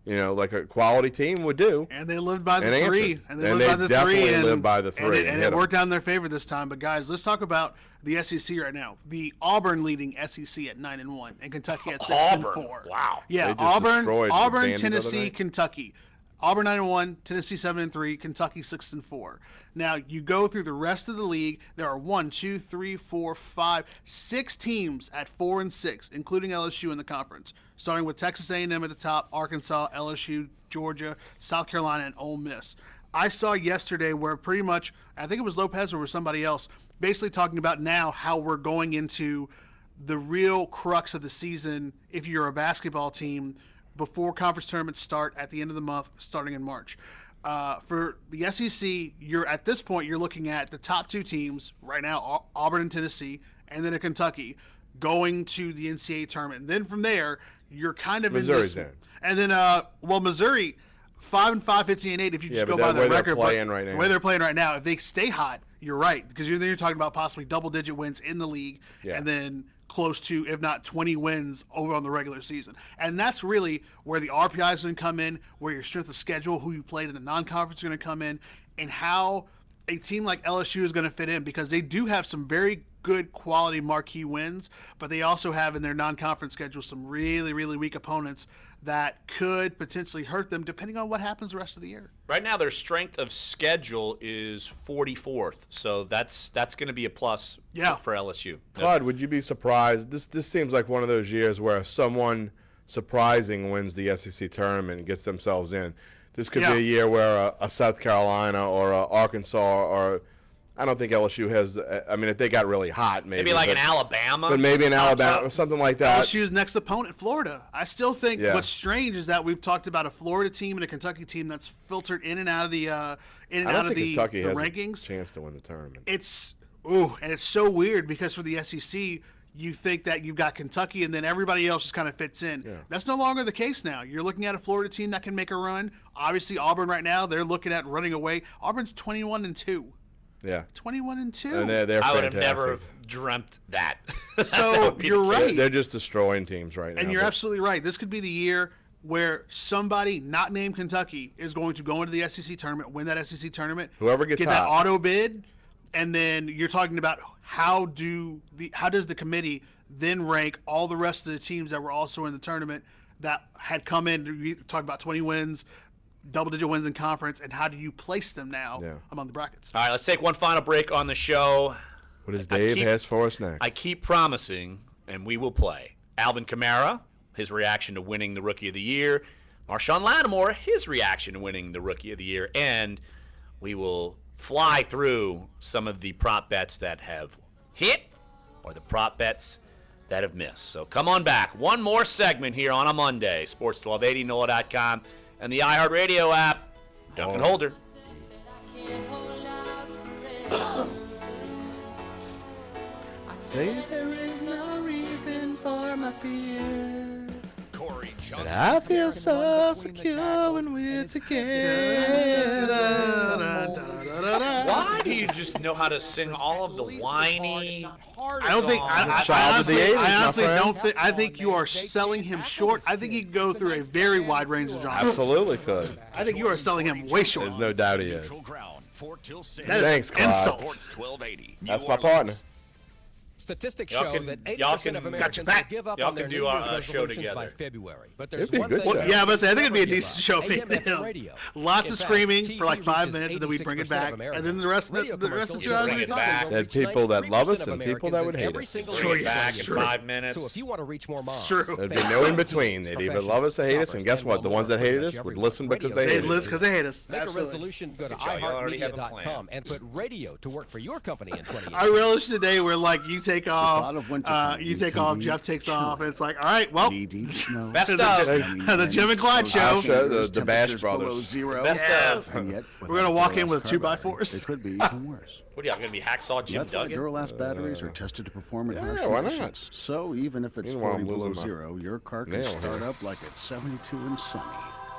like a quality team would do.
And they lived by the three.
And they definitely lived by the three.
And it worked out in their favor this time. But, guys, let's talk about the SEC right now. The Auburn leading SEC at 9-1 and Kentucky at 6-4.
Wow.
Yeah, Auburn, Tennessee, Kentucky. Auburn 9-1, Tennessee 7-3, Kentucky 6-4. Now you go through the rest of the league. There are 6 teams at 4-6, including LSU in the conference. Starting with Texas A&M at the top, Arkansas, LSU, Georgia, South Carolina, and Ole Miss. I saw yesterday where pretty much, I think it was Lopez or was somebody else, basically talking about now how we're going into the real crux of the season if you're a basketball team before conference tournaments start at the end of the month, starting in March. For the SEC, at this point, you're looking at the top 2 teams right now, Auburn and Tennessee, and then Kentucky going to the NCAA tournament. And then from there, you're kind of
Missouri's
in this. And then, Missouri, 5-5, 15-8. If you just go by their record, the way they're playing right now, if they stay hot, you're right, because you're talking about possibly double-digit wins in the league, and then close to, if not 20 wins over on the regular season. And that's really where the RPI is going to come in, where your strength of schedule, who you played in the non-conference is going to come in, and how a team like LSU is going to fit in, because they do have some very good quality marquee wins, but they also have in their non-conference schedule some really, really weak opponents that could potentially hurt them depending on what happens the rest of the year.
Right now, their strength of schedule is 44th, so that's going to be a plus for LSU.
Claude, would you be surprised? This seems like one of those years where someone surprising wins the SEC tournament and gets themselves in. This could be a year where a South Carolina or a Arkansas or I don't think LSU has. I mean, if they got really hot, maybe
like an Alabama,
but maybe an Alabama or something like that.
LSU's next opponent, Florida. I still think what's strange is that we've talked about a Florida team and a Kentucky team that's filtered in and out of the
Kentucky has
rankings.
A chance to win the tournament.
And it's so weird because for the SEC, you think that you've got Kentucky and then everybody else just kind of fits in.
Yeah.
That's no longer the case now. You're looking at a Florida team that can make a run. Obviously, Auburn right now, they're looking at running away. Auburn's 21-2.
Yeah.
21-2.
And they're
I would have
fantastic.
never dreamt that.
So you're right.
They're just destroying teams right now.
And you're absolutely right. This could be the year where somebody not named Kentucky is going to go into the SEC tournament, win that SEC tournament,
Whoever gets
get
hot.
that auto bid, and then you're talking about how does the committee then rank all the rest of the teams that were also in the tournament that had come in. You talk about 20 wins, double-digit wins in conference, and how do you place them now among the brackets?
All right, let's take one final break on the show.
What does Dave has for us next?
I keep promising, and we will play. Alvin Kamara, his reaction to winning the Rookie of the Year. Marshawn Lattimore, his reaction to winning the Rookie of the Year. And we will fly through some of the prop bets that have hit or the prop bets that have missed. So come on back. One more segment here on a Monday. Sports 1280, NOLA.com, and the iHeartRadio app. Duncan Holder.
I say there is no reason for my fear.
Corey Johnson.
And I feel so secure when we're together.
Why do you just know how to sing all of the whiny?
I don't think. I honestly don't think. I think you are selling him short. I think he can go through a very wide range of genres.
Absolutely could.
I think you are selling him way short.
There's no doubt he is.
That is
Thanks, Clyde.
insult.
That's my partner.
Statistics
Y'all
show
can-
that
y'all
80% of
can-
Americans
Got your
will
back.
give up
Y'all
on their
can
New
do our,
Year's
show
resolutions by
together.
February. But
It'd
there's
be a
one
good
thing
show.
Yeah, but I think it'd be a
never
decent
give
show.
up. AM, FM radio.
Lots
In
of
fact,
screaming
TV
for like 5
reaches
minutes, and then we bring it
86%
back,
of
and then the rest of
Radio
the rest of the 2
commercials
hours
bring
we
it
talk.
back.
There are people that love us
93%
and
of
people that would
Americans
hate
in every
us.
single
Bring it
radio
back in
station.
5 minutes.
So if you want to reach more moms,
True.
There'd be no in between. They'd either love us or hate us, and guess what? The ones that hated us would listen because they
They
hated
list
us.
because they hate us.
make a
Absolutely.
resolution, go to
Good job. Y'all already have a plan.
iHeartMedia.com and put radio to work for your company in 2018.
I relish the day where like you take off,
you take off,
Jeff takes off, and it's like, all right, well,
Best of.
the Jim and Clyde show.
The Bash Brothers.
Zero.
Best of.
And yet,
We're gonna walk in with 2x4s.
It could be even worse.
What are y'all going to be, Hacksaw Jim
That's why
Duggan?
Duralast batteries are tested to perform in harsh
why not?
conditions. So even if it's
Meanwhile,
40
I'm
below
losing my
zero, your car can
nail
start
here.
up like it's 72 and sunny.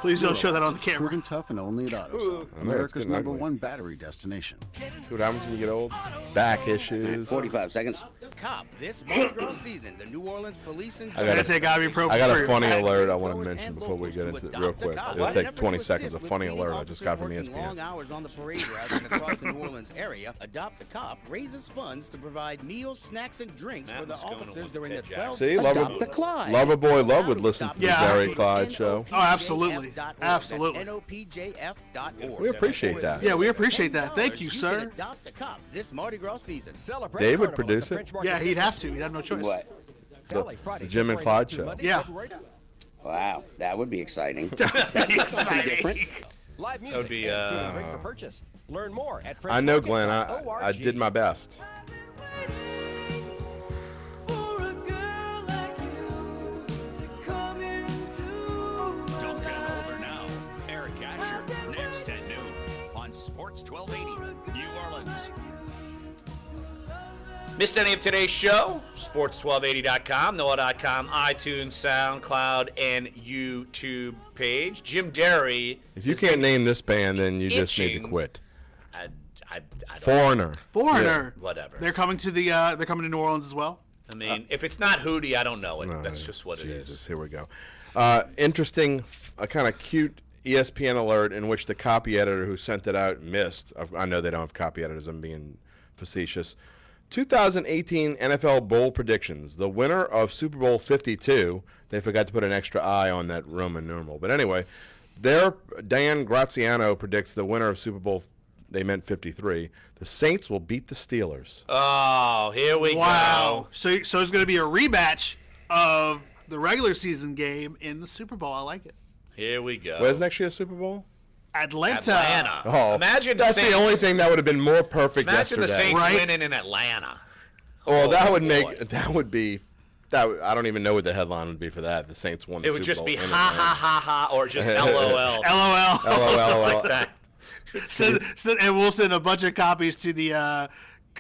Please don't show that on the camera.
Proven tough and only at AutoZone,
I know, it's
America's
getting
number
ugly.
one battery destination.
See what happens when you get old? Back issues.
45 seconds.
Cop this Mardi Gras season. The New Orleans Police and
I got a
ibuprofen.
funny alert I want to mention before we get into it real quick. It'll take 20 seconds. A funny alert I just got from
Long
ESPN.
hours on the parade route and across the New Orleans area. Adopt a Cop raises funds to provide meals, snacks, and drinks for the officers during the 12.
See,
Adopt the Clyde.
Lover Boy Love would listen to the Gary Clyde show.
Oh, absolutely, absolutely.
NOPJF.org.
We appreciate that.
Yeah, we appreciate that. Thank you, sir.
Adopt a Cop this Mardi Gras season.
Celebrate
Dave would
Carnival at
produce
the
it.
French Market
Yeah, he'd
District.
have to. He'd have no choice.
What?
Cali, Friday,
The Jim and
February
Clyde
2,
show.
Monday,
Yeah.
February 9.
Wow, that would be exciting.
Exciting.
Live music
That would be,
and food and drink for purchase. Learn more at
I know, Glenn. I did my best.
Duncan Holder now. Eric Asher next at noon on Sports 1280 New Orleans.
Missed any of today's show? Sports1280.com, NOLA.com, iTunes, SoundCloud, and YouTube page. Jim Derry.
If you can't name this band, then you just need to
itching.
quit.
I don't
Foreigner.
Foreigner.
Whatever.
They're coming to the. They're coming to New Orleans as well.
I mean, if it's not Hootie, I don't know it.
No,
That's just what it is.
Jesus, here we go. Interesting, a kind of cute ESPN alert in which the copy editor who sent it out missed. I know they don't have copy editors. I'm being facetious. 2018 NFL Bowl predictions. The winner of Super Bowl 52, they forgot to put an extra I on that Roman numeral. But anyway, Dan Graziano predicts the winner of Super Bowl, they meant 53, the Saints will beat the Steelers.
Oh, here we
Wow.
go.
So it's going to be a rematch of the regular season game in the Super Bowl. I like it.
Here we go.
Where's next year's Super Bowl?
Atlanta.
Oh,
Imagine
that's
Saints,
the only thing that would have been more perfect
Imagine
yesterday.
the Saints
Right?
winning in Atlanta.
Well,
Oh,
that would
boy.
I don't even know what the headline would be for that. The Saints won the
It would
Super
just
Bowl
be
in
ha
Atlanta.
ha ha ha or just LOL.
LOL.
LOL.
Like that.
And we'll send a bunch of copies to the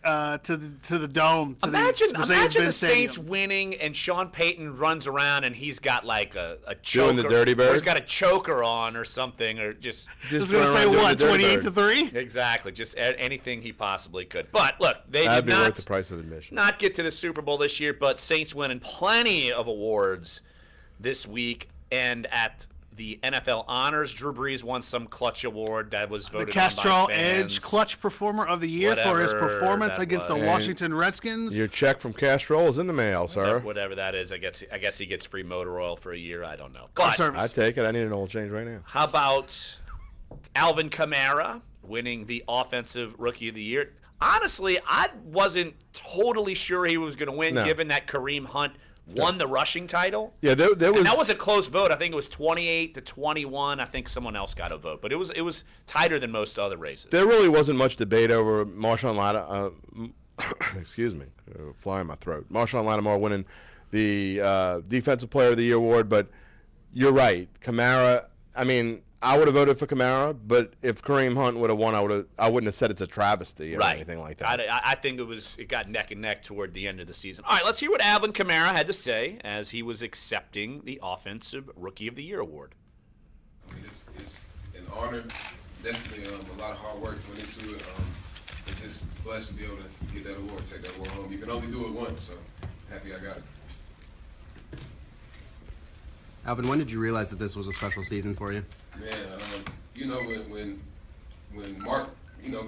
to the dome. To
Imagine
the Mercedes-Benz
the Saints
Stadium.
winning and Sean Payton runs around and he's got like a choker.
Doing the Dirty Bird?
Or he's got a choker on or something, or just
going to say what, 28-3?
Exactly, just anything he possibly could. But look, they
That'd
did
be
not
worth the price of admission.
Not get to the Super Bowl this year, but Saints winning plenty of awards this week. And at the NFL Honors, Drew Brees won some clutch award that was voted
the Castrol
on by fans.
Edge Clutch Performer of the Year for his performance against the Washington Redskins.
Your check from Castrol is in the mail, sir.
Whatever that is, I guess he gets free motor oil for a year. I don't know. But
I take it. I need an oil change right now.
How about Alvin Kamara winning the Offensive Rookie of the Year? Honestly, I wasn't totally sure he was going to win, given that Kareem Hunt won the rushing title.
Yeah, there was.
And that was a close vote. I think it was 28-21. I think someone else got a vote, but it was tighter than most other races.
There really wasn't much debate over Marshawn Lattimore. Excuse me, fly in my throat. Marshawn Lattimore winning the Defensive Player of the Year award, but you're right, Kamara. I mean, I would have voted for Kamara, but if Kareem Hunt would have won, I wouldn't have said it's a travesty or anything like that.
I think it got neck and neck toward the end of the season. All right, let's hear what Alvin Kamara had to say as he was accepting the Offensive Rookie of the Year award.
I mean, it's an honor. Definitely a lot of hard work went into it. It's just blessed to be able to get that award, take that award home. You can only do it once, so happy I got it.
Alvin, when did you realize that this was a special season for you?
Man, you know, when Mark,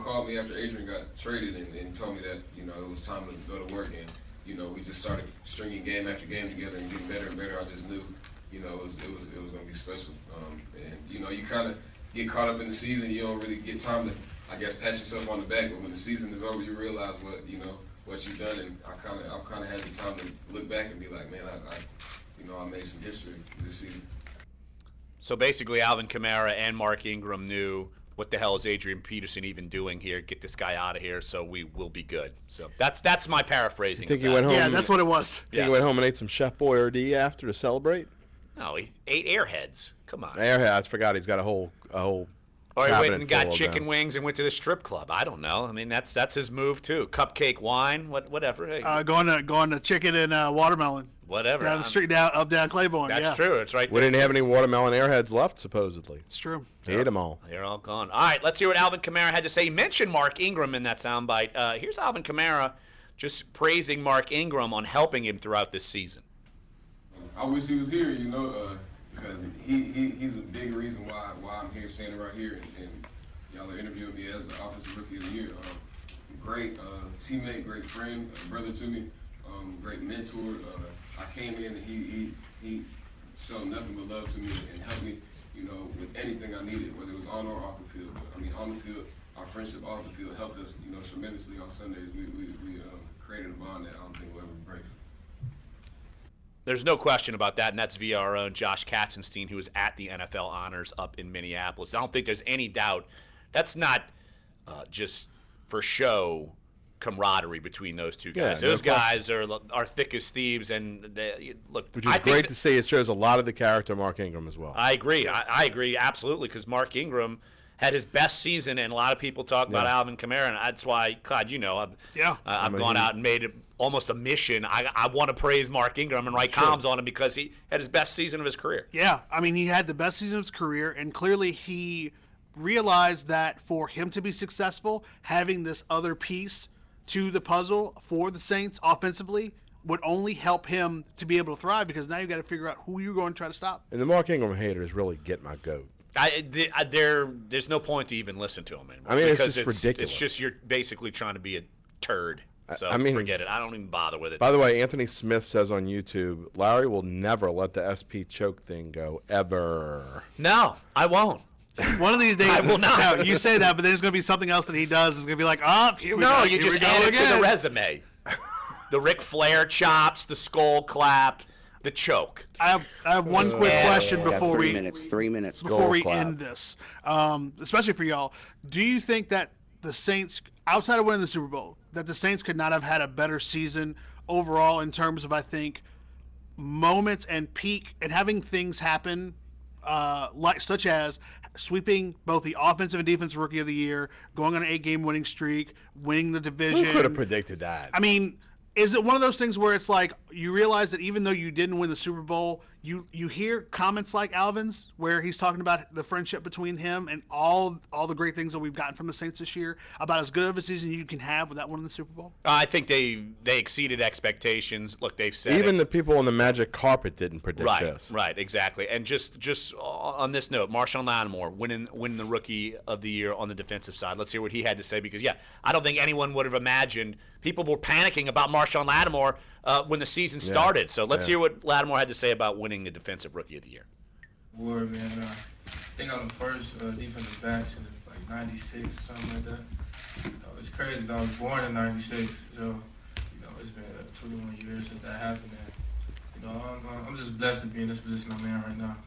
called me after Adrian got traded and told me that, it was time to go to work, and, we just started stringing game after game together and getting better and better. I just knew, it was going to be special. And, you kind of get caught up in the season. You don't really get time to, I guess, pat yourself on the back. But when the season is over, you realize what you've done. And I kind of had the time to look back and be like, man, I made some history this season.
So basically, Alvin Kamara and Mark Ingram knew, what the hell is Adrian Peterson even doing here? Get this guy out of here so we will be good. So that's my paraphrasing.
You think he went home?
Yeah, that's what it was.
Think he went home and ate some Chef Boyardee after to celebrate?
No, he ate Airheads. Come on.
Airheads. I forgot he's got a whole.
Or he went and got chicken wings and went to the strip club. I don't know. I mean, that's his move too. Cupcake wine, whatever. Hey.
Going to chicken and watermelon.
Whatever.
Down the street, up down Claiborne.
That's true. It's right there.
We didn't have any watermelon Airheads left, supposedly.
It's true.
He ate them all.
They're all gone. All right, let's hear what Alvin Kamara had to say. He mentioned Mark Ingram in that soundbite. Here's Alvin Kamara just praising Mark Ingram on helping him throughout this season.
I wish he was here, because he's a big reason why I'm here, standing right here, and y'all are interviewing me as the Offensive Rookie of the Year. Great teammate, great friend, brother to me, great mentor. I came in and he showed nothing but love to me and helped me, with anything I needed, whether it was on or off the field. But, I mean, on the field, our friendship off the field helped us, tremendously on Sundays. We created a bond that I don't think will ever break.
There's no question about that, and that's via our own Josh Katzenstein, who was at the NFL Honors up in Minneapolis. I don't think there's any doubt that's not just for show camaraderie between those two guys.
Yeah,
those guys are thick as thieves, and
which is great to see. It shows a lot of the character of Mark Ingram as well.
I agree. I agree absolutely, because Mark Ingram had his best season, and a lot of people talk about Alvin Kamara, and that's why, Clyde, I've gone out and made it almost a mission. I want to praise Mark Ingram and write columns on him because he had his best season of his career.
Yeah, I mean, he had the best season of his career, and clearly he realized that for him to be successful, having this other piece to the puzzle for the Saints offensively would only help him to be able to thrive, because now you got to figure out who you're going to try to stop.
And the Mark Ingram haters really get my goat.
There's no point to even listen to him anymore.
I mean,
because
it's just ridiculous.
It's just you're basically trying to be a turd. So
I mean,
forget it. I don't even bother with it.
By the way, Anthony Smith says on YouTube, Larry will never let the SP choke thing go, ever.
No, I won't.
One of these days,
I will not.
No, you say that, but there's going to be something else that he does. It's going to be like, here we go.
No, you just add it to the resume. The Ric Flair chops, the skull clap, the choke.
I have one quick question before we
3 minutes
before we end this, especially for y'all. Do you think that the Saints, outside of winning the Super Bowl, that the Saints could not have had a better season overall in terms of, I think, moments and peak and having things happen, such as sweeping both the offensive and defensive rookie of the year, going on an 8-game winning streak, winning the division.
Who could have predicted that?
I mean, is it one of those things where it's like you realize that even though you didn't win the Super Bowl, you hear comments like Alvin's where he's talking about the friendship between him and all the great things that we've gotten from the Saints this year, about as good of a season you can have without winning the Super Bowl?
I think they exceeded expectations. Look, they've said
even the people on the magic carpet didn't predict this.
Right, exactly. And just on this note, Marshawn Lattimore winning the Rookie of the Year on the defensive side. Let's hear what he had to say because, I don't think anyone would have imagined. People were panicking about Marshawn Lattimore when the season started. So let's hear what Lattimore had to say about winning the Defensive Rookie of the Year.
Award, man. I think I'm the first defensive back since like 96 or something like that. It's crazy that I was born in 96, so it's been 21 years since that happened. And I'm just blessed to be in this position I'm in right now.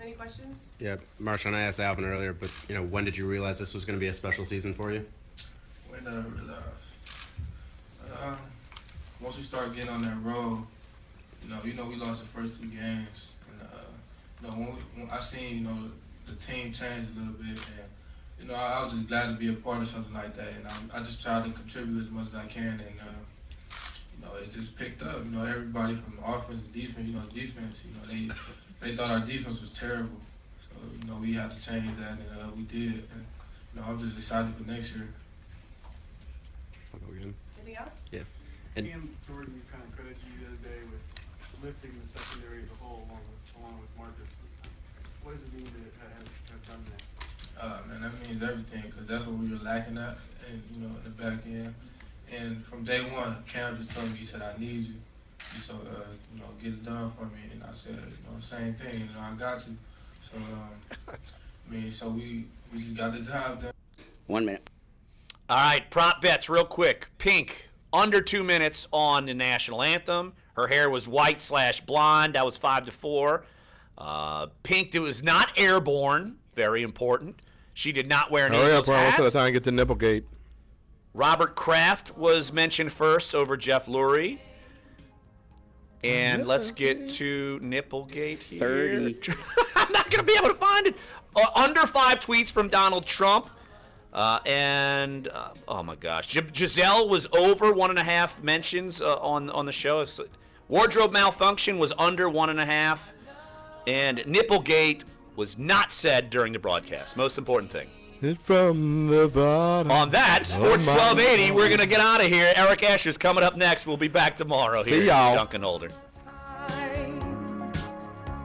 Any questions?
Yeah, Marshawn, I asked Alvin earlier, but when did you realize this was going to be a special season for you?
When did I realize? Once we started getting on that road, we lost the first 2 games, and when I seen the team change a little bit, and I was just glad to be a part of something like that, and I just tried to contribute as much as I can, and it just picked up. Everybody from offense to defense, defense, they thought our defense was terrible, so we had to change that, and we did, and I'm just excited for next year.
Anything else?
Yeah.
Cam Jordan, you kind of credited you the other day with lifting the secondary as a whole, along with Marcus. What does it mean to have done that?
Man, that means everything because that's what we were lacking at, and in the back end. And from day one, Cam just told me, he said, "I need you. So get it done for me." And I said, same thing. I got you. So so we just got the job done.
1 minute.
All right, prop bets real quick. Pink. Under 2 minutes on the national anthem. Her hair was white/blonde. That was 5-4. Pink was not airborne. Very important. She did not wear an Eagles hat.
Most of the time, get the Nipplegate.
Robert Kraft was mentioned first over Jeff Lurie. And let's get to Nipplegate here.
30.
I'm not going to be able to find it. Under 5 tweets from Donald Trump. Oh my gosh, Giselle was over 1.5 mentions on the show. Wardrobe malfunction was under 1.5, and Nipplegate was not said during the broadcast. Most important thing.
It from the bottom.
On that, Sports 1280, we're gonna get out of here. Eric Asher's coming up next. We'll be back tomorrow.
See
here
y'all.
Dunc and Holder.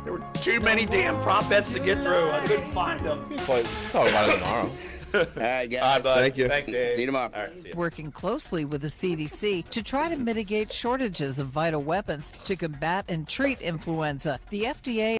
There were too many damn prop bets to get through. I couldn't find them.
Talk about it tomorrow.
All right, guys.
Thank you.
Thanks, Dave.
See you tomorrow.
All right, see you.
Working closely with the CDC to try to mitigate shortages of vital weapons to combat and treat influenza. The FDA